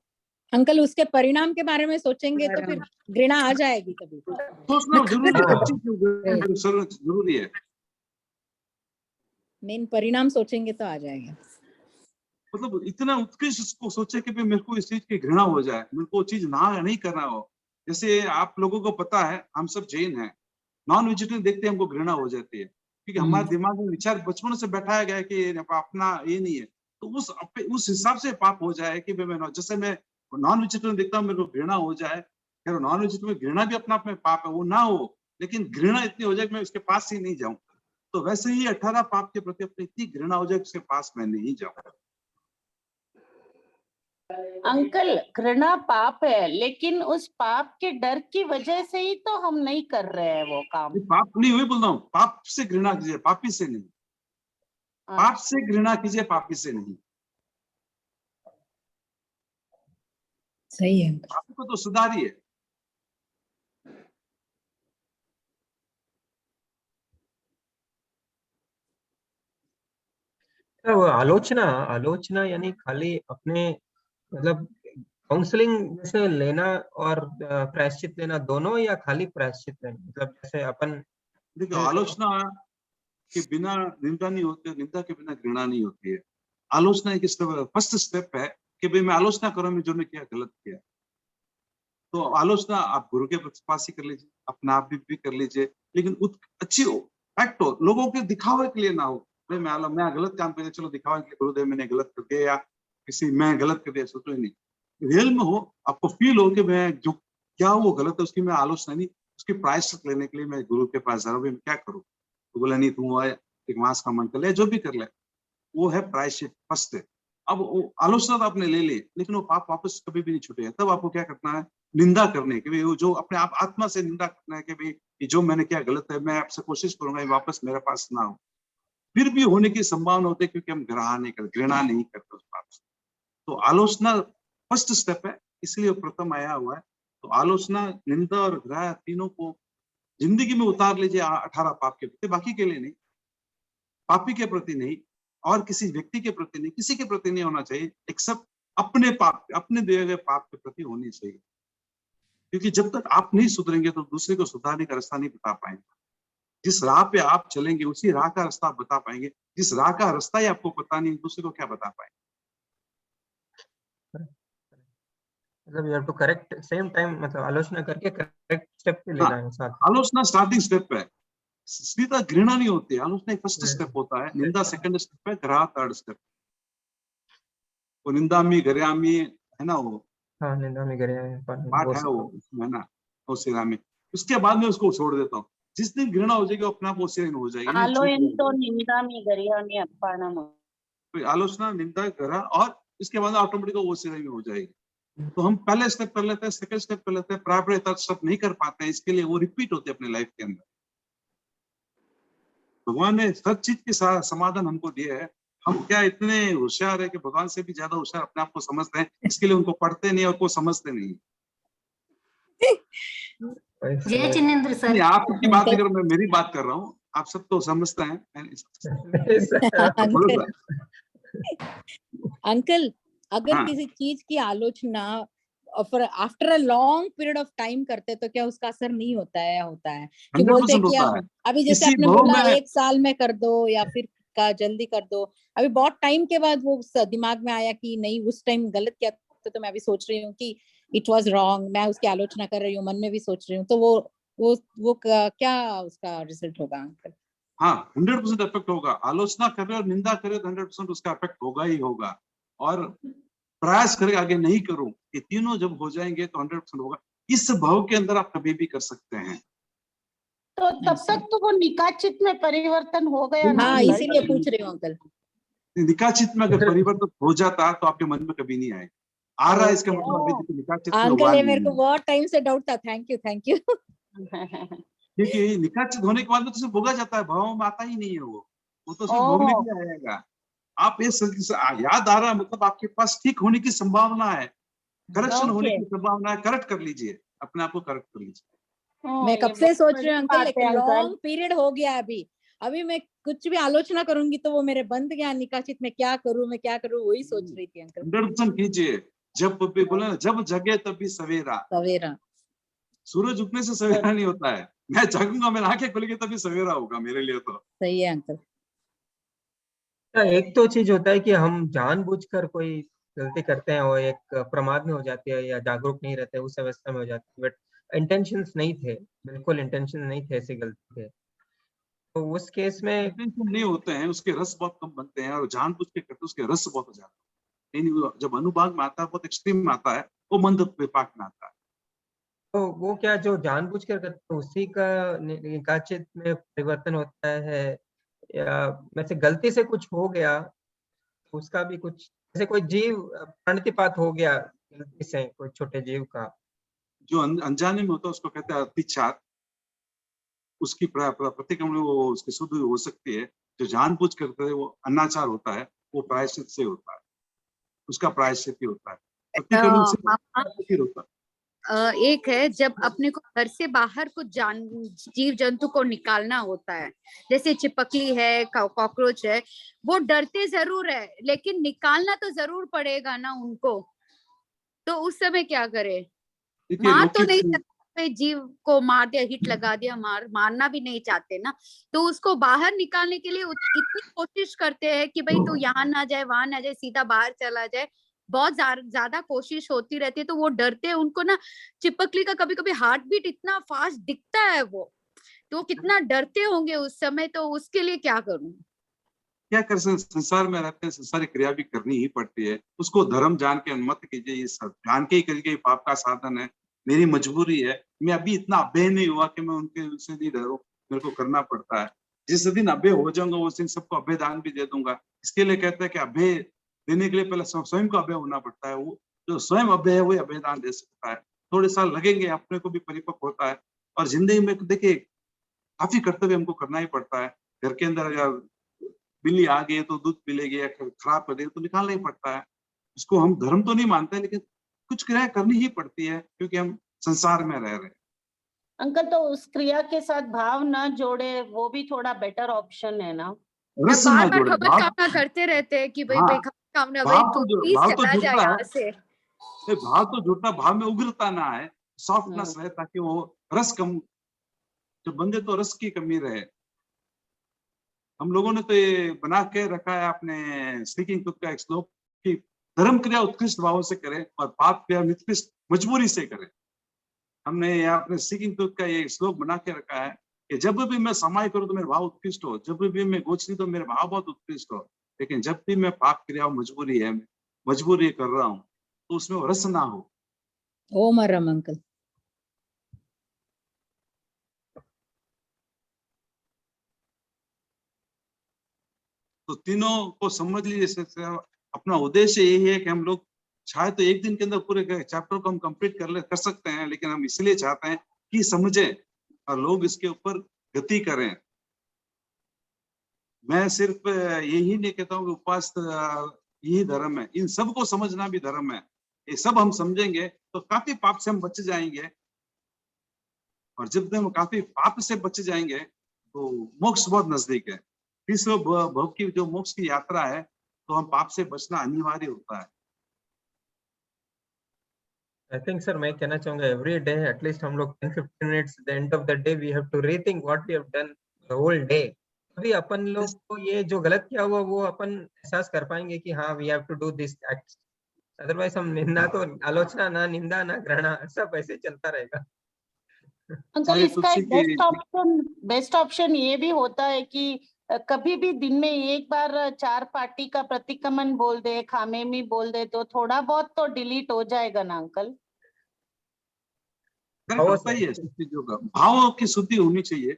अंकल उसके परिणाम के बारे में सोचेंगे तो फिर घृणा आ जाएगी कभी। सोचना जरूरी है, मेन परिणाम सोचेंगे तो आ जाएगा। मतलब इतना उत्कृष्ट इसको सोचे कि मेरे को इस चीज की घृणा हो जाए, मेरे को चीज ना नहीं करना हो। जैसे आप लोगों को पता है हम सब जैन हैं, नॉन वेजिटेरियन देखते हमको घृणा हो जाती है क्योंकि हमारे दिमाग में विचार बचपन से बैठाया गया है कि अपना ये नहीं है। तो उस हिसाब से पाप हो जाए कि मैं जैसे मैं नॉन वेजिटेरियन देखता हूँ मेरे को घृणा हो जाए, फिर नॉन वेजिटेरियन घृणा भी अपना अपने पाप है, वो ना हो लेकिन घृणा इतनी हो जाए कि मैं उसके पास ही नहीं जाऊं। तो वैसे ही 18 पाप के प्रति अपनी इतनी घृणा हो जाए कि उसके पास मैं नहीं जाऊं। अंकल, घृणा पाप है, लेकिन उस पाप के डर की वजह से ही तो हम नहीं कर रहे हैं वो काम। ये पाप नहीं, वही बोल रहा हूँ, पाप से घृणा कीजिए, पापी से नहीं। पाप से घृणा कीजिए, पापी से नहीं। सही है। पापी को तो सुधारिए। वो आलोचना आलोचना यानी खाली अपने मतलब काउंसलिंग जैसे लेना और प्रायश्चित लेना दोनों, या खाली प्रायश्चित लेना? मतलब जैसे अपन देखो, आलोचना के बिना निंदा नहीं होती, निंदा के बिना घृणा नहीं होती है। आलोचना एक स्टेप, फर्स्ट स्टेप है कि भाई मैं आलोचना करूं, मैं जो ने किया गलत किया। तो आलोचना आप गुरु के पास ही कर लीजिए, अपना आप भी कर लीजिए, लेकिन अच्छी हो, फैक्ट हो, लोगों के दिखावे के लिए ना हो। भाई मैं गलत काम कर दिया, चलो दिखावे के लिए गुरुदेव मैंने गलत कर दिया, या किसी मैं गलत कर दिया, सोचो ही नहीं। रियल में हो, आपको फील हो कि मैं जो क्या वो गलत है, उसकी मैं आलोचना नहीं, उसकी प्रायश्चित लेने के लिए मैं गुरु के पास जा रहा हूँ, मैं क्या करूँ। तो बोला नहीं, तू एक मास का मन कर ले, जो भी कर ले, वो है प्रायश्चित फर्स्ट है। अब वो आलोचना तो आपने ले ली, लेकिन वो पाप वापस कभी भी नहीं छूटेगा। तब आपको क्या करना है, निंदा करने के, वो जो अपने आप आत्मा से निंदा करना है कि भाई ये जो मैंने किया गलत है, मैं आपसे कोशिश करूंगा ये वापस मेरे पास ना हो। फिर भी होने की संभावना होती है, क्योंकि हम घृणा नहीं करते उस पाप से। तो आलोचना फर्स्ट स्टेप है, इसलिए प्रथम आया हुआ है। तो आलोचना, निंदा और घृणा तीनों को जिंदगी में उतार लीजिए, 18 पाप के प्रति, बाकी के लिए नहीं, पापी के प्रति नहीं, और किसी व्यक्ति के प्रति नहीं, किसी के प्रति नहीं होना चाहिए, एक्सेप्ट अपने पाप, अपने दिए गए पाप के प्रति होनी चाहिए। क्योंकि जब तक आप नहीं सुधरेंगे तो दूसरे को सुधारने का रास्ता नहीं बता पाएंगे। जिस राह पे आप चलेंगे उसी राह का रास्ता आप बता पाएंगे। जिस राह का रास्ता ही आपको पता नहीं, दूसरे को क्या बता पाएंगे। मतलब you have to correct same time, मतलब आलोचना करके करेक्ट स्टेप पे लेना है साथ। आलोचना स्टार्टिंग स्टेप है, सीधा घृणा नहीं होती है। आलोचना एक फर्स्ट स्टेप होता है, निंदा सेकंड स्टेप है, घृणा थर्ड स्टेप। वो निंदामी घृणामी है ना, वो हाँ, निंदामी घृणामी पाठ है वो, है ना, वो सिरा में। उसके बाद में उसको छोड़ देता हूँ। जिस दिन घृणा हो जाएगी अपने आप वो सिरा हो जाएगी। आलोयंतो निंदामी घृणामी अप्पानम। आलोचना, निंदा, घृणा, और इसके बाद ऑटोमेटिक वो सिरा में हो जाएगी। तो हम पहले स्टेप कर लेते हैं, सेकंड स्टेप कर लेते हैं, प्रारंभिक थर्ड स्टेप नहीं कर पाते हैं। इसके लिए वो रिपीट होते हैं अपने लाइफ के अंदर। भगवान ने हर चीज के समाधान हमको दिए है। हम क्या इतने होशियार है कि भगवान से भी ज्यादा होशियार अपने आप को समझते हैं, इसके लिए उनको पढ़ते नहीं और को समझते नहीं। जय चिन्नेंद्र सर। आपकी बात नहीं कर, मैं मेरी बात कर रहा हूँ। आप सब तो समझते हैं। अंकल, अगर किसी चीज की आलोचना after a long period of time करते तो क्या उसका असर नहीं होता है? होता है कि बोलते हैं कि अभी जैसे आपने बोला 1 साल में कर दो या फिर का जल्दी कर दो, अभी बहुत टाइम के बाद वो दिमाग में आया कि नहीं उस टाइम गलत किया, तो मैं अभी सोच रही हूँ कि इट वाज रॉन्ग, मैं उसकी आलोचना कर रही हूँ, मन में भी सोच रही हूँ, तो वो क्या उसका रिजल्ट होगा अंकल? हाँ, 100% इफेक्ट होगा। आलोचना करे और निंदा करे तो 100% उसका इफेक्ट होगा ही होगा। और प्रयास करे आगे नहीं करूं, ये तीनों जब हो जाएंगे तो 100% होगा। इस भाव के अंदर आप कभी भी कर सकते हैं। तो तब तक तो वो निकाचित में परिवर्तन हो गया ना? हाँ, इसीलिए पूछ रही हूँ अंकल। निकाचित में अगर परिवर्तन हो जाता तो आपके मन में कभी नहीं आएगा। आ रहा है इसका मतलब अभी निकाचित में अंकल, ये मेरे को बहुत टाइम से डाउट था। Thank you. क्योंकि निकाचित होने के बाद तो सिर्फ भोगा जाता है, भाव में आता ही नहीं है वो तो सिर्फ भोगने के लिए आएगा। आप ये याद आ रहा है, मतलब आपके पास ठीक होने की संभावना है, करेक्शन होने की संभावना है। करेक्ट कर लीजिए, अपने आप को करेक्ट कर लीजिए। मैं कब से सोच रही हूँ अंकल, एक लॉन्ग पीरियड हो गया अभी मैं कुछ भी आलोचना करूंगी तो वो मेरे बंद गया निकाचित में, क्या करूं मैं, क्या करूं, वही सोच रही थी अंकल। 100% कीजिए। जब भी बोला ना, जब जगे तभी सवेरा। सूरज उगने से सवेरा नहीं होता है। मैं जागूंगा, मेरी आंखें खुलेंगी तभी सवेरा होगा मेरे लिए। तो सही है अंकल। एक तो चीज होता है कि हम जानबूझकर कोई गलती करते हैं और एक प्रमाद में हो जाती है या जागरूक नहीं रहते, उस अवस्था में हो जाती है, बट इंटेंशंस नहीं थे, बिल्कुल इंटेंशन नहीं थे, ऐसी गलती थे। तो उस केस में इंटेंशन नहीं होते हैं, उसके रस बहुत कम बनते हैं, और जानबूझ के करते उसके रस बहुत हो जाते हैं। जब अनुभाग में आता है, बहुत एक्सट्रीम में आता है, वो मंद विपाक में आता है। तो वो क्या जो जानबूझ कर करते हैं उसी का निकाचित में परिवर्तन होता है, या वैसे गलती से कुछ हो गया उसका भी कुछ जैसे कोई जीव प्रणतिपात हो गया गलती से कोई छोटे जीव का, जो अनजाने में होता है उसको कहते हैं अतिचार, उसकी प्रतिक्रमण वो उसकी शुद्ध हो सकती है। जो जानबूझ करते हैं वो अनाचार होता है, वो प्रायश्चित से होता है, उसका प्रायश्चित ही होता है। प्रतिक्रमण से होता है। एक है जब अपने को घर से बाहर कुछ जीव जंतु को निकालना होता है, जैसे चिपकली है, कॉकरोच है, वो डरते जरूर है लेकिन निकालना तो जरूर पड़ेगा ना उनको, तो उस समय क्या करे? मार तो नहीं सकते, जीव को मार दिया, हिट लगा दिया, मारना भी नहीं चाहते ना, तो उसको बाहर निकालने के लिए इतनी कोशिश करते हैं कि भाई तू यहाँ ना जाए, वहां ना जाए, सीधा बाहर चला जाए, बहुत ज्यादा कोशिश होती रहती है। तो वो डरते हैं, उनको ना चिपकली का कभी कभी हार्ट बीट इतना फास्ट दिखता है वो, तो कितना डरते होंगे उस समय, तो उसके लिए क्या करूं? क्या कर सकते, संसार में रहते हैं, संसारिक क्रिया भी करनी ही पड़ती है। उसको धर्म जान के मत कीजिए, ये सब जान के ही करिए पाप का साधन है, मेरी मजबूरी है। मैं अभी इतना अभय नहीं हुआ कि मैं उनके उससे नहीं डरूं, मेरे को करना पड़ता है। जिस दिन अभय हो जाऊंगा उस दिन सबको अभय दान भी दे दूंगा। इसके लिए कहते हैं कि अभय देने के लिए पहले स्वयं को अभय होना पड़ता है। वो जो स्वयं अभय है वही अभय दान दे सकता है। थोड़े साल लगेंगे, अपने को भी परिपक्व होता है। और जिंदगी में देखिए काफी कर्तव्य हमको करना ही पड़ता है। घर के अंदर अगर बिल्ली आ गई तो दूध पी लेगी या खराब कर देगी तो निकालना ही पड़ता है। इसको हम धर्म तो नहीं मानते, लेकिन कुछ क्रिया करनी ही पड़ती है क्योंकि हम संसार में रह रहे हैं। अंकल, तो उस क्रिया के साथ भाव न जोड़े, वो भी थोड़ा बेटर ऑप्शन है ना। रस ना जोड़े, कामना करते रहते हैं कि भाई कामना, भाई तू प्लीज चला जा यहाँ से। भाव तो झूठा, भाव में उग्रता ना है, सॉफ्टनेस है, ताकि वो रस कम, जो बंदे तो रस की कमी रहे। हम लोगों ने तो ये बना के रखा है अपने स्पीकिंग तुक का एक श्लोक कि धर्म क्रिया उत्कृष्ट भाव से करें और पाप क्रिया निकृष्ट मजबूरी से करें। हमने यहाँ अपने स्पीकिंग तुक का ये श्लोक बना के रखा है कि जब भी मैं समाय करूं तो मेरे भाव उत्कृष्ट हो, जब भी मैं गोचरी तो मेरे भाव बहुत उत्कृष्ट हो, लेकिन जब भी मैं पाप क्रिया मजबूरी है, मजबूरी कर रहा हूँ, तो उसमें रस ना हो। ओम रम अंकल। तो तीनों को समझ लीजिए, अपना उद्देश्य यही है कि हम लोग चाहे तो एक दिन के अंदर पूरे चैप्टर को हम कंप्लीट कर सकते हैं, लेकिन हम इसलिए चाहते हैं कि समझें और लोग इसके ऊपर गति करें। मैं सिर्फ यही नहीं कहता हूँ कि उपवास यही धर्म है, इन सबको समझना भी धर्म है। ये सब हम समझेंगे तो काफी पाप से हम बच जाएंगे, और जब हम काफी पाप से बच जाएंगे तो मोक्ष बहुत नजदीक है। विश्व भव की जो मोक्ष की यात्रा है, तो हम पाप से बचना अनिवार्य होता है। I think sir, मैं कहना चाहूंगा every day at least हम लोग 10-15 minutes at the end of the day we have to rethink what we have done the whole day. अभी अपन लोग को ये जो गलत किया हुआ वो अपन एहसास कर पाएंगे कि हाँ we have to do this act. Otherwise हम निंदा तो आलोचना ना निंदा ना घृणा सब ऐसे चलता रहेगा। अंकल, इसका एक बेस्ट ऑप्शन ये भी होता है कि कभी भी दिन में एक बार 4 पार्टी का प्रतिक्रमण बोल दे, खामेमी बोल दे, तो थोड़ा बहुत तो डिलीट हो जाएगा ना अंकल। सही है, चीजों का भावों की शुद्धि होनी चाहिए।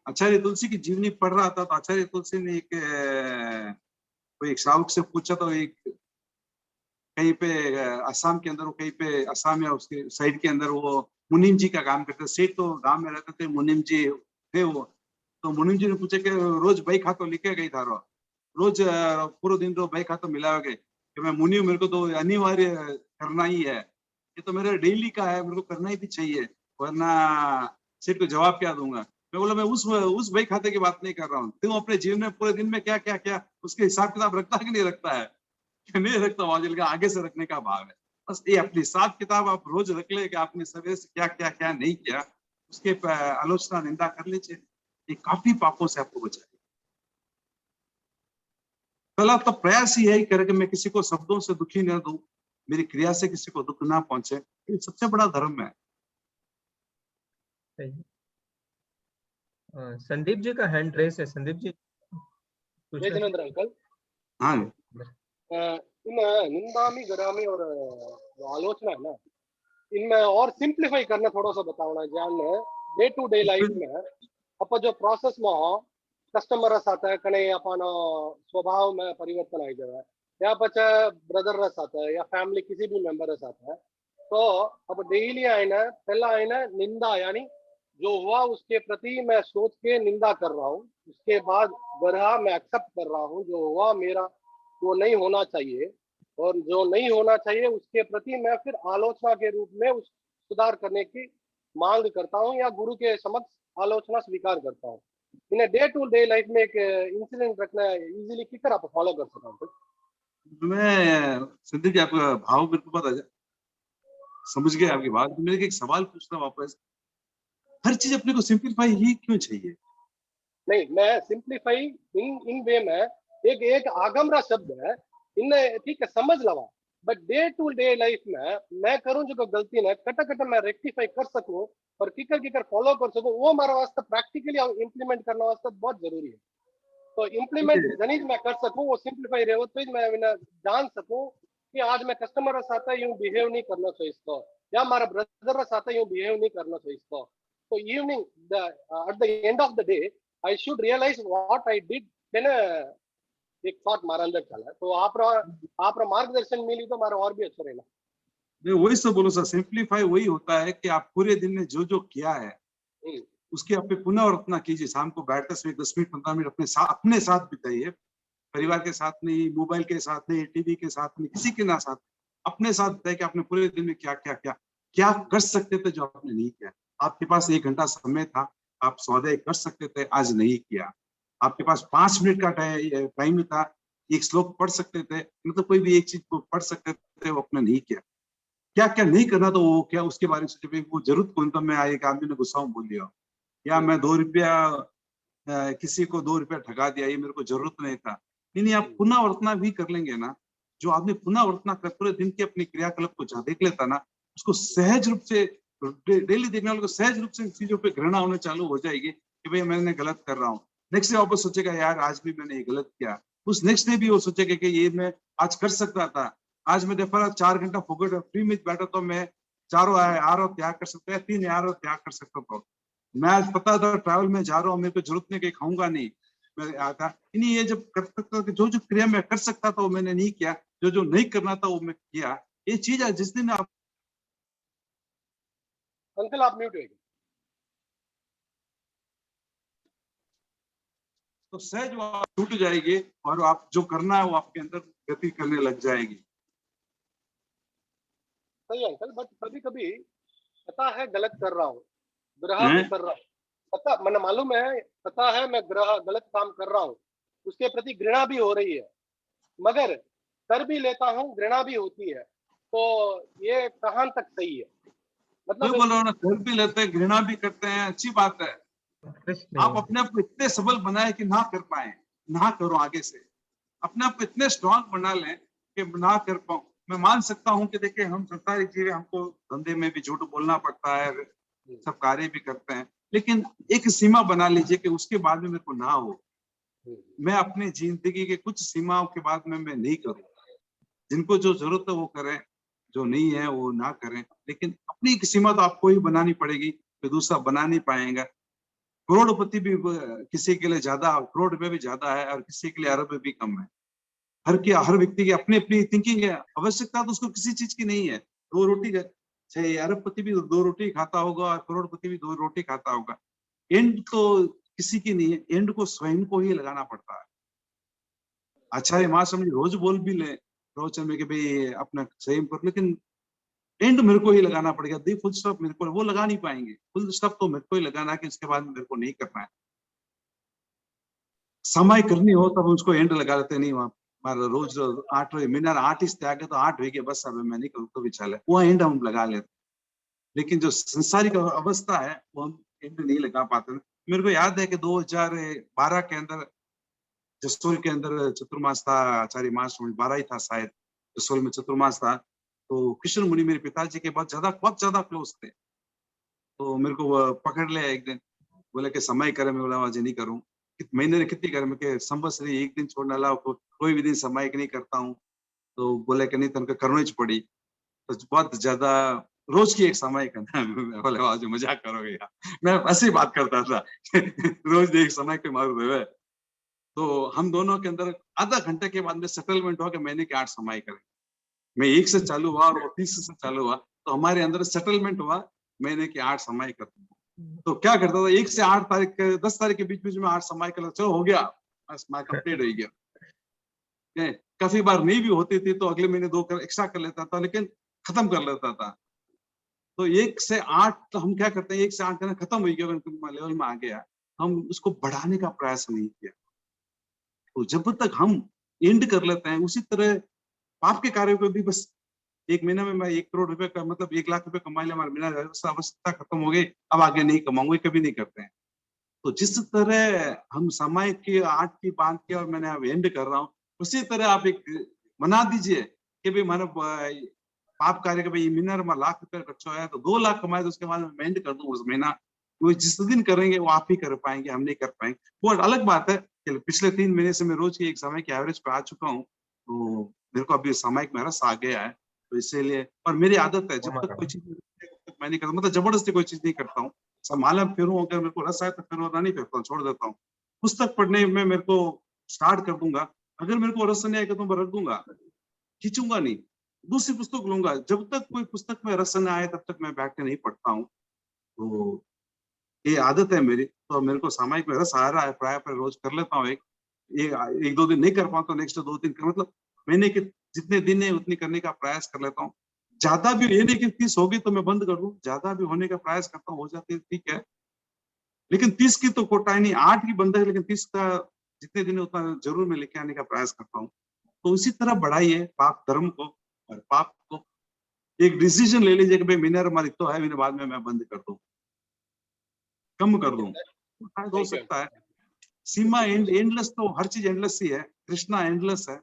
आचार्य तुलसी की जीवनी पढ़ रहा था तो आचार्य तुलसी ने एक श्रावक से पूछा, तो एक कहीं पे असम के अंदर, कहीं पे असम या उसके साइड के अंदर वो मुनीम जी का काम करते, सेठ तो गांव में रहते थे, मुनीम जी थे वो। तो मुनीम जी ने पूछा कि रोज भाई खातो लिखे गई था, रोज पूरा दिन तो भाई खातो मिला गए कि मैं मुनि, मेरे को तो अनिवार्य करना ही है, ये तो मेरा डेली का है, मेरे को करना ही भी चाहिए, वरना सेठ को जवाब क्या दूंगा। मैं बोला मैं उस भाई खाते की बात नहीं कर रहा हूँ, तुम अपने जीवन में पूरे दिन में क्या क्या क्या उसके हिसाब किताब रखता है कि नहीं रखता है, नहीं रखता, वाजिल का आगे से रखने का भाव है। बस ये अपनी हिसाब किताब आप रोज रख ले कि आपने सवेरे से क्या क्या क्या नहीं किया, उसके आलोचना निंदा कर लीजिए, ये काफी पापों से आपको बचाएगा। पहला तो प्रयास ही है कि मैं किसी को शब्दों से दुखी न दूं, मेरी क्रिया से किसी को दुख ना पहुंचे, ये सबसे बड़ा धर्म है। संदीप जी का हैंड रेस है, संदीप जी। जयचंद्र अंकल, हाँ, इन निंदामी गरामी और आलोचना है ना, इनमें और सिंप्लीफाई करना थोड़ा सा बताओ जान डे टू डे लाइफ में अपन जो प्रोसेस में हो कस्टमर आता है कने अपन स्वभाव में परिवर्तन आई जाए या पचा ब्रदर रा साथ है या फैमिली किसी भी मेंबर रा साथ है, तो अब डेली आईना पहला आईना निंदा, यानी जो हुआ उसके प्रति मैं सोच के निंदा कर रहा हूँ, उसके बाद बरहा मैं एक्सेप्ट कर रहा हूँ जो हुआ मेरा वो नहीं होना चाहिए, और जो नहीं होना चाहिए उसके प्रति मैं फिर आलोचना के रूप में उस सुधार करने की मांग करता हूँ या गुरु के समक्ष आलोचना स्वीकार करता हूँ। In day to day life में एक इंसिडेंट रखना इजीली किकर आप फॉलो कर सकते हैं। मैं सिद्धि जी आपका भाव मेरे को पता है, समझ गए आपकी बात। मेरे एक सवाल पूछना वापस, हर चीज अपने को सिंपलीफाई ही क्यों चाहिए? नहीं, मैं सिंपलीफाई इन वे में एक आगमरा शब्द है, इन ठीक है समझ लवा, but day to day life में मैं करूं जो गलती ने कटा मैं रेक्टिफाई कर सकूं और किकर फॉलो कर सकूं, वो हमारे वास्ते प्रैक्टिकली इम्प्लीमेंट करना वास्ते बहुत जरूरी है। तो इम्प्लीमेंट जनी मैं कर सकूं वो सिंपलीफाई रहे, तो मैं जान सकूं कि आज मैं कस्टमर के साथ यूं बिहेव नहीं करना चाहिए इसको, या हमारा ब्रदर के साथ यूं बिहेव नहीं करना चाहिए इसको। तो evening at the end of the day I should realise what I did, then एक थॉट हमारा अंदर चला। तो आप मार्गदर्शन मिली तो हमारा और भी अच्छा रहेगा। मैं वही सब बोलो सर, सिंपलीफाई वही होता है कि आप पूरे दिन में जो जो किया है उसकी आप पुनरावर्तना कीजिए। शाम को बैठते समय 10 मिनट 15 मिनट अपने साथ बिताइए, परिवार के साथ नहीं, मोबाइल के साथ नहीं, टीवी के साथ नहीं, किसी के ना साथ, अपने साथ बताइए कि आपने पूरे दिन में क्या क्या क्या क्या कर सकते थे जो आपने नहीं किया। आपके पास 1 घंटा समय था, आप स्वाध्याय कर सकते थे, आज नहीं किया। आपके पास 5 मिनट का टाइम था, एक श्लोक पढ़ सकते थे, मतलब कोई भी एक चीज को पढ़ सकते थे, वो आपने नहीं किया। क्या क्या नहीं करना तो वो क्या, उसके बारे में सोचे। वो जरूरत कौन था, मैं एक आदमी ने गुस्सा बोल दिया, या मैं 2 रुपया किसी को 2 रुपया ठगा दिया, ये मेरे को जरूरत नहीं था। नहीं, आप पुनरावर्तना भी कर लेंगे ना। जो आदमी पुनरावर्तना कर पूरे दिन की अपनी क्रियाकलाप को जहाँ देख लेता ना, उसको सहज रूप से डेली देखने वाले को सहज रूप से चीजों पे घृणा होने चालू हो जाएगी कि भाई मैंने गलत कर रहा हूँ। नेक्स्ट डे वापस सोचेगा यार आज भी मैंने ये गलत किया। उस नेक्स्ट डे भी वो सोचेगा कि ये मैं आज कर सकता था, आज मैं देखा 4 घंटा फोकट फ्री में बैठा तो मैं 4 आरो त्याग कर सकता, 3 आरो त्याग कर सकता था। मैं आज पता था ट्रैवल में जा रहा हूँ, मेरे को जरूरत नहीं, कहीं खाऊंगा नहीं, मैं आता नहीं। ये जब कर सकता, जो जो क्रिया मैं कर सकता था वो मैंने नहीं किया, जो जो नहीं करना था वो मैं किया। ये चीज है जिस दिन आप अंकल आप म्यूट हो गए, तो सहज वो टूट जाएगी और आप जो करना है वो आपके अंदर गति करने लग जाएगी। सही अंकल, बट कभी कभी पता है गलत कर रहा हूँ, ग्रह भी कर रहा हूँ, पता मैंने मालूम है, पता है मैं गलत काम कर रहा हूँ, उसके प्रति घृणा भी हो रही है, मगर कर भी लेता हूँ, घृणा भी होती है। तो ये कहां तक सही है? मतलब बोलो ना, कर भी लेते हैं, घृणा भी करते हैं, अच्छी बात है। आप अपने आप को इतने सबल बनाए कि ना कर पाए, ना करो, आगे से अपने आप को इतने स्ट्रांग बना लें कि ना कर पाऊं। मैं मान सकता हूं कि देखिए हम संसारी जीव, हमको धंधे में भी झूठ बोलना पड़ता है, सब कार्य भी करते हैं, लेकिन एक सीमा बना लीजिए कि उसके बाद में मेरे को ना हो। मैं अपनी जिंदगी के कुछ सीमाओं के बाद में मैं नहीं करूं। जिनको जो जरूरत है वो करें, जो नहीं है वो ना करें, लेकिन अपनी एक सीमा तो आपको ही बनानी पड़ेगी, तो दूसरा बना नहीं पाएगा। करोड़पति भी किसी के लिए ज्यादा, करोड़ रुपए भी ज्यादा है, और किसी के लिए अरब में भी कम है। हर व्यक्ति की अपनी अपनी थिंकिंग है। आवश्यकता तो उसको किसी चीज की नहीं है। 2 रोटी, चाहे अरबपति भी 2 रोटी खाता होगा और करोड़पति भी 2 रोटी खाता होगा, एंड तो किसी की नहीं है, एंड को स्वयं को ही लगाना पड़ता है। आचार्य महाशय रोज बोल भी ले प्रवचन में कि भाई अपना संयम कर, लेकिन एंड मेरे को ही लगाना पड़ेगा। दी फुल स्टॉप मेरे को वो लगा नहीं पाएंगे, फुल स्टॉप तो मेरे को ही लगाना है कि इसके बाद मेरे को नहीं करना है। समय करनी हो तब उसको एंड लगा लेते नहीं। वहाँ रोज 8 बजे मीनार 8 ही त्यागे तो 8 हो बस, अब मैं नहीं करूँ तो भी चले, वो एंड हम लगा लेते। लेकिन जो संसारिक अवस्था है वो हम एंड नहीं लगा पाते। मेरे को याद है कि 2012 के अंदर जसोल के अंदर चतुर्मास था, आचार्य मास 12 ही था शायद, जसोल में चतुर्मास था। तो कृष्ण मुनि मेरे पिताजी के बहुत ज्यादा क्लोज थे। तो मेरे को वो पकड़ लिया एक दिन, बोले कि समय करे, मैं बोला आज नहीं करूँ। महीने ने कितनी करे, मैं संवत्सरी एक दिन छोड़ने ला, कोई भी दिन समय नहीं करता हूँ। तो बोले कि नहीं तुमको करना ही पड़ी। तो बहुत ज्यादा रोज की एक समय करना। बोले आज मजाक करोगे यार, मैं ऐसे ही बात करता था रोज एक समय के मारू। तो हम दोनों के अंदर आधा घंटे के बाद में सेटलमेंट हुआ कि महीने के 8 समाई करेंगे। मैं 1 से चालू हुआ और वो 30 से चालू हुआ, तो हमारे अंदर सेटलमेंट हुआ महीने के 8 समाई करते हैं। तो क्या करता था, 1 से 8 तारीख 10 तारीख के बीच में 8 समाई कर, चलो हो गया, बस मैं कंप्लीट हो गया। काफी बार नहीं भी होती थी तो अगले महीने 2 एक्स्ट्रा कर लेता था, लेकिन खत्म कर लेता था। तो 1 से 8 तो हम क्या करते हैं, 1 से 8 करना खत्म हो गया, लेवल में आ गया, हम उसको बढ़ाने का प्रयास नहीं किया। तो जब तक हम एंड कर लेते हैं, उसी तरह पाप के कार्यों को भी बस 1 महीने में मैं 1 करोड़ रुपए का मतलब 1 लाख रुपए कमा लिया, हमारा महीना अवस्था खत्म हो गई, अब आगे नहीं कमाऊंगे, कभी नहीं करते हैं। तो जिस तरह हम समय की 8 की बांध के और मैंने अब एंड कर रहा हूँ, उसी तरह आप एक बना दीजिए कि भाई मैंने पाप कार्य का भाई महीना में लाख रुपए खर्च होया तो 2 लाख कमाए, तो उसके बाद मैं एंड कर दूं उस महीना। वो जिस दिन करेंगे वो आप ही कर पाएंगे, हम नहीं कर पाएंगे। वो अलग बात है कि पिछले 3 महीने से मैं रोज की एक समय की एवरेज पे आ चुका हूँ, तो मेरे को अभी सामयिक मेरा आ गया है, तो इसीलिए। और मेरी आदत है जब तक कोई चीज मैं नहीं करता, मतलब जबरदस्ती कोई चीज नहीं करता हूँ। संभाला फिरूं, अगर मेरे को रस आए तो फिर वरना नहीं फिरता हूँ, छोड़ देता हूँ। पुस्तक पढ़ने में मेरे को स्टार्ट कर दूंगा, अगर मेरे को रस नहीं आएगा तो मैं रख दूंगा, खींचूंगा नहीं, दूसरी पुस्तक लूंगा। जब तक कोई पुस्तक में रस न आए तब तक मैं बैठ के नहीं पढ़ता हूँ। तो ये आदत है मेरी। तो मेरे को सामायिक में रस आ रहा है, प्राय पर रोज कर लेता हूँ। एक 2 दिन नहीं कर पाता, नेक्स्ट 2 दिन मतलब महीने के जितने दिन है उतनी करने का प्रयास कर लेता हूँ। ज्यादा भी ये नहीं कि 30 होगी तो मैं बंद कर दूं, ज्यादा भी होने का प्रयास करता हूँ, हो जाती है ठीक है, लेकिन 30 की तो कोटाई नहीं, 8 की बंद है, लेकिन 30 का जितने दिन है उतना जरूर मैं लेके आने का प्रयास करता हूँ। तो उसी तरह बढ़ाइए पाप धर्म को और पाप को। एक डिसीजन ले लीजिए कि भाई महीना हमारी तो है, महीने बाद में मैं बंद कर दूं, कम कर दूं, हो सकता है। सीमा एंडलेस, तो हर चीज एंडलेस ही है, कृष्णा एंडलेस है,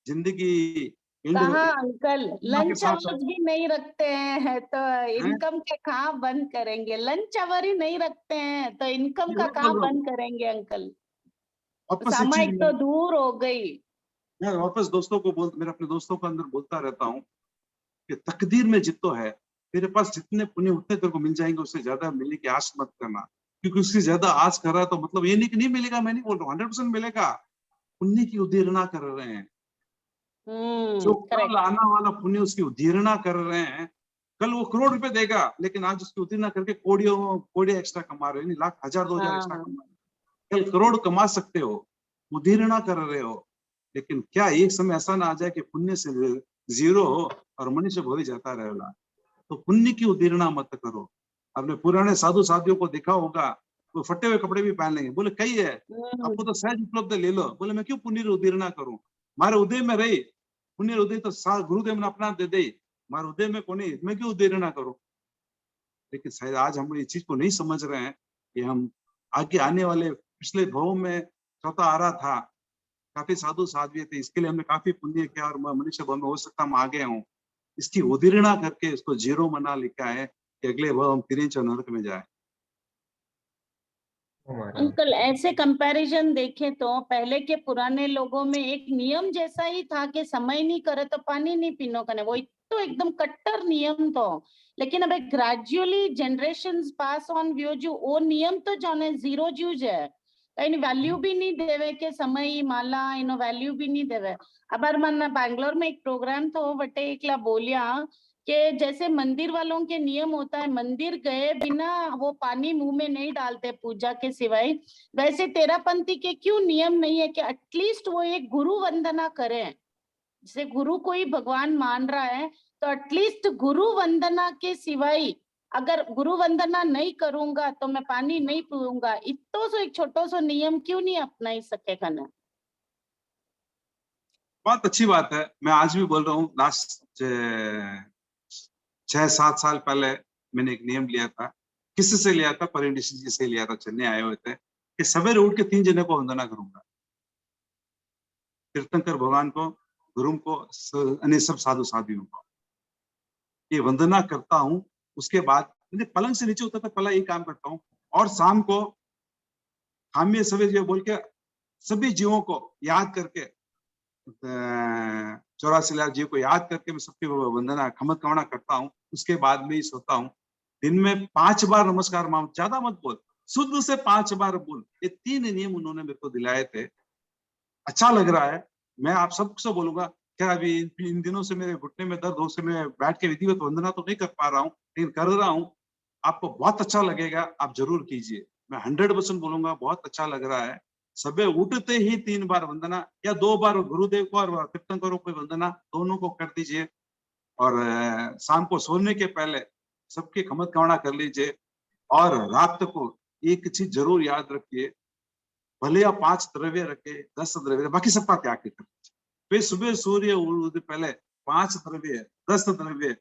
जिंदगी कहाँ अंकल लंच आवर्स भी नहीं रखते हैं तो इनकम के कहाँ बंद करेंगे? लंच आवर ही नहीं रखते हैं तो इनकम का कहाँ बंद करेंगे अंकल? सामायिक तो दूर हो गई। मैं वापस दोस्तों को मेरे अपने दोस्तों को अंदर बोलता रहता हूँ कि तकदीर में जितो है, तेरे पास जितने पुण्य उतने तेरे को मिल जाएंगे, उससे ज्यादा मिलने की आस मत करना, क्योंकि उससे ज्यादा आस कर रहा है तो मतलब ये नहीं कि नहीं मिलेगा, मैं नहीं बोल रहा हूँ 100% मिलेगा। पुण्य की उदीरना कर रहे हैं, जो कल आना वाला पुण्य उसकी उदीरना कर रहे हैं। कल वो करोड़ रुपए देगा, लेकिन आज उसकी उदीरना करके कोड़ियों एक्स्ट्रा कमा रहे हो, नहीं लाख 1000 2000 एक्स्ट्रा कमा रहे हो। कल करोड़ कमा सकते हो, उदीरना कर रहे हो, लेकिन क्या एक समय ऐसा ना आ जाए कि पुण्य से 0 हो और मनुष्य भोली जाता रहेगा। तो पुण्य की उदीरना मत करो। आपने पुराने साधु साधियों को देखा होगा, वो फटे हुए कपड़े भी पहन लेंगे, बोले कई है आपको तो सहज उपलब्ध ले लो, बोले मैं क्यों पुण्य उदीरना करूं, मारे उदय में रही पुण्य उदय तो गुरुदेव ने अपना दे दे, मारे उदय में कोनी, मैं क्यों उदीरना करूं। लेकिन शायद आज हम इस चीज को नहीं समझ रहे हैं कि हम आगे आने वाले पिछले भाव में चौथा आ रहा था, काफी साधु साध्वी थे, इसके लिए हमने काफी पुण्य किया और मनुष्य भाव में हो सकता हम आगे हों। इसकी उदीरना करके इसको 0 मना लिखा है कि अगले भाव हम तिरंच नरक में जाए। अंकल ऐसे कंपैरिजन देखें तो पहले के पुराने लोगों में एक नियम जैसा ही था कि समय नहीं करे तो पानी नहीं पीनो कने, वो तो एकदम कट्टर नियम तो। लेकिन अब ग्रेजुअली जनरेशंस पास ऑन व्यो जो वो नियम तो जाने 0 जूज है, कहीं वैल्यू भी नहीं देवे के समय माला इनो वैल्यू भी नहीं देवे। अब मन बैंगलोर में एक प्रोग्राम तो बटे एकला बोलिया कि जैसे मंदिर वालों के नियम होता है, मंदिर गए बिना वो पानी मुंह में नहीं डालते पूजा के सिवाय, वैसे तेरापंथी के क्यों नियम नहीं है कि एटलीस्ट वो एक गुरु वंदना करें। जैसे गुरु कोई भगवान मान रहा है तो एटलीस्ट गुरु वंदना के सिवाय अगर गुरु वंदना नहीं करूंगा तो मैं पानी नहीं पीऊंगा, इतो सो एक छोटो सो नियम क्यों नहीं अपना सके कना? बहुत अच्छी बात है। मैं आज भी बोल रहा हूँ, लास्ट 6-7 साल पहले मैंने एक नियम लिया था। किसी से लिया था? परिंडिशी जी से लिया था, चेन्नई आए हुए थे, कि सवेरे उठ के 3 जने को वंदना करूंगा, तीर्थंकर भगवान को, गुरु को, अन्य सब साधु साधियों को। ये वंदना करता हूँ, उसके बाद पलंग से नीचे उतरता पहला ये काम करता हूँ, और शाम को हाम्य सवेरे बोल के सभी जीवों को याद करके 84 लाख जीव को याद करके मैं सबकी वंदना खमत कवना करता हूँ। उसके बाद में ही सोता हूँ। दिन में 5 बार नमस्कार माँ, ज्यादा मत बोल, शुद्ध से 5 बार बोल, ये 3 नियम उन्होंने मेरे को दिलाए थे। अच्छा लग रहा है। मैं आप सबसे बोलूंगा, क्या अभी इन दिनों से मेरे घुटने में दर्द हो से मैं बैठ के विधिवत वंदना तो नहीं कर पा रहा हूँ, लेकिन कर रहा हूँ। आपको बहुत अच्छा लगेगा, आप जरूर कीजिए। मैं 100% बोलूंगा, बहुत अच्छा लग रहा है। सुबह उठते ही 3 बार वंदना या 2 बार गुरुदेव को और तीर्थंकरों को वंदना, दोनों को कर दीजिए। और शाम को सोने के पहले सबकी खमत कामना कर लीजिए। और रात को एक चीज जरूर याद रखिए, भले आप 5 द्रव्य रखे, 10 द्रव्य, बाकी सबका त्याग कर दीजिए। फिर सुबह सूर्य उदय पहले 5 द्रव्य, 10 द्रव्य।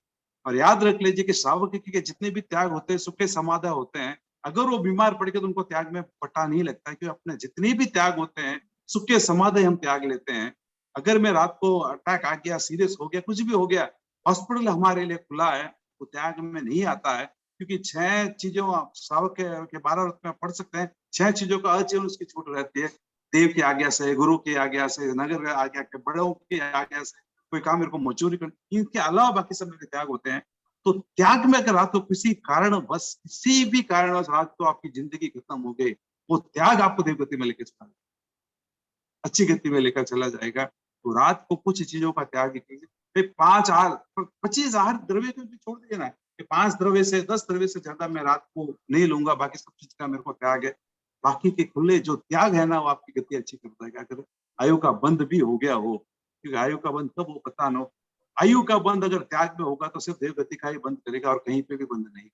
और याद रख लीजिए कि श्रावक के जितने भी त्याग होते हैं, सुखे समाधा होते हैं। अगर वो बीमार पड़ गए तो उनको त्याग में पट्टा नहीं लगता है, क्योंकि अपने जितने भी त्याग होते हैं सुखे समाधे हम त्याग लेते हैं। अगर मैं रात को अटैक आ गया, सीरियस हो गया, कुछ भी हो गया, हॉस्पिटल हमारे लिए खुला है, वो त्याग में नहीं आता है। क्योंकि 6 चीजों आप श्रावक के 12 व्रत में पढ़ सकते हैं, 6 चीजों का अचेतन उसकी छूट रहती है। देव की आज्ञा से, गुरु की आज्ञा से, नगर की आज्ञा के, बड़ों की आज्ञा से, कोई काम मेरे को मजूरी करनी, इनके अलावा बाकी सब मेरे त्याग होते हैं। तो त्याग में अगर रात को किसी कारण बस, किसी भी कारण रात को आपकी जिंदगी खत्म हो गई, वो त्याग आपको देवगति में लेकर चला, अच्छी गति में लेकर चला जाएगा। तो रात को कुछ चीजों का त्याग कीजिए। 5 आहार, 25 आहार द्रव्य को भी छोड़ दीजिए ना, कि 5 द्रव्य से 10 द्रव्य से ज्यादा मैं रात को नहीं लूंगा, बाकी सब चीज का मेरे को त्याग है। बाकी के खुले जो त्याग है ना, वो आपकी गति अच्छी कर देगा। अगर आयु का बंध भी हो गया हो, क्योंकि आयु का बंध कब हो पता न हो, आयु का बंध अगर त्याग में होगा तो सिर्फ देव गति का ही बंद करेगा और कहीं पे भी बंद नहीं।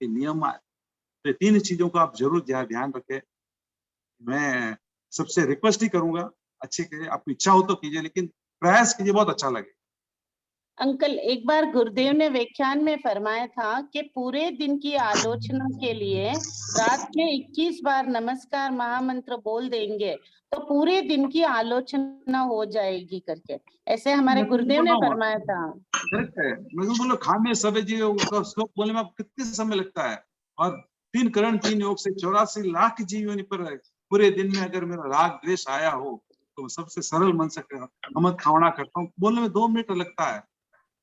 ये नियम है। तो 3 चीजों को आप जरूर ध्यान रखें। मैं सबसे रिक्वेस्ट ही करूंगा, अच्छे के आपकी इच्छा हो तो कीजिए, लेकिन प्रयास कीजिए, बहुत अच्छा लगे। अंकल, एक बार गुरुदेव ने व्याख्यान में फरमाया था कि पूरे दिन की आलोचना के लिए रात में 21 बार नमस्कार महामंत्र बोल देंगे तो पूरे दिन की आलोचना हो जाएगी करके, ऐसे हमारे गुरुदेव ने फरमाया था। करेक्ट है। मैं तो बोलो खाने सवे जी श्लोक बोलने में कितने समय लगता है, और 3 करण 3 योग से 84 लाख जीवन पर पूरे दिन में अगर मेरा राग द्वेष आया हो तो सबसे सरल मन से हम खावना करता हूँ, बोलने में 2 मिनट लगता है।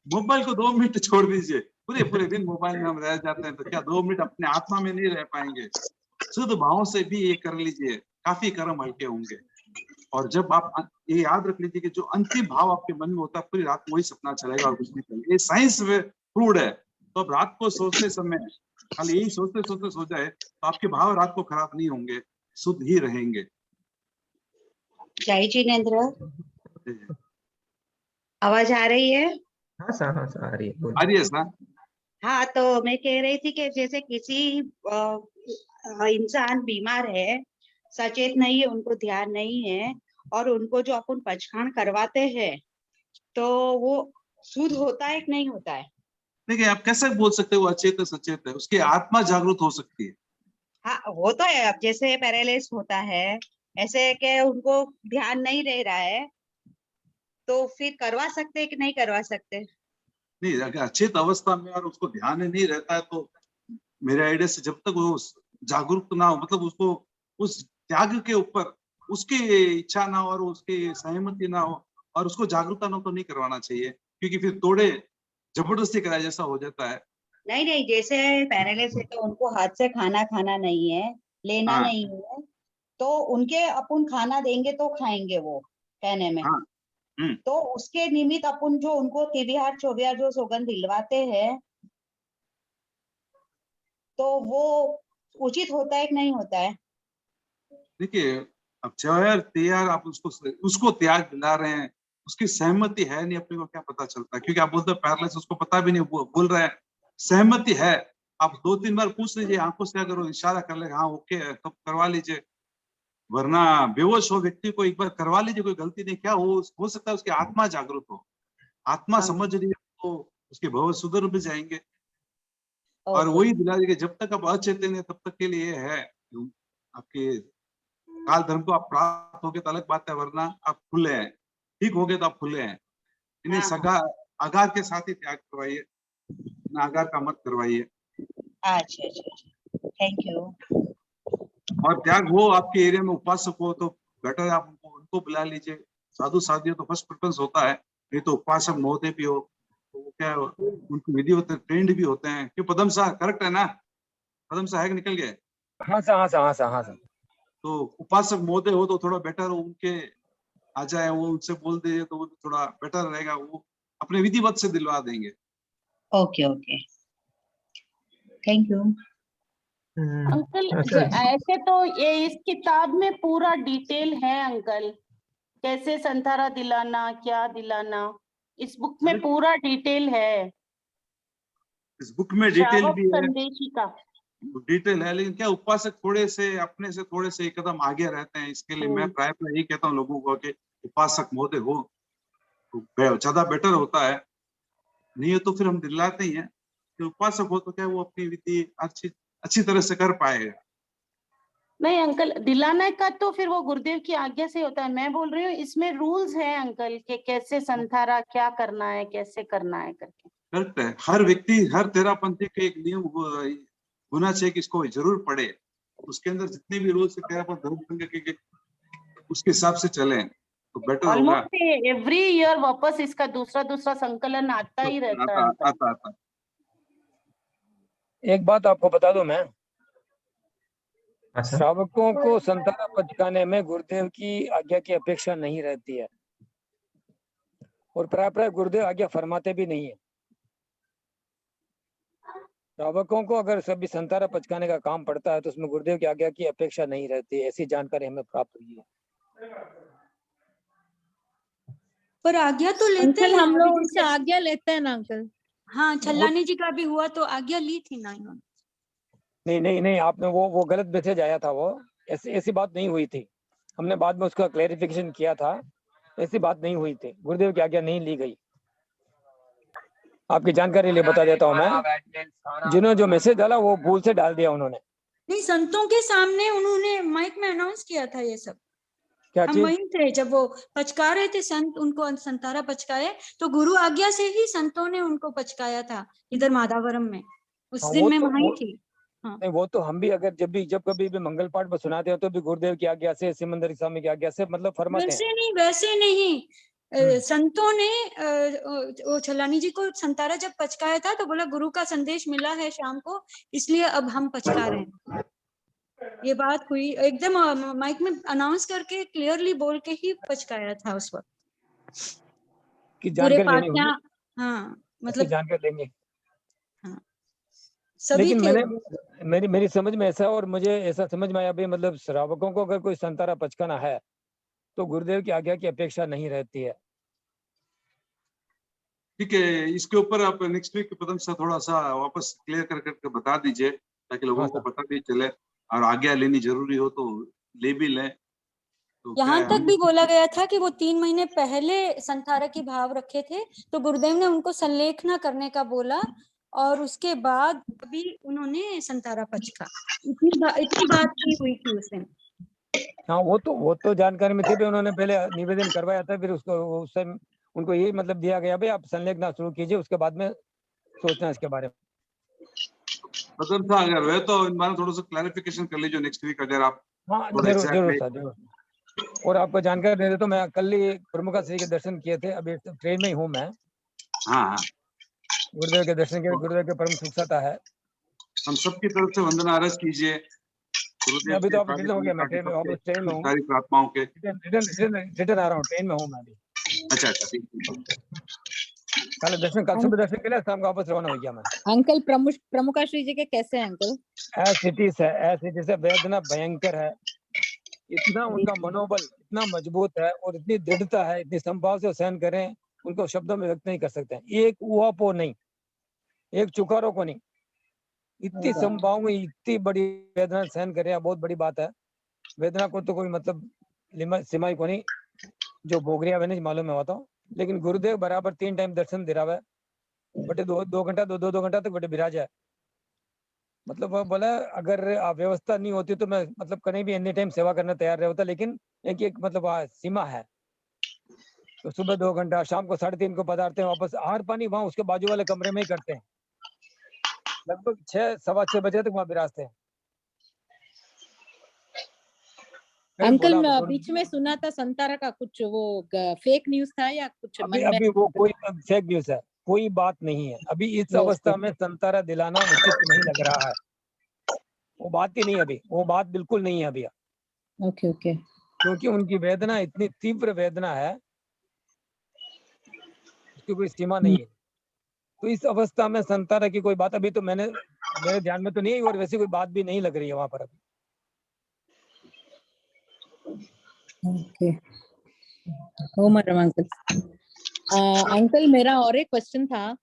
मोबाइल को 2 मिनट छोड़ दीजिए, पूरे दिन मोबाइल में हम रह जाते हैं, तो क्या 2 मिनट अपने आत्मा में नहीं रह पाएंगे? शुद्ध भाव से भी ये कर लीजिए, काफी कर्म हल्के होंगे। और जब आप ये याद रख लीजिए कि जो अंतिम भाव आपके मन में होता है, पूरी रात वही सपना चलेगा और कुछ नहीं चलेगा। ये साइंस प्रूव्ड है। तो अब रात को सोचते समय खाली यही सोचते सोचते सो जाए तो आपके भाव रात को खराब नहीं होंगे, शुद्ध ही रहेंगे। जय जिनेंद्र, आवाज आ रही है? हाँ सर, आ रही है, आ रही है सर। हाँ, तो मैं कह रही थी कि जैसे किसी इंसान बीमार है, सचेत नहीं है, उनको ध्यान नहीं है, और उनको जो अपन पचखान करवाते हैं तो वो शुद्ध होता है कि नहीं होता है? देखिए, आप कैसे बोल सकते हो वो अचेत है सचेत है? उसकी आत्मा जागृत हो सकती है। हाँ, वो तो है। अब जैसे पैरालिसिस होता है, ऐसे कि उनको ध्यान नहीं रह रहा है, तो फिर करवा सकते हैं कि नहीं करवा सकते? नहीं, अगर अचेत अवस्था में और उसको ध्यान नहीं रहता है तो मेरे आइडिया से जब तक वो जागरूक ना हो, मतलब उसको उस त्याग के ऊपर उसकी इच्छा ना हो और उसकी सहमति ना हो और उसको जागरूकता ना हो, तो नहीं करवाना चाहिए, क्योंकि फिर थोड़े जबरदस्ती कराया जैसा हो जाता है। नहीं, जैसे पैरालिसिस है तो उनको हाथ से खाना खाना नहीं है, लेना नहीं है, तो उनके अपन खाना देंगे तो खाएंगे वो, कहने में। तो उसके निमित्त अपन जो उनको तिविहार चौविहार जो सौगंध दिलवाते हैं, तो वो उचित होता है कि नहीं होता है? देखिए, अब चौहार तिहार आप उसको त्याग दिला रहे हैं, उसकी सहमति है नहीं, अपने को क्या पता चलता है? क्योंकि आप बोलते हैं पैरालिसिस, उसको पता भी नहीं, बोल रहे हैं सहमति है। आप 2-3 बार पूछ लीजिए, आंखों से अगर वो इशारा कर ले हाँ ओके है तो करवा लीजिए, वरना बेहोश हो व्यक्ति को एक बार करवा लीजिए, कोई गलती नहीं। क्या हो सकता है उसकी आत्मा जागरूक हो, आत्मा समझ रही है तो उसके भव सुधर भी जाएंगे। और वही दिला दीजिए, जब तक आप अचेतन है तब तक के लिए है। आपके काल धर्म को आप प्राप्त हो गए तो अलग बात है, वरना आप खुले हैं, ठीक हो गए तो आप खुले हैं। इन्हें सगा आगार के साथ ही त्याग करवाइए, ना आगार का मत करवाइए। अच्छा, थैंक यू। और त्याग हो आपके एरिया में उपासक हो तो बेटर है, आप उनको बुला लीजिए। साधु साधियों तो फर्स्ट प्रेफरेंस होता है, नहीं तो उपासक महोदय भी हो तो वो क्या उनकी विधि होते ट्रेंड भी होते हैं। क्यों पदम शाह करेक्ट है ना? पदम शाह है कि निकल गए? हाँ सर। तो उपासक महोदय हो तो थोड़ा बेटर हो, उनके आ जाए, वो उनसे बोल दे तो वो थोड़ा बेटर रहेगा, वो अपने विधिवत से दिलवा देंगे। Okay, thank you uncle. ऐसे तो ये इस किताब में पूरा डिटेल है अंकल, कैसे संथारा दिलाना, क्या दिलाना, इस बुक में पूरा डिटेल है। इस बुक में डिटेल भी है, संदेशी का डिटेल है, लेकिन क्या उपासक थोड़े से अपने से थोड़े से एक कदम आगे रहते हैं। इसके लिए मैं प्राय यही कहता हूँ लोगों को कि उपासक महोदय हो तो ज्यादा बेटर होता है। नहीं है तो फिर हम दिलाते ही हैं कि उपासक हो तो क्या वो अपनी विधि अच्छी तरह से कर पाएगा। नहीं अंकल, दिलाने का तो फिर वो गुरुदेव की आज्ञा से होता है। मैं बोल रही हूँ इसमें रूल्स है अंकल कि कैसे संथारा क्या करना है, कैसे करना है करके। करेक्ट है, हर व्यक्ति, हर तेरापंथी के एक नियम होना चाहिए कि इसको जरूर पढ़े। उसके अंदर जितने भी रूल्स तेरापंथ धर्म संघ के उसके हिसाब से चले तो बेटर होगा। ऑलमोस्ट एवरी ईयर वापस इसका दूसरा संकलन आता ही रहता है। आता। एक बात आपको बता दूं मैं, श्रावकों को संतारा पचकाने में गुरुदेव की आज्ञा की अपेक्षा नहीं रहती है, और प्राय गुरुदेव आज्ञा फरमाते भी नहीं है। श्रावकों को अगर सभी संतारा पचकाने का काम पड़ता है तो उसमें गुरुदेव की आज्ञा की अपेक्षा नहीं रहती, ऐसी जानकारी हमें प्राप्त हुई है। पर आज्ञा तो लेते हैं हम लोग उनसे आज्ञा लेते हैं ना अंकल। हाँ, छल्लानी जी का भी हुआ तो आज्ञा ली थी ना इन्होंने। नहीं, आपने वो गलत मैसेज आया था, वो ऐसी बात नहीं हुई थी। हमने बाद में उसका क्लेरिफिकेशन किया था, ऐसी बात नहीं हुई थी, गुरुदेव की आज्ञा नहीं ली गई। आपकी जानकारी लिए बता देता हूँ मैं, जिन्होंने जो मैसेज डाला वो भूल से डाल दिया उन्होंने। नहीं, संतों के सामने उन्होंने माइक में अनाउंस किया था ये सब। क्या हम वहीं थे जब वो पचका रहे थे, संत उनको संतारा पचकाए तो गुरु आज्ञा से ही संतों ने उनको पचकाया था इधर माधावरम में। उस दिन मैं वहीं थी। हाँ। नहीं, वो तो हम भी अगर जब कभी भी मंगल पाठ में सुनाते हैं तो भी गुरुदेव की आज्ञा से, सिमंदरी स्वामी की आज्ञा से मतलब फरमाते हैं। वैसे नहीं संतों ने वो छल्लानी जी को संतारा जब पचकाया था तो बोला गुरु का संदेश मिला है शाम को, इसलिए अब हम पचका रहे हैं। ये बात हुई एकदम माइक में अनाउंस करके क्लियरली बोल के ही पचकाया था उस वक्त की जानकारी लेनी। हाँ, मतलब जानकारी लेंगे। हाँ, सभी लेकिन थे। मेरी समझ में ऐसा, और मुझे ऐसा समझ में आया भाई, मतलब श्रावकों को अगर कोई संतारा पचकाना है तो गुरुदेव की आज्ञा की अपेक्षा नहीं रहती है। ठीक है, इसके ऊपर आप नेक्स्ट वीक प्रथम से थोड़ा सा वापस क्लियर करके बता दीजिए ताकि लोगों को पता भी चले, और आज्ञा लेनी जरूरी हो तो ले भी लें। तो यहाँ तक भी बोला गया था कि वो 3 महीने पहले संतारा की भाव रखे थे तो गुरुदेव ने उनको संलेखना करने का बोला, और उसके बाद अभी उन्होंने संतारा पचका। इतनी बात नहीं हुई थी उस दिन। हाँ, वो तो जानकारी में थे भी, उन्होंने पहले निवेदन करवाया था, फिर उसको उस टाइम उनको यही मतलब दिया गया भाई आप संलेखना शुरू कीजिए, उसके बाद में सोचना इसके बारे में। मतलब था अगर वह तो इन बारे में थोड़ा सा क्लैरिफिकेशन कर लीजिए नेक्स्ट वीक अगर आप। हाँ, जरूर। और आपको जानकारी दे दे तो मैं कल ही प्रमुखा श्री के दर्शन किए थे, अभी ट्रेन में ही हूँ मैं। हाँ, गुरुदेव के दर्शन के, गुरुदेव के परम सुखसता है। हम सबकी तरफ से वंदना अर्ज कीजिए। अभी तो आप रिटर्न हो गया, मैं ट्रेन में हूँ, सारी प्रार्थनाओं के रिटर्न आ रहा हूँ, ट्रेन में हूँ मैं अभी। अच्छा, ठीक है। कल सुबह दर्शन के लिए शाम को वापस रवाना हो गया मैं। अंकल प्रमुखा श्री जी के कैसे हैं अंकल? ऐसी वेदना भयंकर है, इतना उनका मनोबल इतना मजबूत है और इतनी दृढ़ता है, इतनी संभाव से सहन करें, उनको शब्दों में व्यक्त नहीं कर सकते। एक उहापो नहीं, एक चुकारो को नहीं, इतनी संभाव में इतनी बड़ी वेदना सहन करे, बहुत बड़ी बात है। वेदना को तो कोई मतलब सीमा को नहीं, जो भोगरिया नहीं मालूम है तो, लेकिन गुरुदेव बराबर 3 टाइम दर्शन दे रहा है, बटे 2 घंटा तक बटे विराज है। मतलब वो बोला अगर व्यवस्था नहीं होती तो मैं मतलब कहीं भी एनी टाइम सेवा करना तैयार रहता, लेकिन एक मतलब सीमा है। तो सुबह 2 घंटा, शाम को 3:30 को पधारते हैं, वापस आहार पानी वहां उसके बाजू वाले कमरे में ही करते हैं, लगभग 6-6:15 बजे तक वहां विराजते हैं। अंकल बीच में सुना था संतारा का कुछ वो फेक न्यूज था या कुछ? अभी वो कोई फेक न्यूज है, कोई बात नहीं है। अभी इस अवस्था में संतारा दिलाना उचित नहीं लग रहा है, वो बात ही नहीं अभी, वो बात बिल्कुल नहीं है अभी। Okay okay. क्योंकि उनकी वेदना इतनी तीव्र वेदना है, उसकी कोई सीमा नहीं है। तो इस अवस्था में संतान की कोई बात अभी तो मेरे ध्यान में तो नहीं है, और वैसी कोई बात भी नहीं लग रही है वहां पर अभी। Okay, uncle. अंकल मेरा और एक क्वेश्चन था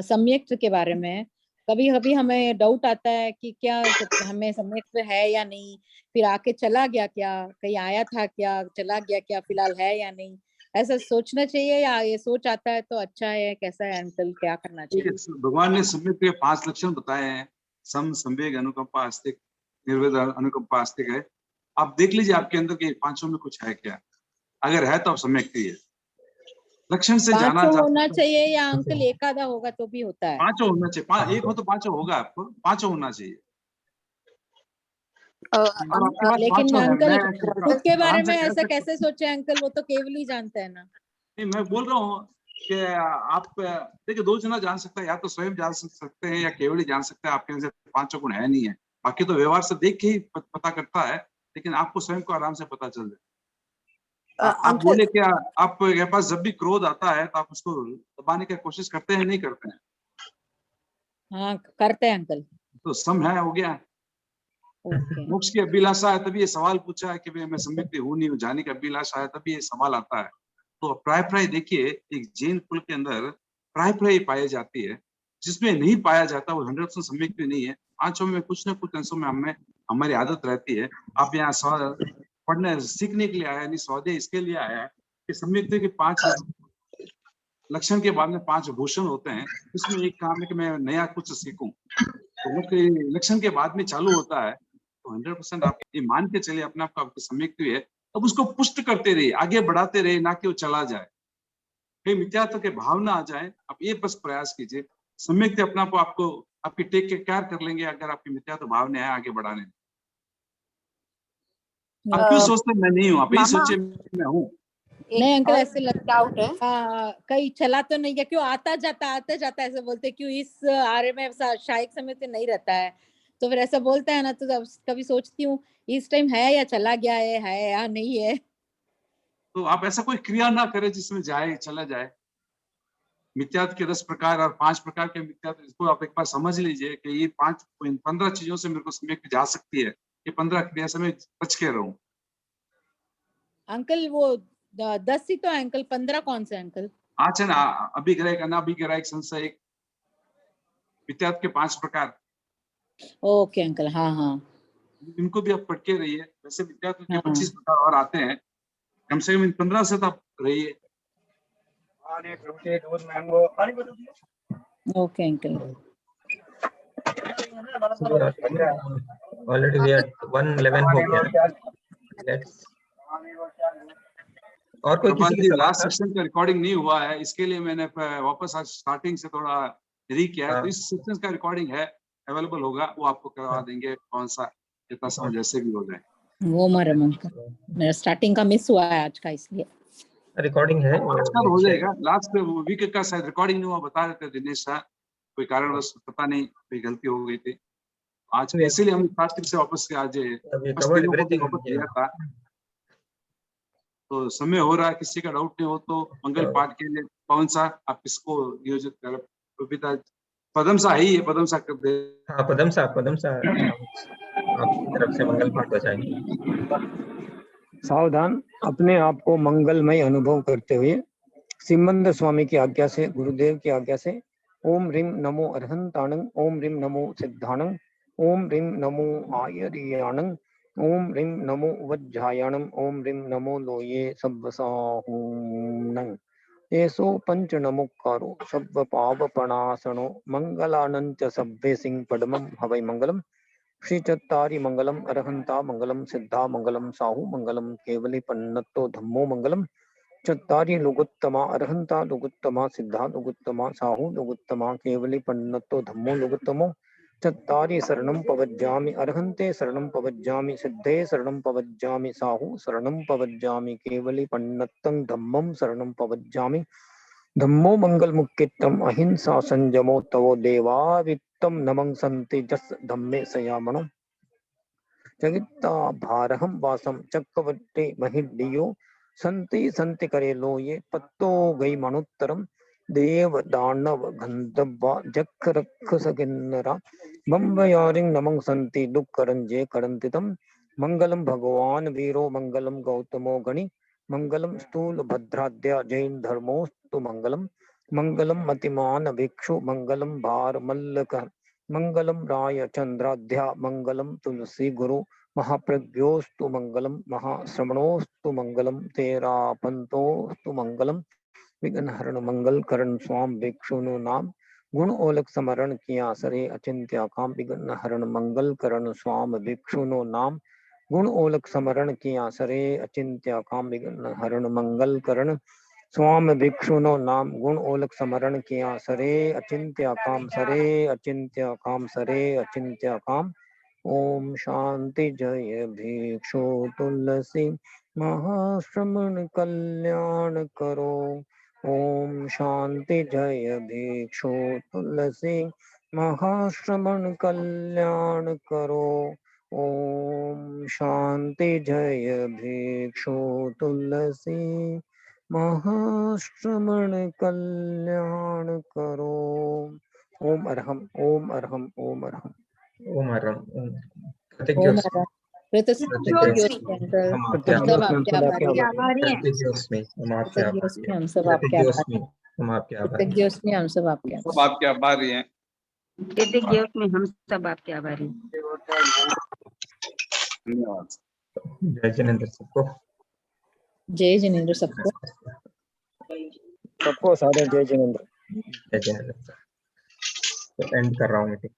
सम्यक्त के बारे में। कभी कभी हमें डाउट आता है कि क्या हमें सम्यक्त है या नहीं, फिर आके चला गया क्या, कहीं आया था क्या, चला गया क्या, फिलहाल है या नहीं, ऐसा सोचना चाहिए या ये सोच आता है तो अच्छा है, कैसा है अंकल, क्या करना चाहिए? भगवान ने सम्यक्त के 5 लक्षण बताए हैं, सम, संवेग, अनुकंपा, आस्तिक, निर्वेद, अनुकंपा, आस्तिक है। आप देख लीजिए आपके अंदर के 5 में कुछ है क्या, अगर है तो आप सम्यक्त ही है। लक्षण से जाना होना चाहिए या अंकल एक आधा होगा तो भी होता है? 5 होना चाहिए, एक हो तो 5 होगा, आपको 5 होना चाहिए। लेकिन अंकल खुद के बारे में ऐसा कैसे सोचे अंकल, वो तो केवल ही जानते हैं ना। नहीं, मैं बोल रहा हूँ कि आप देखिए 2 जना जान सकता है, या तो स्वयं जान सकते हैं या केवल ही जान सकते हैं आपके अंदर 5 गुण है नहीं है। बाकी तो व्यवहार से देख के ही पता करता है, लेकिन आपको स्वयं को आराम से पता चल जाए। आप बोले क्या, आपके पास जब भी क्रोध आता है तो आप उसको दबाने की कोशिश करते हैं, नहीं करते हैं? हाँ करते हैं अंकल। तो सम है, हो गया। मोक्ष की अभिलाषा है तभी ये सवाल पूछा है कि भाई मैं सम्यक्त हूँ नहीं हूँ, जाने की अभिलाषा है तभी ये सवाल आता है। तो प्राय देखिए एक जैन कुल के अंदर प्राय पाई जाती है, जिसमें नहीं पाया जाता वो 100% सम्यक्त भी नहीं है। 5 में कुछ न कुछ अंशों में हमारी आदत रहती है। आप यहाँ पढ़ने सीखने के लिए आया, नहीं स्वाध्याय इसके लिए आया है कि सम्यक्त के 5 लक्षण के बाद में 5 भूषण होते हैं। इसमें एक काम है कि मैं नया कुछ सीखूं, तो लक्षण के बाद में चालू होता है। तो 100% आप ये मान के चलिए अपने आप को आपकी सम्यक्त है, अब उसको पुष्ट करते रहिए, आगे बढ़ाते रहिए, ना कि वो चला जाए, कहीं मिथ्यात्व के भाव ना आ जाए। आप ये बस प्रयास कीजिए, सम्यक्त अपने आप आपको आपकी टेक के केयर कर लेंगे अगर आपकी मिथ्यात्व भाव ने आए आगे बढ़ाने। आप क्यों सोचते मैं नहीं हूँ, आप यही सोचिए मैं हूँ। नहीं अंकल ऐसे डाउट है, कहीं चला तो नहीं गया, क्यों आता जाता ऐसे बोलते, क्यों इस आर्य में शायक समय से नहीं रहता है, तो फिर ऐसा बोलता है ना, तो कभी सोचती हूँ इस टाइम है या चला गया है या नहीं है। तो आप ऐसा कोई क्रिया ना करें जिसमें जाए चला जाए। मिथ्यात्व के 10 प्रकार और 5 प्रकार के मिथ्यात्व, इसको आप एक बार समझ लीजिए कि ये 15 चीजों से मेरे को सम्यक्त जा सकती है, ये 15 क्रिया से मैं बच के रहूं। अंकल वो 10 ही तो है अंकल, 15 कौन से अंकल? अच्छा ना, अभिग्रह, अनाभिग्रह, संशय, मिथ्यात्व के 5 प्रकार। ओके अंकल, हाँ। इनको भी आप पढ़ के रहिए। वैसे मिथ्यात्व के 25 प्रकार और आते हैं, कम से कम 15 से तो आप रहिए। Okay uncle. Already we are 111 हो गया। और कोई किसी की लास्ट सेशन का रिकॉर्डिंग नहीं हुआ है, इसके लिए मैंने वापस आज स्टार्टिंग से थोड़ा री किया है। तो इस सेशन का रिकॉर्डिंग है, अवेलेबल होगा, वो आपको करवा देंगे, कौन सा कितना समय जैसे भी हो जाए। वो मेरा स्टार्टिंग का मिस हुआ है आज का, इसलिए रिकॉर्डिंग है, हो जाएगा। लास्ट वीक का शायद रिकॉर्डिंग नहीं हुआ, बता रहे थे दिनेश सर, कोई कारणवश पता नहीं कोई गलती हो गई थी आज, इसीलिए हम स्टार्टिंग से वापस आज किया था। तो समय हो रहा है, किसी का डाउट नहीं हो तो मंगल पाठ के लिए कौन सा आप किसको नियोजित कर, पिता पदम सा ही है, पदम सा कर दे। हाँ पदम सा आपकी तरफ से मंगल पाठ हो जाएगी। सावधान, अपने आप को मंगलमय अनुभव करते हुए सिमंद स्वामी की आज्ञा से, गुरुदेव की आज्ञा से, ओम ह्रीम नमो अरहंताणं, ओम ह्रीम नमो सिद्धाणं, ओम ह्रीम नमो आयर्याणं, ओम ह्रीम नमो वज्रायणं, ओम ह्रीम नमो लोये सब्बसाहूनं। एसो पंच नमोकारो शब्द पावपणासनो मंगलानंच सभ्ये सिंह पद्मं हवै मंगलम। श्री चत्तारी मंगलम, अरहंता मंगलम, सिद्धा मंगलम, साहू मंगलम, केवली पन्नतो धम्मो मंगलम। चत्तारी लुगुत्तमा, अरहंता लुगुत्तमा, सिद्धा लुगुत्तमा, साहू लुगुत्तमा, केवली पन्नतो धम्मो लुगुत्तमो। चत्तारी शरणं पवज्जामि, अरहंते शरणं पवज्जामि, सिद्धे शरणं पवज्जामि, साहू शरणं पवज्जामि, केवली पन्नतं धम्मं शरणं पवज्जामि। धम्मो मंगल मुक्तित्तम, अहिंसा संयमो तवो देवा वित्तम नमं संति जस धम्मे सयामणो। जगित्ता भारहम वासम चक्रवर्ती महिडियो संति संति करेलो ये पत्तो गई मनुत्तरम देव दानव गंधर्व जख रक्षस किन्नरा बम्बयारिंग नमं संति दुक्करंजे करंतितम मंगलम भगवान वीरो मंगलम गौतमो गणि मंगलम स्थूल भद्राद्या जैन धर्मोस्तु मंगलम मंगलम मतिमान भिक्षु मंगलम भार मल्लक मंगलम राय चंद्राध्या मंगलम तुलसी गुरु महाप्रज्ञोस्तु मंगलम महाश्रवणोस्तु मंगलम तेरा पंतोस्तु मंगलम विघ्नहरण मंगल करण स्वाम भिक्षुनु नाम गुण ओलक समरण किया सरे अचिंत्य काम विघ्नहरण मंगल करण स्वाम भिक्षुनु नाम गुण ओलक समरण किया सरे अचिंत्य काम विघ्नहरण मंगल करण स्वाम भिक्षुनो नाम गुण ओलक समरण किया सरे अचिंत्य काम सरे अचिंत्य काम। ओम शांति जय भिक्षु तुलसी महाश्रमण कल्याण करो। ओम शांति जय भिक्षु तुलसी महाश्रमण कल्याण करो। ओम शांति जय भिक्षु तुलसी महाश्रमण कल्याण करो। ओम अरहम ओम अरहम ओम अरहम ओम हरम ओम हरम। हम सब आपके आभारी हैं। हम सब आपके आभारी। धन्यवाद। जय जिनेंद्र सबको। जय जिनेंद्र सबको। सबको सारे जय जिनेंद्र। जय जिनेंद्र। तो एंड कर रहा हूँ मीटिंग।